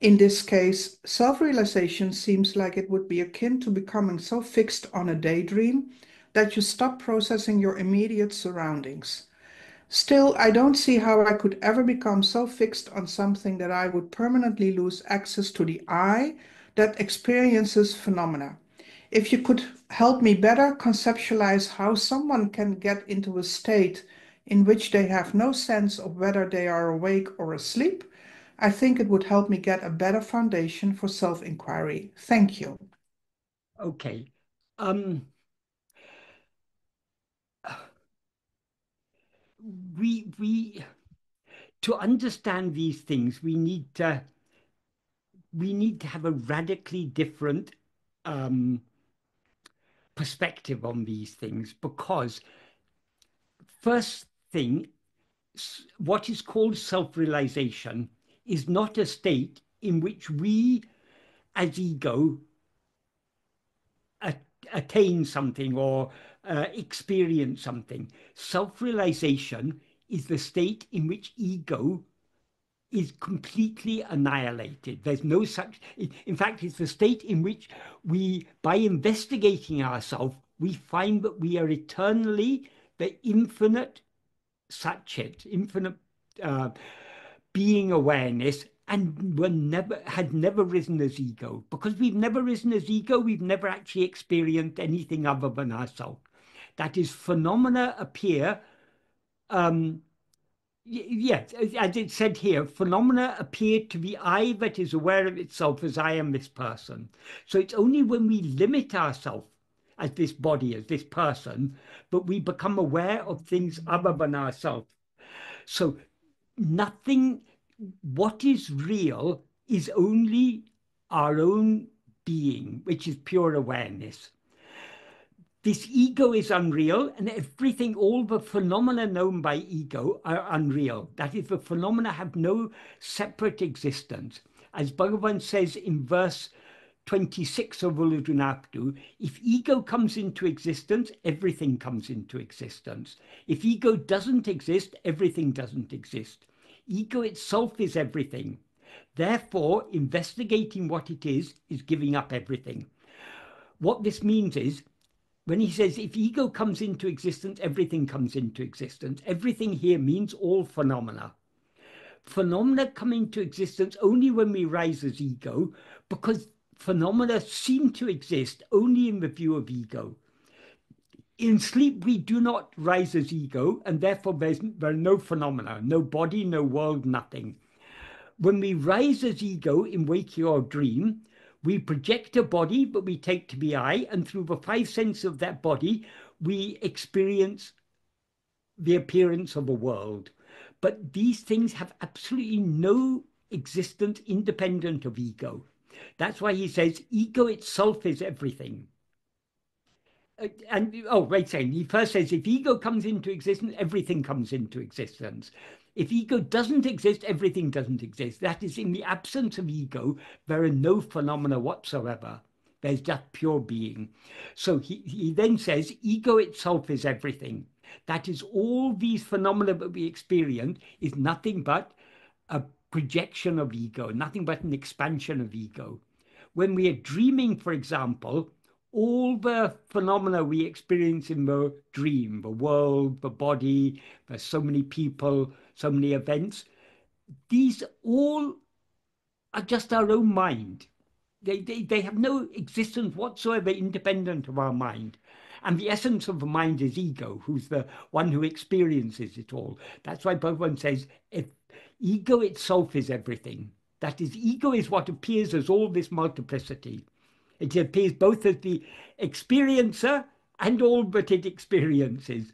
In this case, self-realization seems like it would be akin to becoming so fixed on a daydream that you stop processing your immediate surroundings. Still, I don't see how I could ever become so fixed on something that I would permanently lose access to the I that experiences phenomena. If you could help me better conceptualize how someone can get into a state in which they have no sense of whether they are awake or asleep, I think it would help me get a better foundation for self-inquiry. Thank you. Okay. We to understand these things, we need to have a radically different perspective on these things, because first thing, what is called self-realization is not a state in which we as ego attain something or experience something. Self-realization is the state in which ego is completely annihilated. There's no such, in fact, it's the state in which we, by investigating ourselves, we find that we are eternally the infinite Satchit, infinite being awareness, and had never risen as ego. Because we've never risen as ego, we've never actually experienced anything other than ourselves. That is, phenomena appear, yes, as it said here, phenomena appear to be I that is aware of itself as I am this person. So it's only when we limit ourselves as this body, as this person, but we become aware of things other than ourselves. So nothing, what is real is only our own being, which is pure awareness. This ego is unreal, and everything, all the phenomena known by ego are unreal. That is, the phenomena have no separate existence. As Bhagavan says in verse 26 of Uḷḷadu Nāṛpadu, if ego comes into existence, everything comes into existence. If ego doesn't exist, everything doesn't exist. Ego itself is everything. Therefore, investigating what it is giving up everything. What this means is, when he says, if ego comes into existence, everything comes into existence, everything here means all phenomena. Phenomena come into existence only when we rise as ego, because phenomena seem to exist only in the view of ego. In sleep, we do not rise as ego, and therefore there are no phenomena, no body, no world, nothing. When we rise as ego in waking or dream, we project a body, but we take to be I, and through the five senses of that body, we experience the appearance of a world. But these things have absolutely no existence independent of ego. That's why he says ego itself is everything. Wait a second. He first says if ego comes into existence, everything comes into existence. If ego doesn't exist, everything doesn't exist. That is, in the absence of ego, there are no phenomena whatsoever. There's just pure being. So he then says ego itself is everything. That is, all these phenomena that we experience is nothing but a projection of ego, nothing but an expansion of ego. When we are dreaming, for example, all the phenomena we experience in the dream, the world, the body, there's so many people, so many events, these all are just our own mind. They have no existence whatsoever independent of our mind. And the essence of the mind is ego, who's the one who experiences it all. That's why Bhagavan says, if ego itself is everything. That is, ego is what appears as all this multiplicity. It appears both as the experiencer and all that it experiences.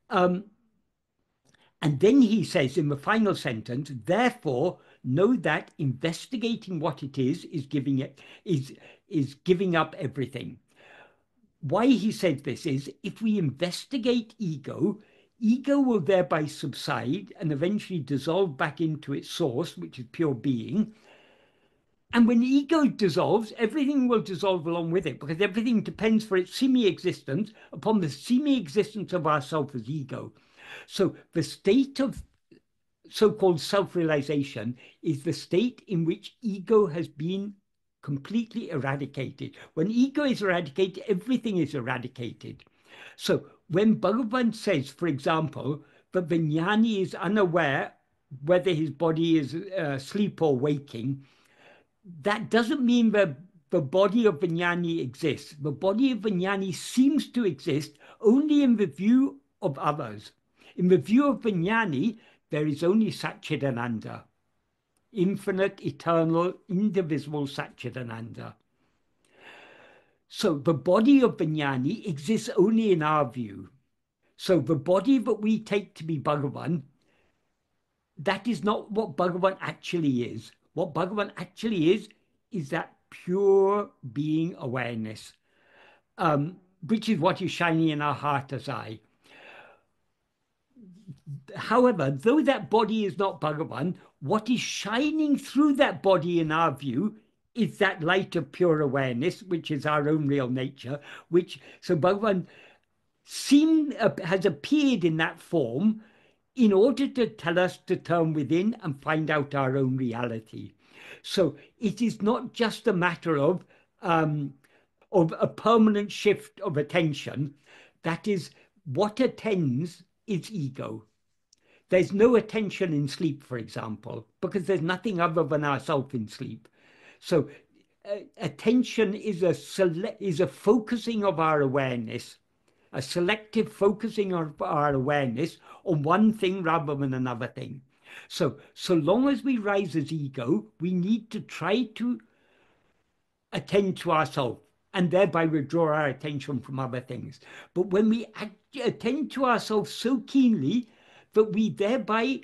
And then he says in the final sentence, therefore, know that investigating what it is giving up everything. Why he said this is, if we investigate ego, ego will thereby subside and eventually dissolve back into its source, which is pure being. And when ego dissolves, everything will dissolve along with it, because everything depends for its semi-existence upon the semi-existence of ourself as ego. So the state of so-called self-realization is the state in which ego has been completely eradicated. When ego is eradicated, everything is eradicated. So when Bhagavan says, for example, that the jnani is unaware whether his body is asleep or waking, that doesn't mean that the body of the jnani exists. The body of the jnani seems to exist only in the view of others. In the view of the jnani, there is only Satchidananda, infinite, eternal, indivisible Satchidananda. So the body of the jnani exists only in our view. So the body that we take to be Bhagavan, that is not what Bhagavan actually is. What Bhagavan actually is that pure being awareness, which is what is shining in our heart as I. However, though that body is not Bhagavan, what is shining through that body in our view is that light of pure awareness, which is our own real nature, so Bhagavan has appeared in that form in order to tell us to turn within and find out our own reality. So it is not just a matter of a permanent shift of attention. That is, what attends is ego. There's no attention in sleep, for example, because there's nothing other than ourself in sleep. So attention is a focusing of our awareness, a selective focusing of our awareness on one thing rather than another thing. So long as we rise as ego, we need to try to attend to ourselves. and thereby withdraw our attention from other things. But when we attend to ourselves so keenly that we thereby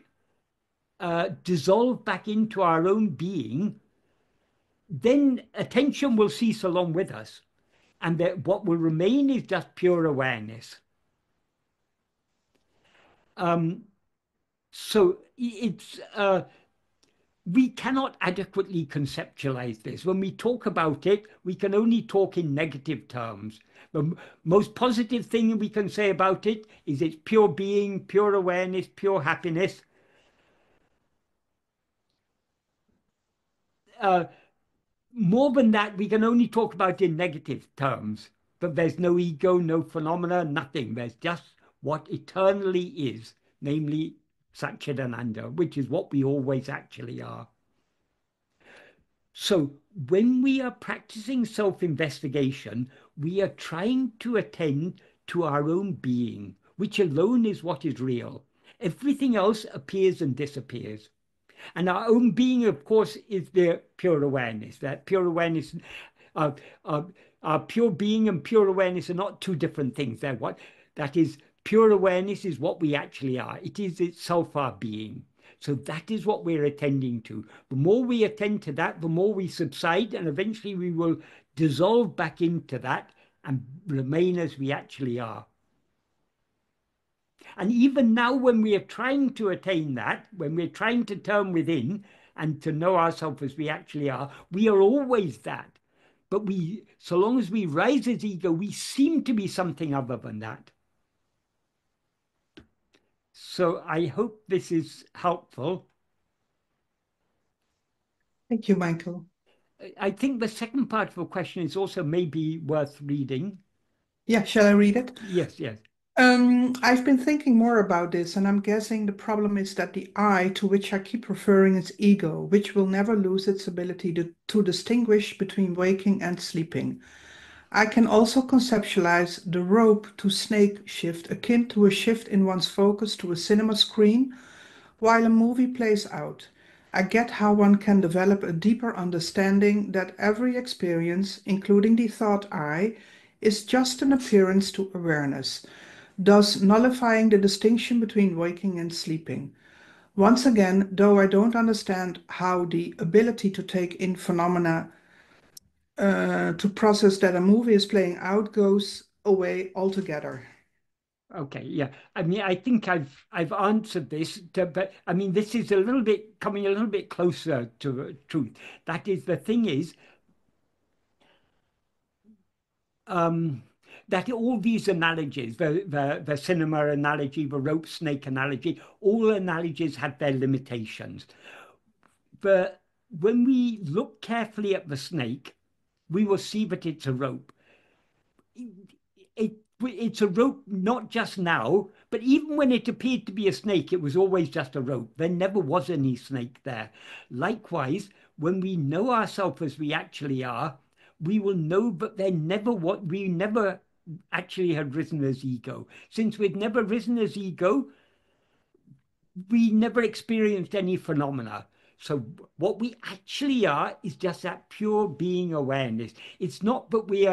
dissolve back into our own being, then attention will cease along with us. And that what will remain is just pure awareness. So it's we cannot adequately conceptualize this. When we talk about it, we can only talk in negative terms. The most positive thing we can say about it is it's pure being, pure awareness, pure happiness. More than that, we can only talk about in negative terms. But there's no ego, no phenomena, nothing. There's just what eternally is, namely Satchidananda, which is what we always actually are. So when we are practicing self-investigation, we are trying to attend to our own being, which alone is what is real. Everything else appears and disappears. And our own being, of course, is the pure awareness. That pure awareness, our pure being and pure awareness are not two different things. They're what that is. Pure awareness is what we actually are. It is itself our being. So that is what we're attending to. The more we attend to that, the more we subside, and eventually we will dissolve back into that and remain as we actually are. And even now, when we are trying to attain that, when we're trying to turn within and to know ourselves as we actually are, we are always that. But so long as we rise as ego, we seem to be something other than that. So I hope this is helpful. Thank you, Michael. I think the second part of the question is also maybe worth reading. Yeah, shall I read it? Yes, yes. I've been thinking more about this, and I'm guessing the problem is that the I to which I keep referring is ego, which will never lose its ability to distinguish between waking and sleeping. I can also conceptualize the rope to snake shift akin to a shift in one's focus to a cinema screen while a movie plays out. I get how one can develop a deeper understanding that every experience, including the thought I, is just an appearance to awareness, thus nullifying the distinction between waking and sleeping. Once again, though I don't understand how the ability to take in phenomena to process that a movie is playing out goes away altogether. Okay, yeah. I mean, I think I've answered this, but I mean, this is a little bit coming a little bit closer to the truth. That is, the thing is, that all these analogies, the cinema analogy, the rope snake analogy, all analogies have their limitations. But when we look carefully at the snake, we will see that it's a rope. It's a rope not just now, but even when it appeared to be a snake, it was always just a rope. There never was any snake there. Likewise, when we know ourselves as we actually are, we will know that we never actually had risen as ego. Since we'd never risen as ego, we never experienced any phenomena. So what we actually are is just that pure being awareness. It's not that we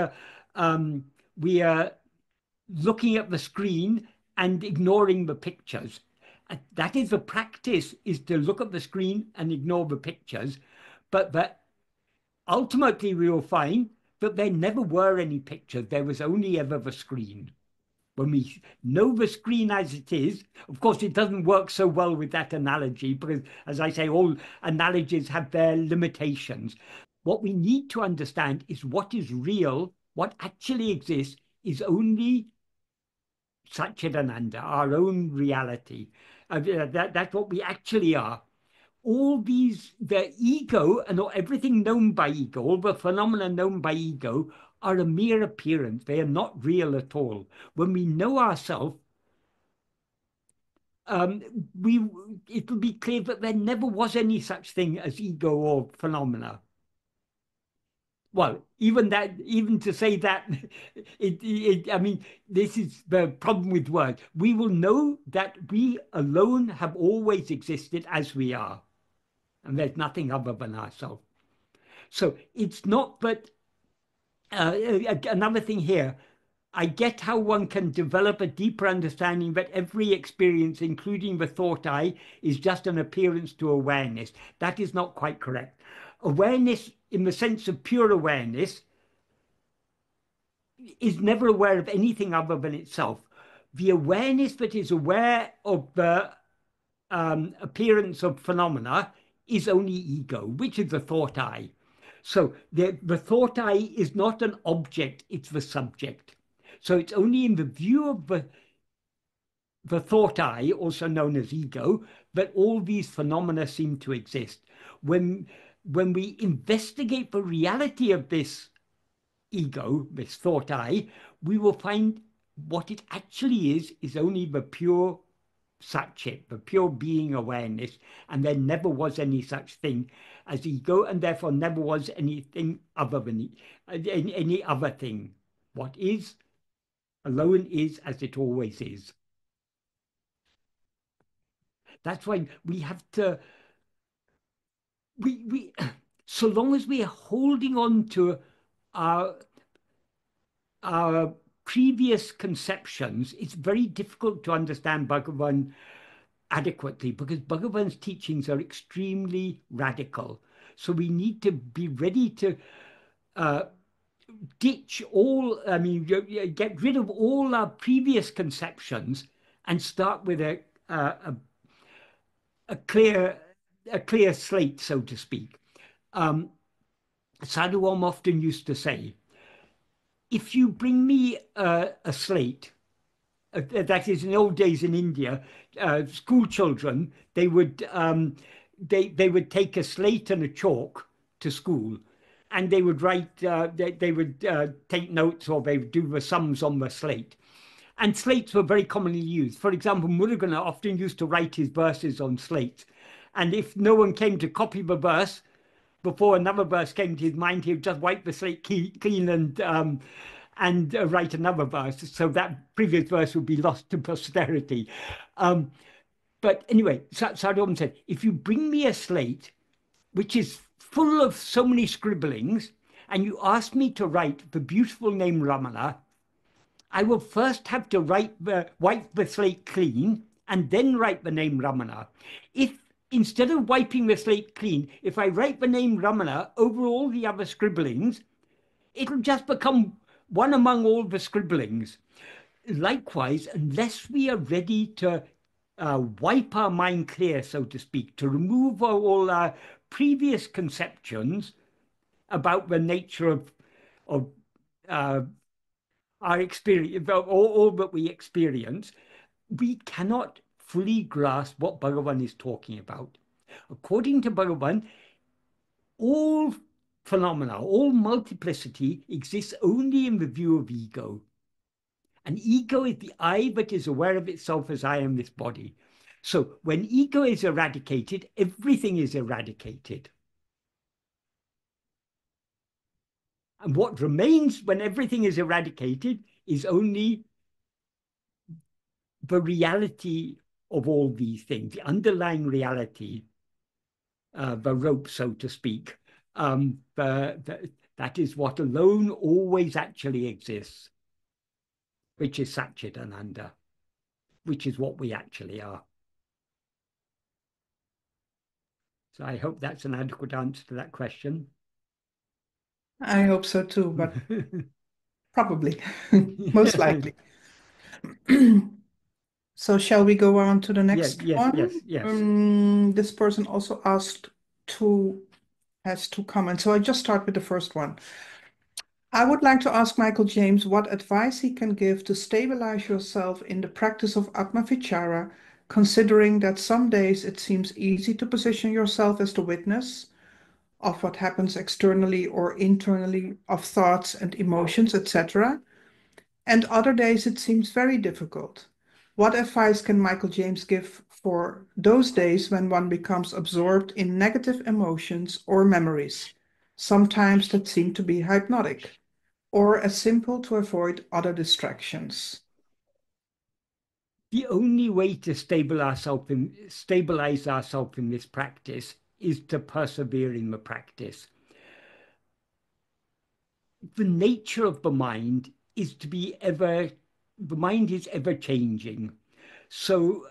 are looking at the screen and ignoring the pictures. That is the practice, is to look at the screen and ignore the pictures. But ultimately we will find that there never were any pictures. There was only ever the screen. When we know the screen as it is, of course, it doesn't work so well with that analogy because, as I say, all analogies have their limitations. What we need to understand is what is real, what actually exists is only Satchidananda, our own reality. That's what we actually are. All these, the ego and everything known by ego, all the phenomena known by ego are a mere appearance. They are not real at all. When we know ourselves, it will be clear that there never was any such thing as ego or phenomena. Well, even to say that, I mean, this is the problem with words. We will know that we alone have always existed as we are, and there's nothing other than ourselves. So it's not that Another thing here, I get how one can develop a deeper understanding that every experience, including the thought I, is just an appearance to awareness. That is not quite correct. Awareness, in the sense of pure awareness, is never aware of anything other than itself. The awareness that is aware of the appearance of phenomena is only ego, which is the thought I. So the thought I is not an object, it's the subject. So it's only in the view of the thought I, also known as ego, that all these phenomena seem to exist. When we investigate the reality of this ego, this thought I, we will find what it actually is only the pure Satchit, the pure being awareness, and there never was any such thing as ego, and therefore never was anything other than any other thing. What is alone is as it always is. That's why we have to, so long as we are holding on to our previous conceptions, it's very difficult to understand Bhagavan adequately, because Bhagavan's teachings are extremely radical. So we need to be ready to ditch all, get rid of all our previous conceptions and start with a clear slate, so to speak. Sadhu Om often used to say, if you bring me a slate, that is, in old days in India, school children, they would take a slate and a chalk to school, and they would write, they would take notes, or they would do the sums on the slate. And slates were very commonly used. For example, Murugan often used to write his verses on slates. And if no one came to copy the verse before another verse came to his mind, he would just wipe the slate clean and write another verse, so that previous verse would be lost to posterity. But anyway, Sadhu Om said, if you bring me a slate which is full of so many scribblings, and you ask me to write the beautiful name Ramana, I will first have to wipe the slate clean and then write the name Ramana. If instead of wiping the slate clean, if I write the name Ramana over all the other scribblings, it'll just become one among all the scribblings. Likewise, unless we are ready to wipe our mind clear, so to speak, to remove all our previous conceptions about the nature of our experience, all that we experience, we cannot fully grasp what Bhagavan is talking about. According to Bhagavan, all phenomena, all multiplicity exists only in the view of ego. And ego is the I that is aware of itself as I am this body. So when ego is eradicated, everything is eradicated. And what remains when everything is eradicated is only the reality of all these things, the underlying reality, the rope, so to speak. That is what alone always actually exists, which is Satchidananda, which is what we actually are. So I hope that's an adequate answer to that question. I hope so too, but probably, most likely. So shall we go on to the next one? Yes. This person also has two comments. So I just start with the first one. I would like to ask Michael James what advice he can give to stabilize yourself in the practice of Atma-vichara, considering that some days it seems easy to position yourself as the witness of what happens externally or internally, of thoughts and emotions, etc. And other days it seems very difficult. What advice can Michael James give for those days when one becomes absorbed in negative emotions or memories, sometimes that seem to be hypnotic, or as simple to avoid other distractions? The only way to stabilize ourselves in this practice is to persevere in the practice. the nature of the mind is to be the mind is ever changing. So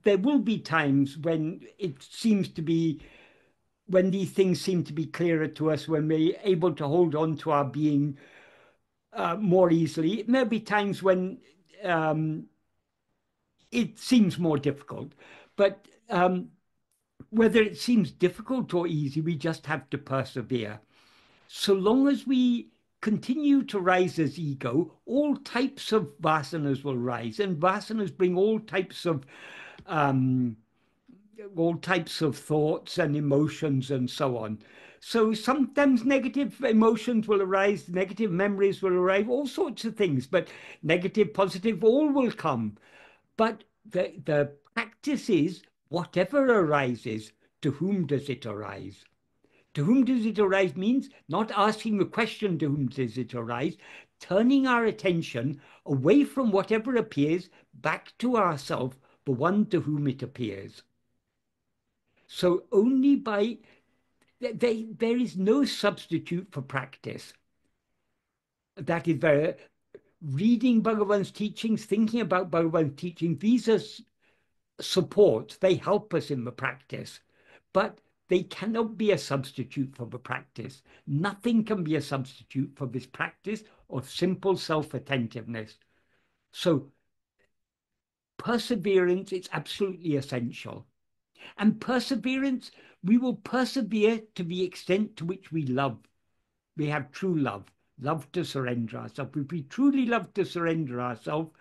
there will be times when it seems to be, when these things seem to be clearer to us, when we're able to hold on to our being more easily. There'll be times when it seems more difficult, but whether it seems difficult or easy, we just have to persevere. So long as we continue to rise as ego, all types of vasanas will rise, and vasanas bring all types of thoughts and emotions and so on. So sometimes negative emotions will arise, negative memories will arise, all sorts of things, but negative, positive, all will come. But the practice is, whatever arises, to whom does it arise? To whom does it arise means not asking the question, to whom does it arise, turning our attention away from whatever appears back to ourself, the one to whom it appears. So only by, there is no substitute for practice. That is very, reading Bhagavan's teachings, thinking about Bhagavan's teaching, these are support, they help us in the practice, but they cannot be a substitute for the practice. Nothing can be a substitute for this practice of simple self-attentiveness. So perseverance is absolutely essential. And perseverance, we will persevere to the extent to which we love. We have true love, love to surrender ourselves. If we truly love to surrender ourselves,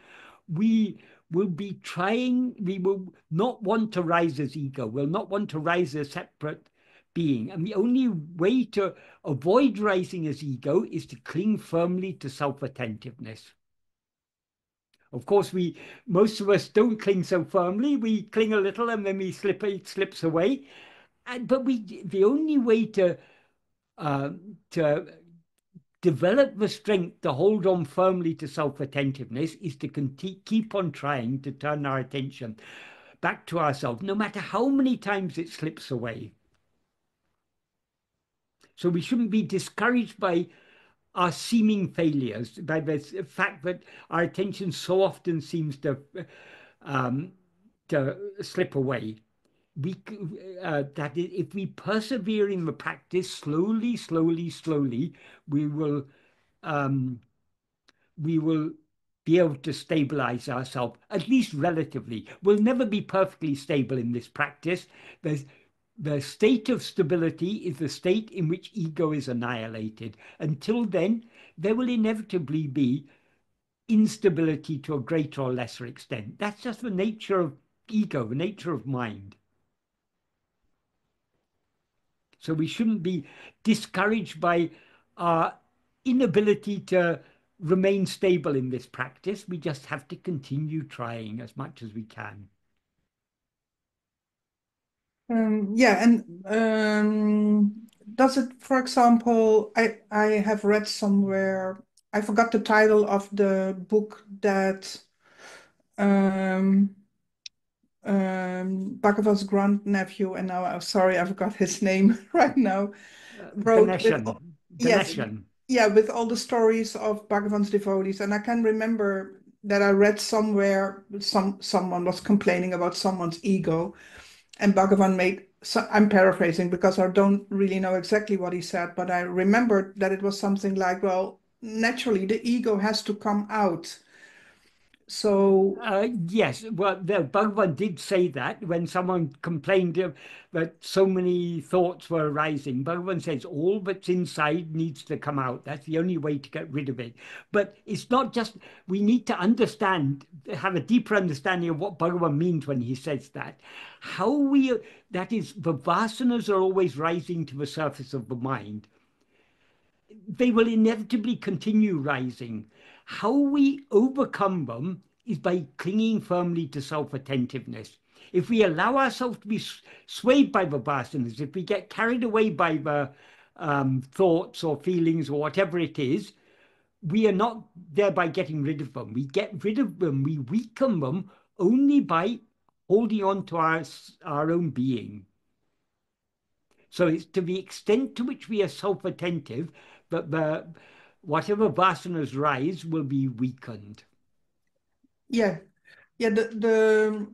we will be trying, we will not want to rise as ego, we'll not want to rise as separate being. And the only way to avoid rising as ego is to cling firmly to self-attentiveness. Of course, most of us don't cling so firmly. We cling a little and then it slips away. But the only way to develop the strength to hold on firmly to self-attentiveness is to keep on trying to turn our attention back to ourselves, no matter how many times it slips away. So we shouldn't be discouraged by our seeming failures, by the fact that our attention so often seems to slip away. That if we persevere in the practice, slowly, we will be able to stabilize ourselves, at least relatively. We'll never be perfectly stable in this practice. The state of stability is the state in which ego is annihilated. Until then, there will inevitably be instability to a greater or lesser extent. That's just the nature of ego, the nature of mind. So we shouldn't be discouraged by our inability to remain stable in this practice. We just have to continue trying as much as we can. Yeah, and does it, for example, I have read somewhere, I forgot the title of the book that Bhagava's grandnephew, and now I'm sorry, I forgot his name right now, wrote with, yes, yeah, with all the stories of Bhagavan's devotees. And I can remember that I read somewhere someone was complaining about someone's ego, and Bhagavan made, so I'm paraphrasing because I don't really know exactly what he said, but I remembered that it was something like, well, naturally the ego has to come out. So yes, well, the Bhagavan did say that when someone complained that so many thoughts were arising. Bhagavan says all that's inside needs to come out. That's the only way to get rid of it. But it's not just, we need to understand, have a deeper understanding of what Bhagavan means when he says that. That is, the vasanas are always rising to the surface of the mind. They will inevitably continue rising. How we overcome them is by clinging firmly to self-attentiveness. If we allow ourselves to be swayed by the vasanas, if we get carried away by the thoughts or feelings or whatever it is, we are not thereby getting rid of them. We get rid of them, we weaken them only by holding on to our own being. So it's to the extent to which we are self-attentive that whatever vasanas rise will be weakened. Yeah. Yeah, the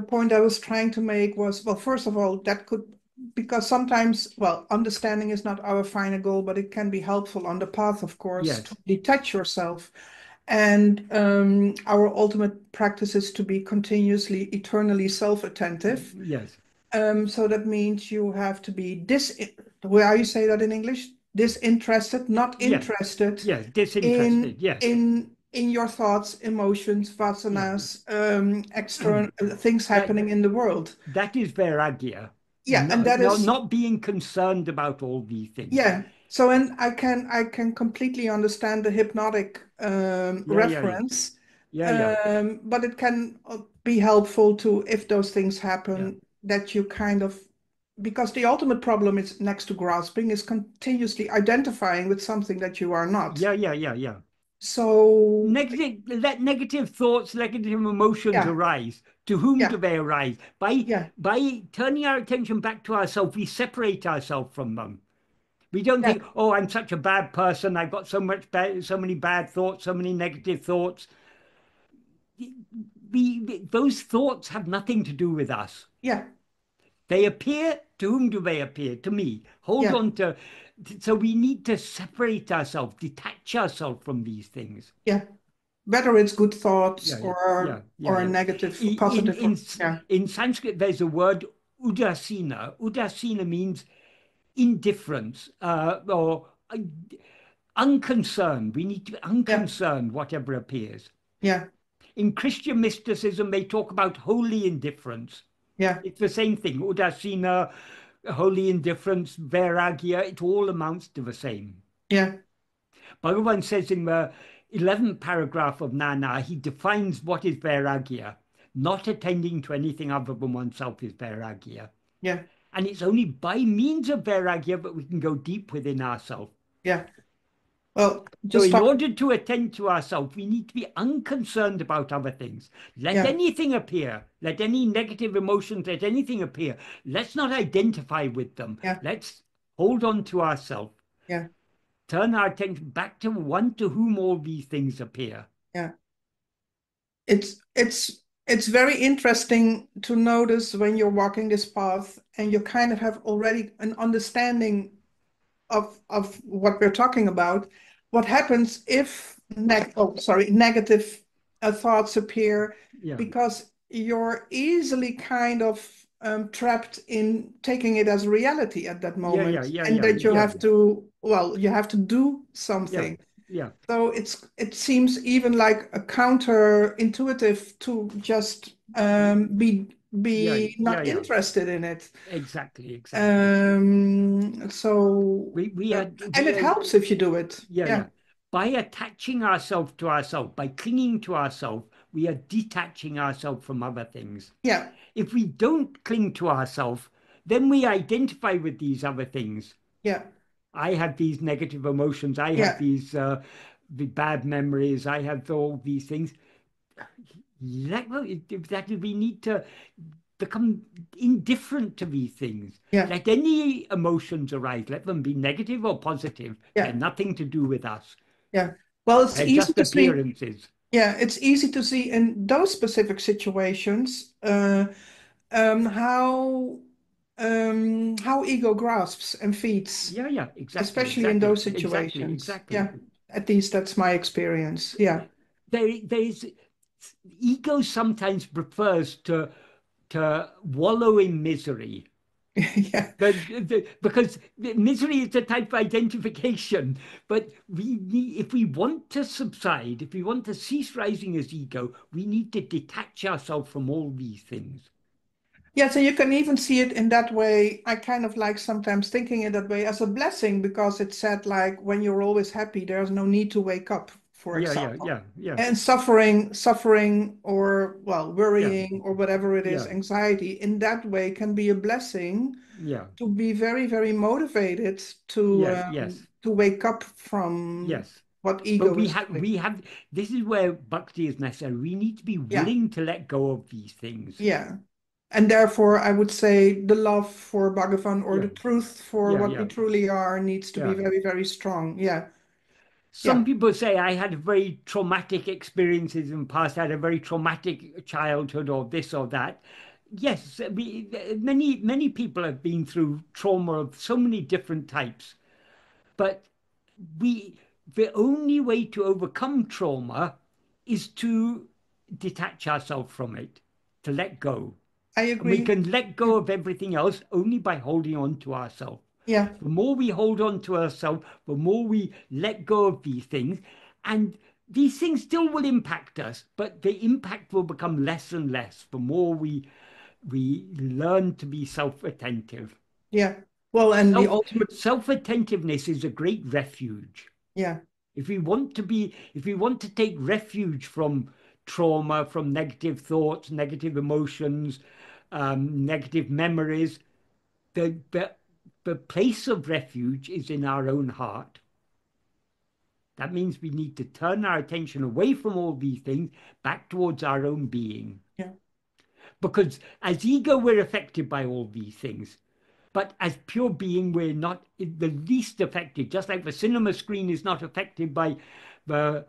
point I was trying to make was, well, first of all, that could, because sometimes, well, understanding is not our final goal, but it can be helpful on the path, of course, Yes. to detach yourself. And our ultimate practice is to be continuously, eternally self-attentive. Yes. So that means you have to be how you say that in English? Disinterested, not Yes. interested Yes. Disinterested. Yes. in your thoughts, emotions, Yeah. vasanas, external things That happening in the world. that is vairagya. Yeah, and that is Not being concerned about all these things. yeah. So, and I can completely understand the hypnotic reference, but it can be helpful to, if those things happen, that you kind of, because the ultimate problem is, next to grasping, is continuously identifying with something that you are not. Yeah. So Let negative thoughts, negative emotions yeah, arise. To whom yeah, do they arise? yeah, By turning our attention back to ourselves, we separate ourselves from them. We don't yeah, think, oh, I'm such a bad person. I've got so many bad thoughts, so many negative thoughts. Those thoughts have nothing to do with us. yeah, They appear. To whom do they appear? To me. Hold yeah, on to. So we need to separate ourselves, detach ourselves from these things. yeah. Whether it's good thoughts or Yeah. negative, In positive, in yeah, in Sanskrit, there's a word udasina. Udasina means indifference or unconcerned. We need to be yeah, unconcerned, whatever appears. yeah, In Christian mysticism, they talk about holy indifference. yeah, It's the same thing. Udasina, holy indifference, vairagya, it all amounts to the same. yeah, Bhagavan says in the 11th paragraph of Nana, he defines what is vairagya. Not attending to anything other than oneself is vairagya. yeah. And it's only by means of vairagya that we can go deep within ourselves. Yeah. Well, So just in talk. order to attend to ourselves, we need to be unconcerned about other things. Let Yeah. anything appear. Let any negative emotions, let anything appear. Let's not identify with them. Yeah. Let's hold on to ourselves. Yeah. Turn our attention back to one to whom all these things appear. Yeah. It's very interesting to notice when you're walking this path and you kind of have already an understanding of what we're talking about. What happens if negative thoughts appear, Yeah. because you're easily kind of trapped in taking it as reality at that moment, and that you have to, well, you have to do something. Yeah. So it seems even like a counterintuitive to just be not interested in it. Exactly. So and it helps if you do it. Yeah. By attaching ourselves to ourselves, by clinging to ourselves, we are detaching ourselves from other things. Yeah. If we don't cling to ourselves, then we identify with these other things. Yeah. I have these negative emotions. I have these the bad memories. I have all these things. That we need to become indifferent to these things. Yeah. Let any emotions arise. Let them be negative or positive. They're nothing to do with us. Yeah. Well, it's They're easy just to appearances. see. Yeah, it's easy to see in those specific situations how ego grasps and feeds. Yeah, exactly. Especially in those situations. Exactly. Yeah, at least that's my experience. Yeah. There is ego sometimes prefers to wallow in misery. Yeah. Because misery is a type of identification. But if we want to subside, if we want to cease rising as ego, we need to detach ourselves from all these things. Yeah, so you can even see it in that way. I kind of like sometimes thinking in that way as a blessing, because it said, like, when you're always happy, there's no need to wake up, for example. Yeah. And suffering or, well, worrying or whatever it is, anxiety, in that way can be a blessing. To be very, very motivated to wake up from what ego is doing. We have this is where bhakti is necessary. We need to be willing to let go of these things. Yeah. And therefore, I would say the love for Bhagavan, or the truth for what we truly are, needs to be very, very strong. Yeah. Some people say I had very traumatic experiences in the past, I had a very traumatic childhood or this or that. Yes, many people have been through trauma of so many different types, but we the only way to overcome trauma is to detach ourselves from it, to let go. I And we agree. can let go of everything else only by holding on to ourselves. Yeah. The more we hold on to ourselves, the more we let go of these things. And these things still will impact us, but the impact will become less and less the more we learn to be self-attentive. Yeah. Well, and the ultimate, Self-attentiveness is a great refuge. yeah. If we want to take refuge from trauma, from negative thoughts, negative emotions, negative memories, the, the, the place of refuge is in our own heart. That means we need to turn our attention away from all these things back towards our own being. Yeah. Because as ego, we're affected by all these things. But as pure being, we're not the least affected. Just like the cinema screen is not affected by the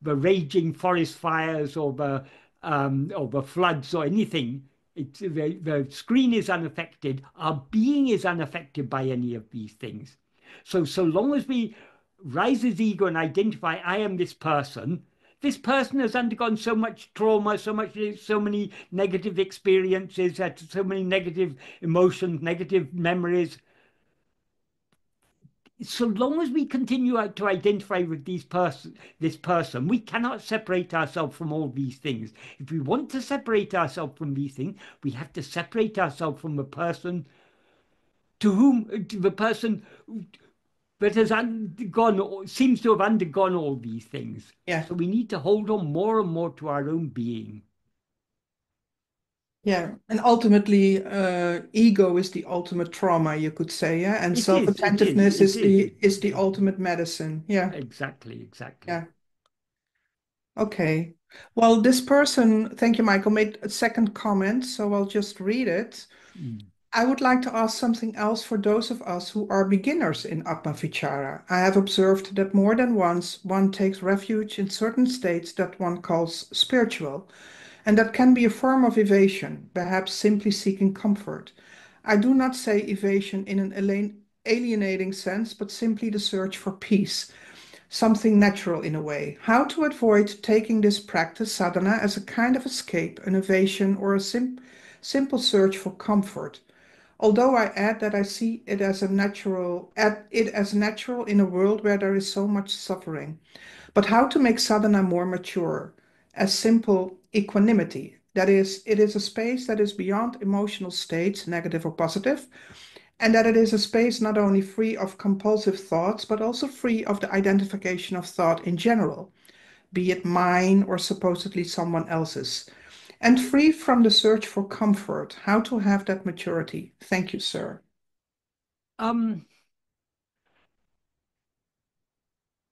raging forest fires or the floods or anything. The screen is unaffected. Our being is unaffected by any of these things. So long as we rise as ego and identify, I am this person. This person has undergone so much trauma, so many negative experiences, had so many negative emotions, negative memories. So long as we continue to identify with this person, we cannot separate ourselves from all these things. If we want to separate ourselves from these things, we have to separate ourselves from the person to the person that has undergone, seems to have undergone all these things. Yeah. So we need to hold on more and more to our own being. Yeah. And ultimately, ego is the ultimate trauma, you could say, yeah. And self-attentiveness is the ultimate medicine. Yeah. Exactly. Yeah. Okay. Well, this person, thank you, Michael, made a second comment, so I'll just read it. Mm. I would like to ask something else for those of us who are beginners in Atma-vichara. I have observed that more than once one takes refuge in certain states that one calls spiritual, and that can be a form of evasion, perhaps simply seeking comfort. I do not say evasion in an alienating sense, but simply the search for peace, something natural in a way. How to avoid taking this practice, sadhana, as a kind of escape, an evasion, or a simple search for comfort. Although I add that I see it as natural in a world where there is so much suffering. But how to make sadhana more mature? As simple equanimity. That is, it is a space that is beyond emotional states, negative or positive, and that it is a space not only free of compulsive thoughts, but also free of the identification of thought in general, be it mine or supposedly someone else's, and free from the search for comfort. How to have that maturity? Thank you, sir.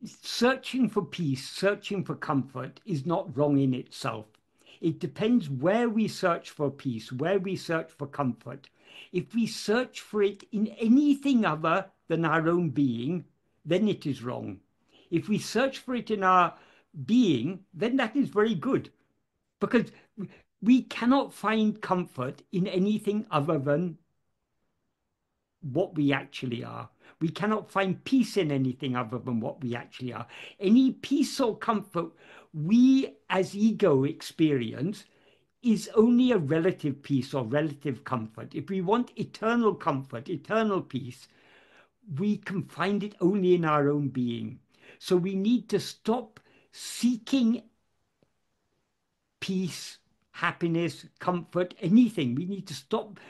Searching for peace, searching for comfort is not wrong in itself. It depends where we search for peace, where we search for comfort. If we search for it in anything other than our own being, then it is wrong. If we search for it in our being, then that is very good, because we cannot find comfort in anything other than what we actually are. We cannot find peace in anything other than what we actually are. Any peace or comfort we as ego experience is only a relative peace or relative comfort. If we want eternal comfort, eternal peace, we can find it only in our own being. So we need to stop seeking peace, happiness, comfort, anything. We need to stop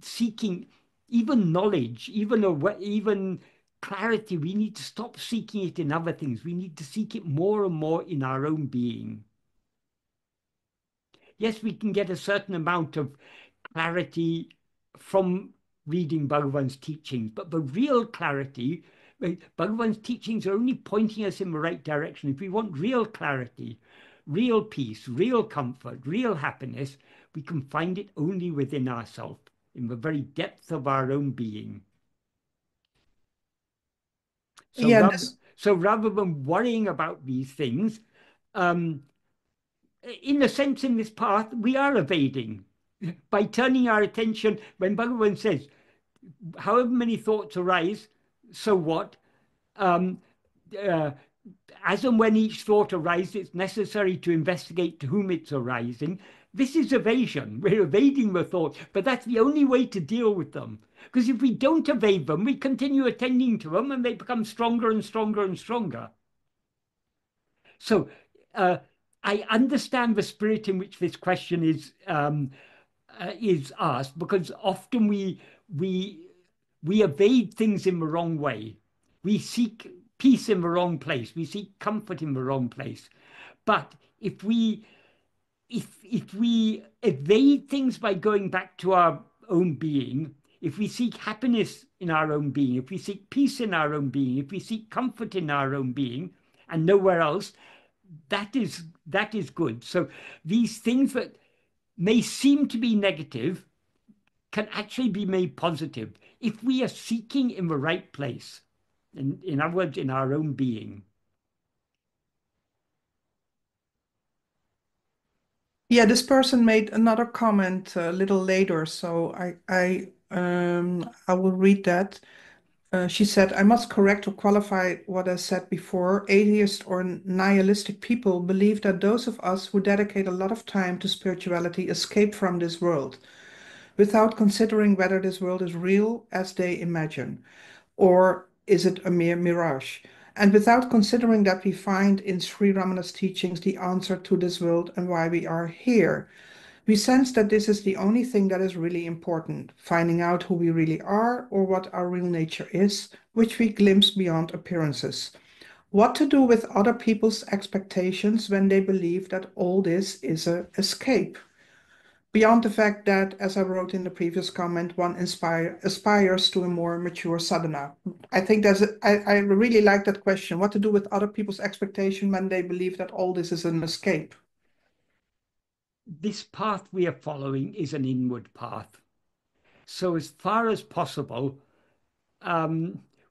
seeking even knowledge, even clarity. We need to stop seeking it in other things. We need to seek it more and more in our own being. Yes, we can get a certain amount of clarity from reading Bhagavan's teachings, but the real clarity, Bhagavan's teachings are only pointing us in the right direction. If we want real clarity, real peace, real comfort, real happiness, we can find it only within ourselves, in the very depth of our own being. So, Yeah, So rather than worrying about these things, in a sense, in this path, we are evading by turning our attention. When Bhagavan says, however many thoughts arise, so what? As and when each thought arises, it's necessary to investigate to whom it's arising. This is evasion. We're evading the thought, but that's the only way to deal with them. Because if we don't evade them, we continue attending to them and they become stronger and stronger and stronger. So I understand the spirit in which this question is asked, because often we evade things in the wrong way. We seek peace in the wrong place. We seek comfort in the wrong place. But if we evade things by going back to our own being, if we seek happiness in our own being, if we seek peace in our own being, if we seek comfort in our own being and nowhere else, that is good. So these things that may seem to be negative can actually be made positive if we are seeking in the right place. In other words, in our own being. Yeah, this person made another comment a little later, so I will read that. She said, I must correct or qualify what I said before. Atheist or nihilistic people believe that those of us who dedicate a lot of time to spirituality escape from this world without considering whether this world is real as they imagine, or is it a mere mirage? And without considering that we find in Sri Ramana's teachings the answer to this world and why we are here. We sense that this is the only thing that is really important, finding out who we really are or what our real nature is, which we glimpse beyond appearances. What to do with other people's expectations when they believe that all this is an escape? Beyond the fact that, as I wrote in the previous comment, one aspires to a more mature sadhana. I think I really like that question. What to do with other people's expectation when they believe that all this is an escape? This path we are following is an inward path. So as far as possible,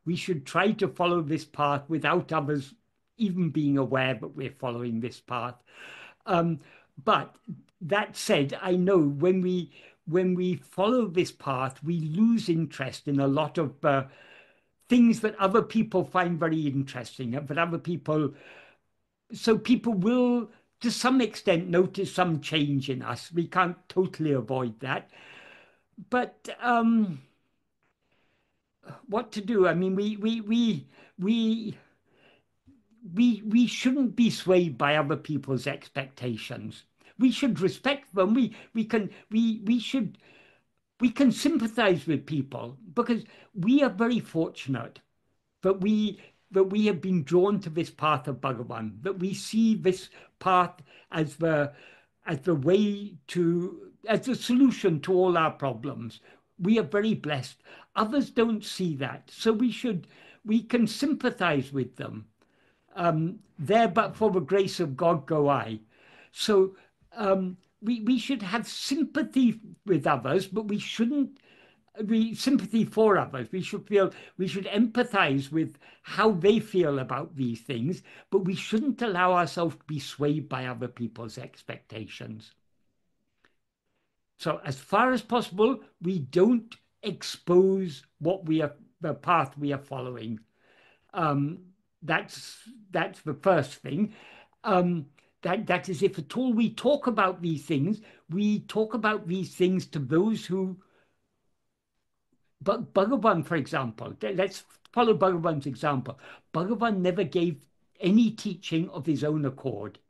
we should try to follow this path without others even being aware that we're following this path. But that said, I know when we follow this path, we lose interest in a lot of things that other people find very interesting, but other people, so people will, to some extent, notice some change in us. We can't totally avoid that. But what to do? I mean, we shouldn't be swayed by other people's expectations. We should respect them. We can sympathize with people because we are very fortunate that we have been drawn to this path of Bhagavan, that we see this path as the way to, as the solution to all our problems. We are very blessed. Others don't see that, so we can sympathize with them. There, but for the grace of God go I. So we should have sympathy with others, but we shouldn't sympathy for others. We should empathize with how they feel about these things, but we shouldn't allow ourselves to be swayed by other people's expectations. So as far as possible, we don't expose the path we are following. That's the first thing. That is, if at all we talk about these things, we talk about these things to those who. But Bhagavan, for example, let's follow Bhagavan's example. Bhagavan never gave any teaching of his own accord.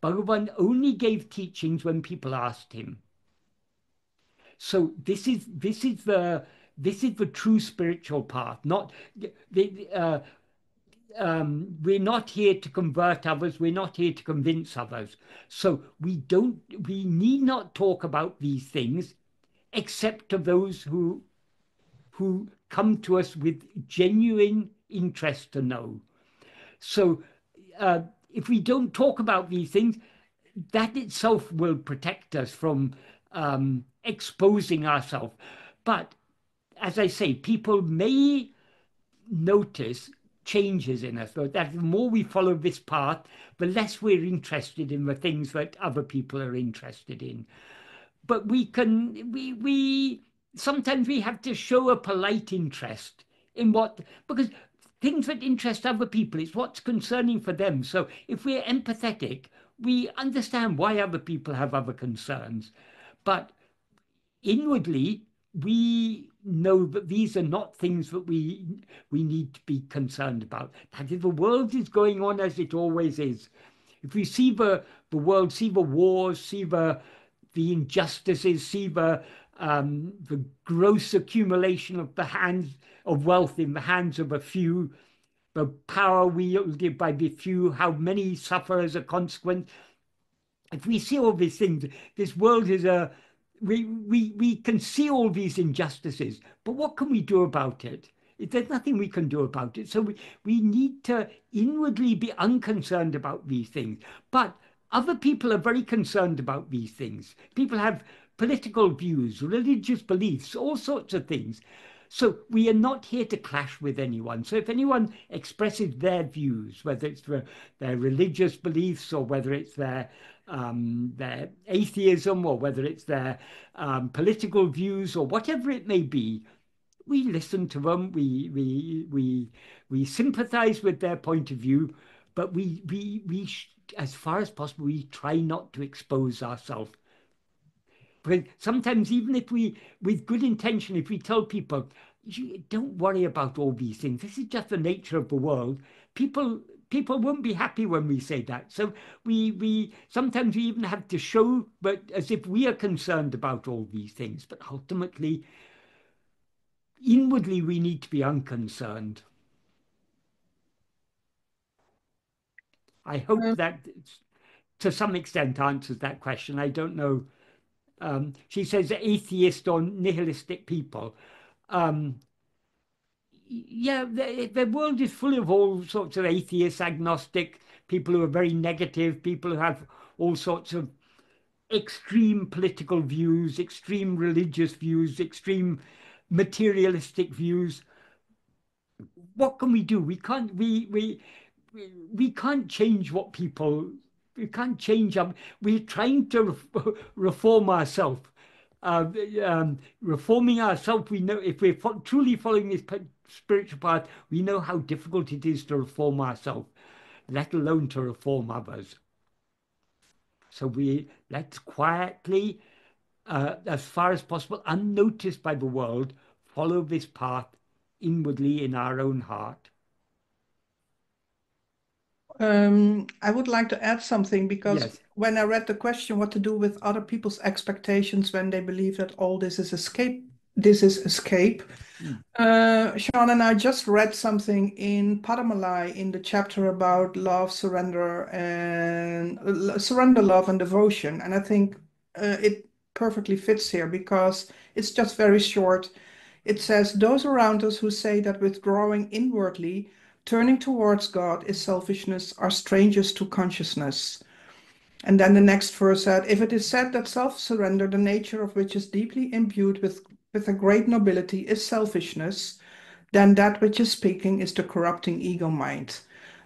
Bhagavan only gave teachings when people asked him. So this is the true spiritual path. Not we're not here to convert others. We're not here to convince others. So we need not talk about these things, except to those who come to us with genuine interest to know. So if we don't talk about these things, that itself will protect us from exposing ourselves. But as I say, people may notice changes in us, that the more we follow this path, the less we're interested in the things that other people are interested in. But we sometimes we have to show a polite interest in because things that interest other people is what's concerning for them. So if we're empathetic, we understand why other people have other concerns. But inwardly, we know that these are not things that we need to be concerned about. That if the world is going on as it always is, if we see the world, see the wars, see the injustices, see the gross accumulation of the hands of wealth in the hands of a few, the power wielded by the few, how many suffer as a consequence. If we see all these things, this world is we can see all these injustices, but what can we do about it? There's nothing we can do about it. So we need to inwardly be unconcerned about these things. But other people are very concerned about these things. People have political views, religious beliefs, all sorts of things. So we are not here to clash with anyone. So if anyone expresses their views, whether it's their religious beliefs or whether it's their atheism or whether it's their political views or whatever it may be, we listen to them. We sympathize with their point of view, but as far as possible, we try not to expose ourselves. Because sometimes, even if with good intention, if we tell people, don't worry about all these things, this is just the nature of the world, people won't be happy when we say that. So we sometimes we even have to show, but as if we are concerned about all these things. But ultimately, inwardly, we need to be unconcerned. I hope that to some extent answers that question. I don't know. She says atheist or nihilistic people. Yeah, the world is full of all sorts of atheists, agnostic, people who are very negative, people who have all sorts of extreme political views, extreme religious views, extreme materialistic views. What can we do? We can't change what people. We can't change them. We're trying to reform ourselves. Reforming ourselves, we know if we're truly following this spiritual path, we know how difficult it is to reform ourselves, let alone to reform others. So let's quietly, as far as possible, unnoticed by the world, follow this path inwardly in our own heart. I would like to add something because Yes. when I read the question, what to do with other people's expectations when they believe that all this is escape, Sean and I just read something in Padmalai in the chapter about love, surrender, love, and devotion. And I think it perfectly fits here because it's just very short. It says, those around us who say that withdrawing inwardly, turning towards God is selfishness, are strangers to consciousness. And then the next verse said, if it is said that self-surrender, the nature of which is deeply imbued with a great nobility, is selfishness, then that which is speaking is the corrupting ego mind.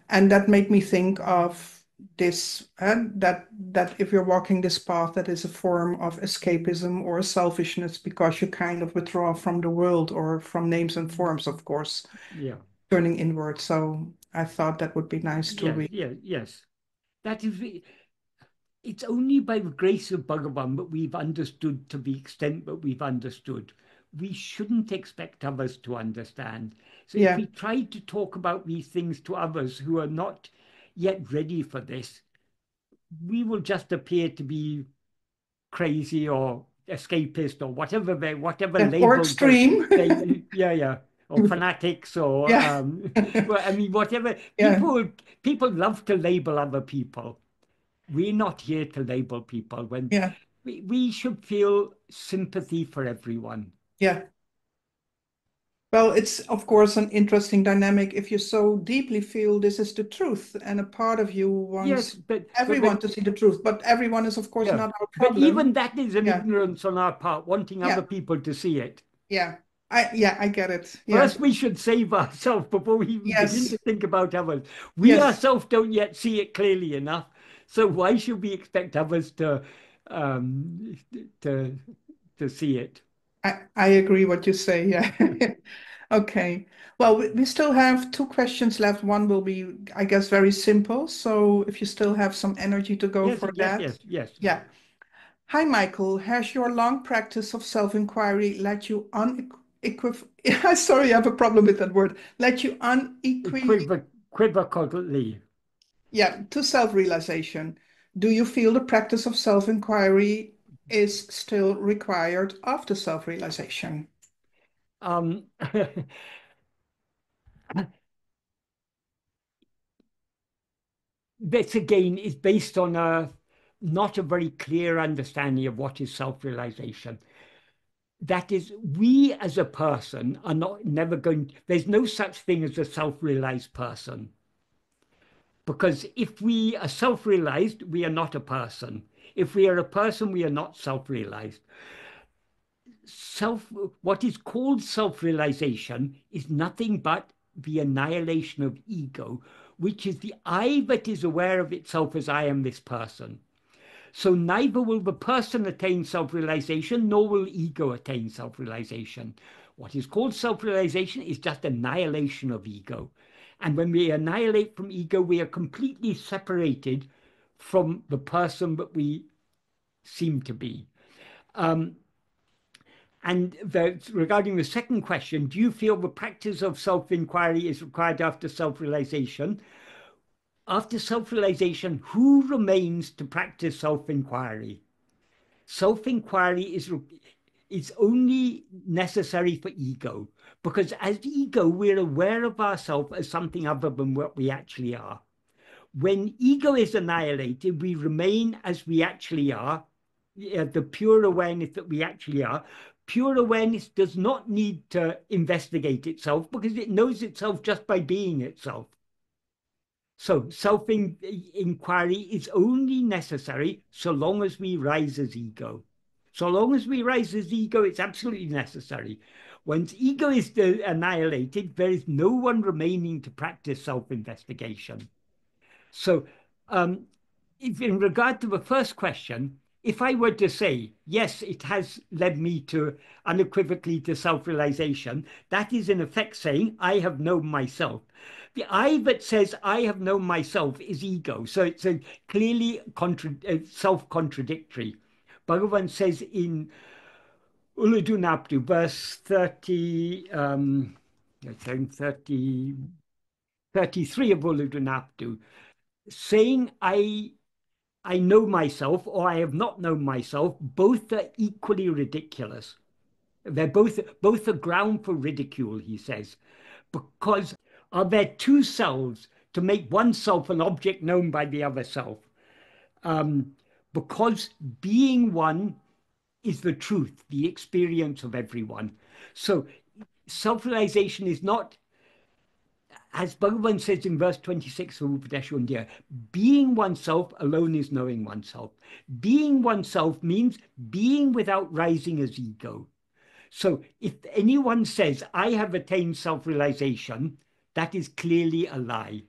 And that made me think of this, that if you're walking this path, that is a form of escapism or selfishness because you kind of withdraw from the world or from names and forms, of course. Yeah. Turning inward. So I thought that would be nice to read. Yes. That is, it's only by the grace of Bhagavan that we've understood to the extent that we've understood. We shouldn't expect others to understand. So if we try to talk about these things to others who are not yet ready for this, we will just appear to be crazy or escapist or whatever label. Or extreme. Or fanatics or well, I mean, whatever. People love to label other people. We're not here to label people. When we should feel sympathy for everyone. Yeah. Well, it's of course an interesting dynamic if you so deeply feel this is the truth and a part of you wants everyone to see the truth, but everyone is of course not our problem. But even that is an ignorance on our part, wanting other people to see it. Yeah, I get it. Yeah. First, we should save ourselves before we even begin Yes. to think about others. We Yes. ourselves don't yet see it clearly enough. So why should we expect others um, to to see it? I agree what you say. Yeah. Okay. Well, we still have two questions left. One will be, I guess, very simple. So if you still have some energy to go Yes, for yes, that. yes, yes. Yeah. Hi, Michael. Has your long practice of self-inquiry led you unequiv sorry, I have a problem with that word. Led you Equivocally. yeah, to self-realization? Do you feel the practice of self-inquiry is still required after self-realization? Um, this again is based on not a very clear understanding of what is self-realization. That is, we as a person are never going, there's no such thing as a self-realized person. Because if we are self-realized, we are not a person. If we are a person, we are not self-realized. What is called self-realization is nothing but the annihilation of ego, which is the I that is aware of itself as I am this person. So neither will the person attain self-realization, nor will ego attain self-realization. What is called self-realization is just annihilation of ego. And when we annihilate from ego, we are completely separated from the person that we seem to be. And regarding the second question, do you feel the practice of self-inquiry is required after self-realization? After self-realization, who remains to practice self-inquiry? Self-inquiry is only necessary for ego, because as ego, we're aware of ourselves as something other than what we actually are. When ego is annihilated, we remain as we actually are, the pure awareness that we actually are. Pure awareness does not need to investigate itself because it knows itself just by being itself. So self-inquiry is only necessary so long as we rise as ego. So long as we rise as ego, it's absolutely necessary. Once ego is annihilated, there is no one remaining to practice self-investigation. So if in regard to the first question, if I were to say, yes, it has led me to unequivocally to self-realization, that is in effect saying, I have known myself. The I that says I have known myself is ego. So it's a clearly self-contradictory. Bhagavan says in Uḷḷadu Nāṛpadu, verse 30, I think 30, 33 of Uḷḷadu Nāṛpadu, saying I know myself or I have not known myself, both are equally ridiculous. They're both a ground for ridicule, he says, because are there two selves to make one self an object known by the other self? Because being one is the truth, the experience of everyone. So self-realization is not, as Bhagavan says in verse 26 of Upadeshwandya, being oneself alone is knowing oneself. Being oneself means being without rising as ego. So if anyone says, I have attained self-realization, that is clearly a lie.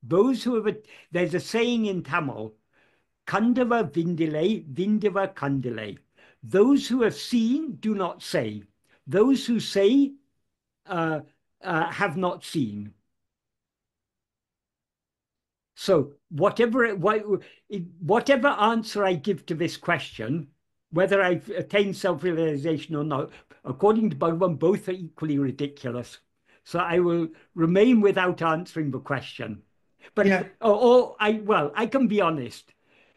Those who have, there's a saying in Tamil, Kandava Vindile, Vindava Kandile. Those who have seen do not say. Those who say have not seen. So whatever answer I give to this question, whether I've attained self-realization or not, according to Bhagavan, both are equally ridiculous. So I will remain without answering the question. But Yeah. I can be honest.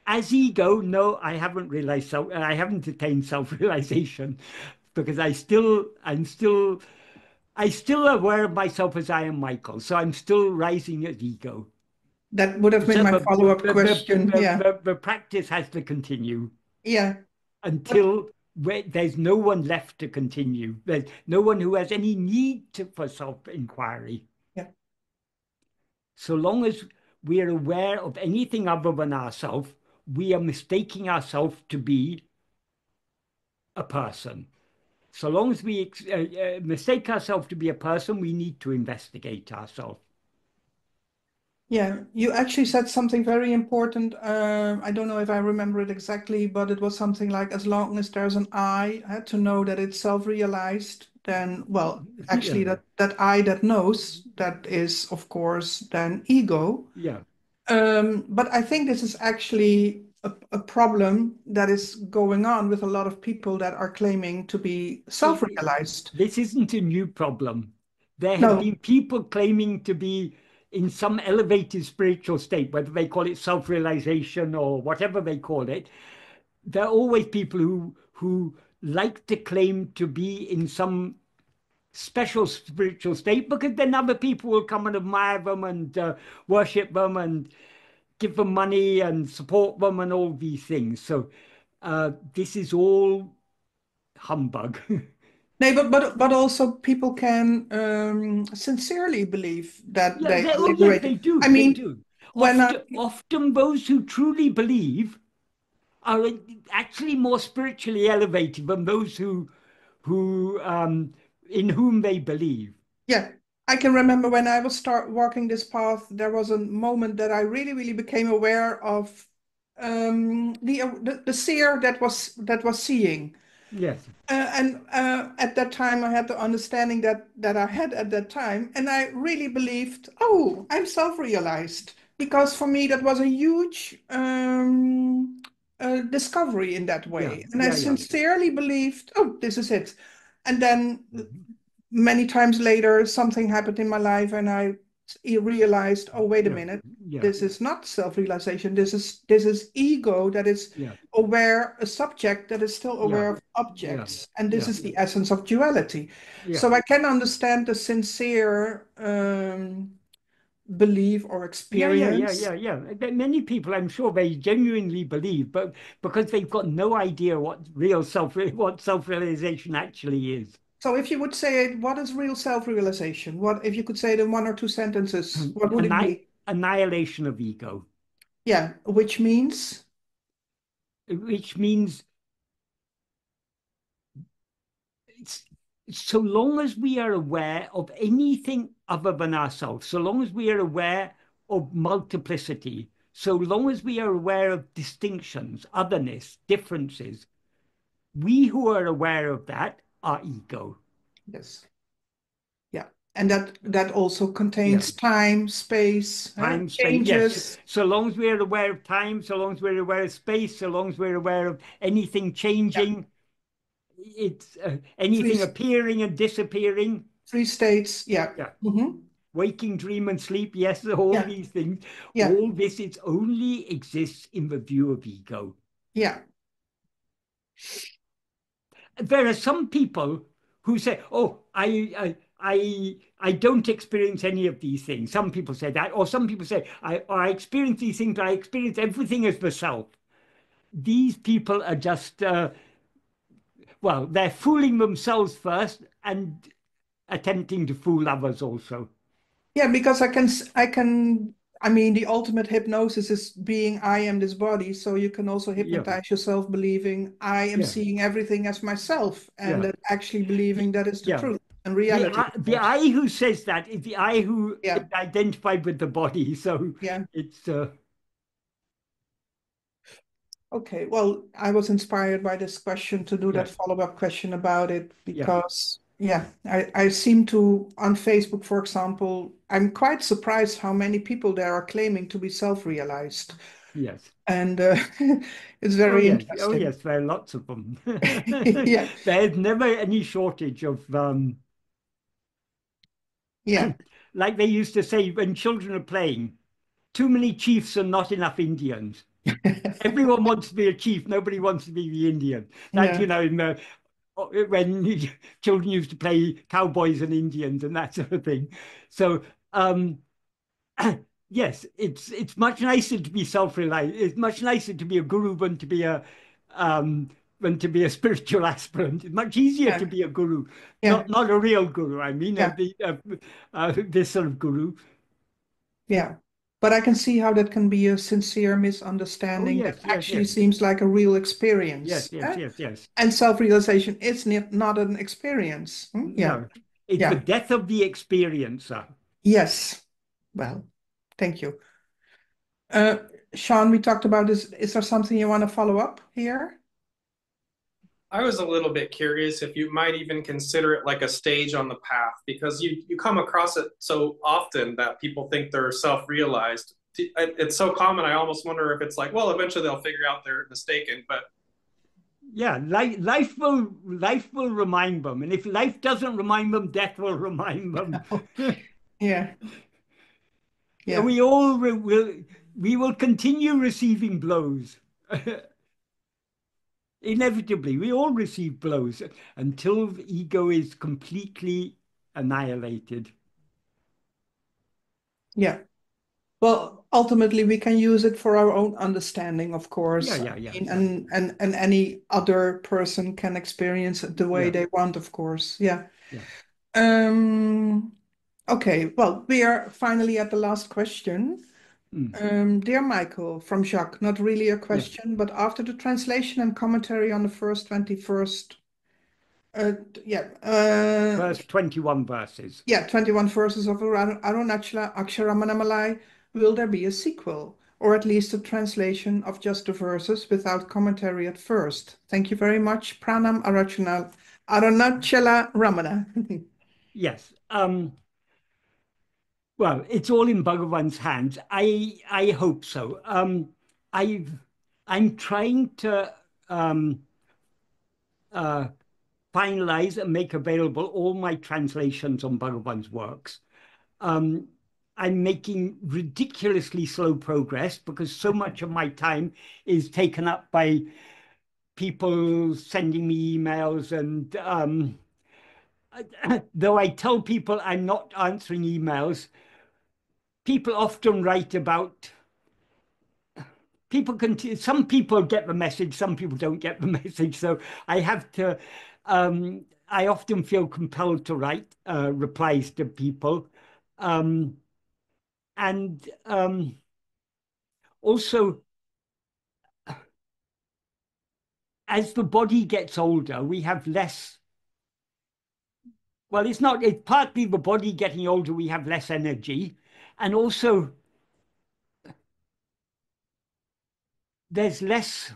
As ego, no, I haven't realized I haven't attained self-realization because I'm still aware of myself as I am Michael. So I'm still rising as ego. That would have been my follow-up question. Yeah. The practice has to continue. Yeah. Until there's no one left to continue. There's no one who has any need for self-inquiry. Yeah. So long as we are aware of anything other than ourselves, we are mistaking ourselves to be a person. So long as we mistake ourselves to be a person, we need to investigate ourselves. Yeah, you actually said something very important. I don't know if I remember it exactly, but it was something like, as long as there's an I had to know that it's self-realized, then, well, actually Yeah. that I that knows, that is, of course, then ego. Yeah. But I think this is actually a problem that is going on with a lot of people that are claiming to be self-realized. This isn't a new problem. There have No, been people claiming to be in some elevated spiritual state, whether they call it self-realization or whatever they call it. There are always people who like to claim to be in some special spiritual state, because then other people will come and admire them and worship them and give them money and support them and all these things. So this is all humbug. no, but also people can sincerely believe that Yeah, they are oh yes, they liberated. do. I They mean, do. when I, Often those who truly believe are actually more spiritually elevated than those who in whom they believe. yeah, I can remember when I was start walking this path, there was a moment that I really became aware of the seer that was seeing. Yes. And at that time, I had the understanding that I had at that time, and I really believed, oh, I'm self-realized, because for me that was a huge discovery in that Yeah. way, and I Yeah. Yeah. sincerely believed, oh, this is it. And then Mhm. many times later, something happened in my life, and I realized, oh, wait a Yeah. minute, Yeah. this is not self-realization. This is ego that is Yeah. aware, a subject that is still Yeah. aware of Yeah. objects, and this Yeah. is the essence of duality. Yeah. So I can understand the sincere belief or Yeah, yeah, yeah, experience. yeah, yeah. Many people, I'm sure, they genuinely believe, but because they've got no idea what self-realization actually is. So if you would say it, what is real self-realization? What if you could say it in one or two sentences? What would it be? Annihilation of ego, Yeah, which means, which means it's, so long as we are aware of anything other than ourselves, so long as we are aware of multiplicity, so long as we are aware of distinctions, otherness, differences, we who are aware of that are ego. yes. Yeah, and that also Yeah. contains time, space, Time, space, yes. changes. So long as we're aware of time, so long as we're aware of space, so long as we're aware of anything Yeah, changing, it's three anything appearing and disappearing. three states. Yeah. Yeah. Hmm. Waking, dream, and sleep. Yes, all Yeah. these things. Yeah. All this it only exists in the view of ego. Yeah. There are some people who say, "Oh, I don't experience any of these things." Some people say that, or some people say, I experience these things, but I experience everything as the self." These people are just, well, they're fooling themselves first and attempting to fool others also. Yeah, because I mean, the ultimate hypnosis is being I am this body. So you can also Yeah, hypnotize yourself believing I am yeah, seeing everything as myself, and yeah. that actually believing The, that is the yeah. truth and reality, of The course. I who says that is the I who is Yeah. identified with the body. So Yeah. it's, Okay, well, I was inspired by this question to do that yes, follow-up question about it yeah, because, yeah, I seem to, on Facebook, for example, I'm quite surprised how many people there are claiming to be self-realized. yes. And it's Oh very yes, oh interesting. yes, there are lots of them. Yeah, There's never any shortage of yeah, like they used to say when children are playing, too many chiefs and not enough Indians. Everyone wants to be a chief. Nobody wants to be the Indian. Like, yeah, in the when children used to play cowboys and Indians and that sort of thing. So, um, yes, it's much nicer to be self-reliant. It's much nicer to be a guru um, than to be a spiritual aspirant. It's much easier yeah, to be a guru, yeah, not a real guru. I mean, yeah, this sort of guru. yeah. But I can see how that can be a sincere misunderstanding yes, that yes, actually yes. seems like a real experience. Yes. And self-realization is not an experience. Yeah, No, it's the yeah, death of the experiencer. yes. Well, thank you. Uh, Sean, we talked about this. Is there something you want to follow up here? I was a little bit curious if you might even consider it like a stage on the path, because you come across it so often that people think they're self-realized. It's so common. I almost wonder if it's like, well, eventually they'll figure out they're mistaken. But Yeah, life will remind them, and if life doesn't remind them, death will remind them. Yeah, Yeah, yeah, we will continue receiving blows. Inevitably, we all receive blows until the ego is completely annihilated. yeah. Well, ultimately, we can use it for our own understanding, of course. I mean, Yeah, and any other person can experience it the way yeah, they want, of course. Yeah. yeah. Um, okay. Well, we are finally at the last question. Mm, Dear Michael, from Jacques, not really a yeah. question, but after the translation and commentary on the first 21st, uh, yeah, First 21 verses. yeah, 21 verses of Arunachala Aksharamanammalai, will there be a sequel, or at least a translation of just the verses without commentary at first? Thank you very much. Pranam Arunachala Ramana. Yes. Well, it's all in Bhagavan's hands. I hope so. I'm trying to uh, finalize and make available all my translations on Bhagavan's works. Um, I'm making ridiculously slow progress because so much of my time is taken up by people sending me emails, and though I tell people I'm not answering emails, people often write about some people get the message, some people don't get the message. So I have to, I often feel compelled to write replies to people. Um, and also, as the body gets older, we have less. Well, it's partly the body getting older, we have less energy. And also, there's less.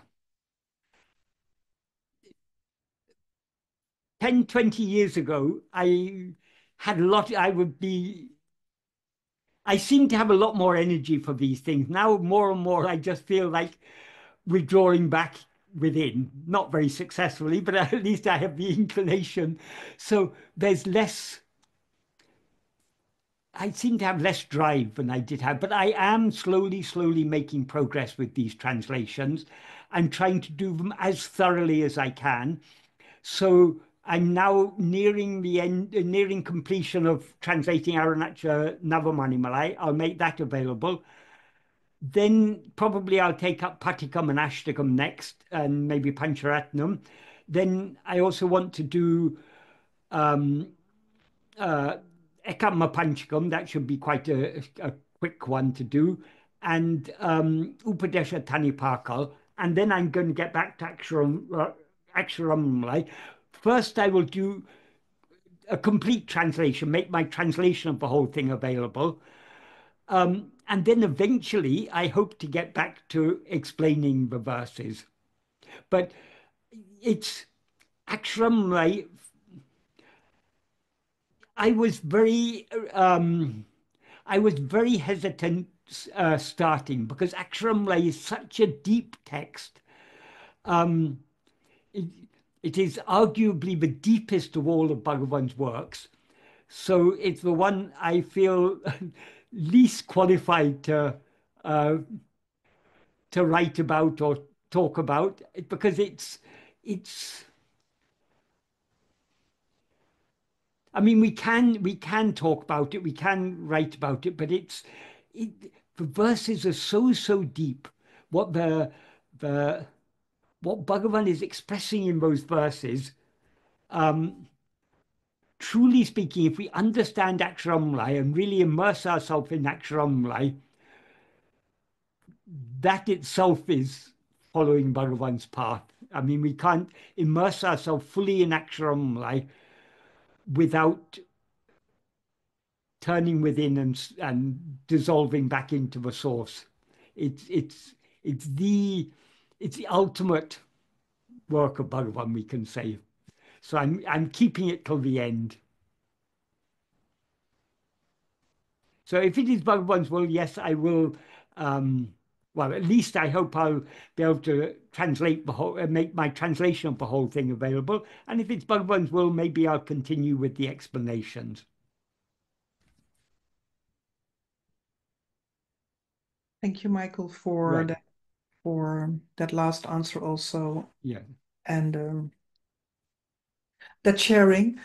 10, 20 years ago, I seem to have a lot more energy for these things. Now, more and more, I just feel like withdrawing back within, not very successfully, but at least I have the inclination. So there's less, I seem to have less drive than I did have, but I am slowly making progress with these translations. I'm trying to do them as thoroughly as I can. So I'm now nearing completion of translating Arunachala Navamanimalai. I'll make that available. Then probably I'll take up Patikam and Ashtakam next, and maybe Pancharatnam. Then I also want to do um, uh, Ekama Panchakam. That should be quite a quick one to do. And Upadesha Tanipakal. And then I'm going to get back to Aksharam. First, I will do a complete translation, make my translation of the whole thing available. And then eventually, I hope to get back to explaining the verses. But it's Aksharam. I was very, I was very hesitant starting because Aksharam is such a deep text. Um, it, it is arguably the deepest of all of Bhagavan's works. So it's the one I feel least qualified uh, to write about or talk about because it's I mean we can talk about it, we can write about it, but it the verses are so deep. What the what Bhagavan is expressing in those verses, truly speaking, if we understand Aksharamlai and really immerse ourselves in Aksharamlai, that itself is following Bhagavan's path. I mean, we can't immerse ourselves fully in Aksharamala without turning within and dissolving back into the source. It's the ultimate work of Bhagavan, we can say. So I'm keeping it till the end. So if it is Bhagavan's will, yes, I will. Well, at least I hope I'll be able to translate the whole, make my translation of the whole thing available. And if it's Bhagavan's will, maybe I'll continue with the explanations. Thank you, Michael, for that last answer also. Yeah. And that sharing.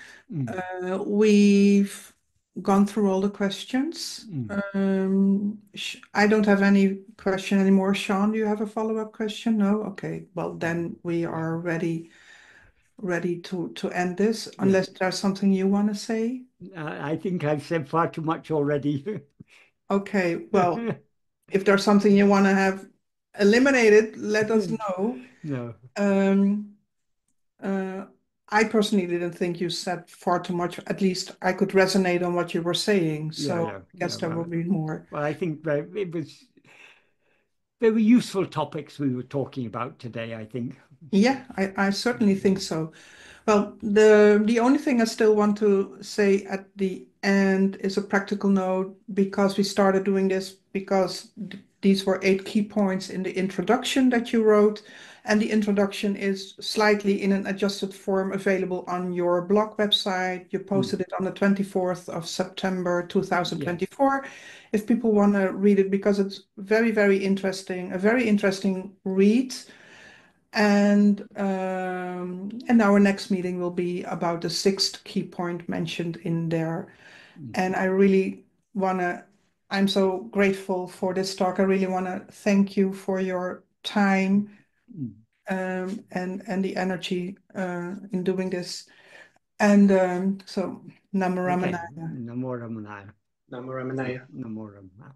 We've gone through all the questions. I don't have any question anymore. Sean, do you have a follow-up question? No? Okay. Well, then we are ready to end this, unless there's something you want to say. I think I've said far too much already. Okay. Well, if there's something you want to have eliminated, let us know. No. I personally didn't think you said far too much. At least I could resonate on what you were saying. So I guess there will be more. Well, I think that they were useful topics we were talking about today, I think. Yeah, I certainly think so. Well, the only thing I still want to say at the end is a practical note, because we started doing this because these were 8 key points in the introduction that you wrote. And the introduction is slightly in an adjusted form available on your blog website. You posted it on the 24th of September 2024. If people want to read it, because it's very, very interesting, a very interesting read. And our next meeting will be about the 6th key point mentioned in there. And I really I'm so grateful for this talk. I really want to thank you for your time and the energy in doing this. And so, Namo Ramanaya. Namo Ramanaya. Namo Ramanaya. Namo Ramanaya.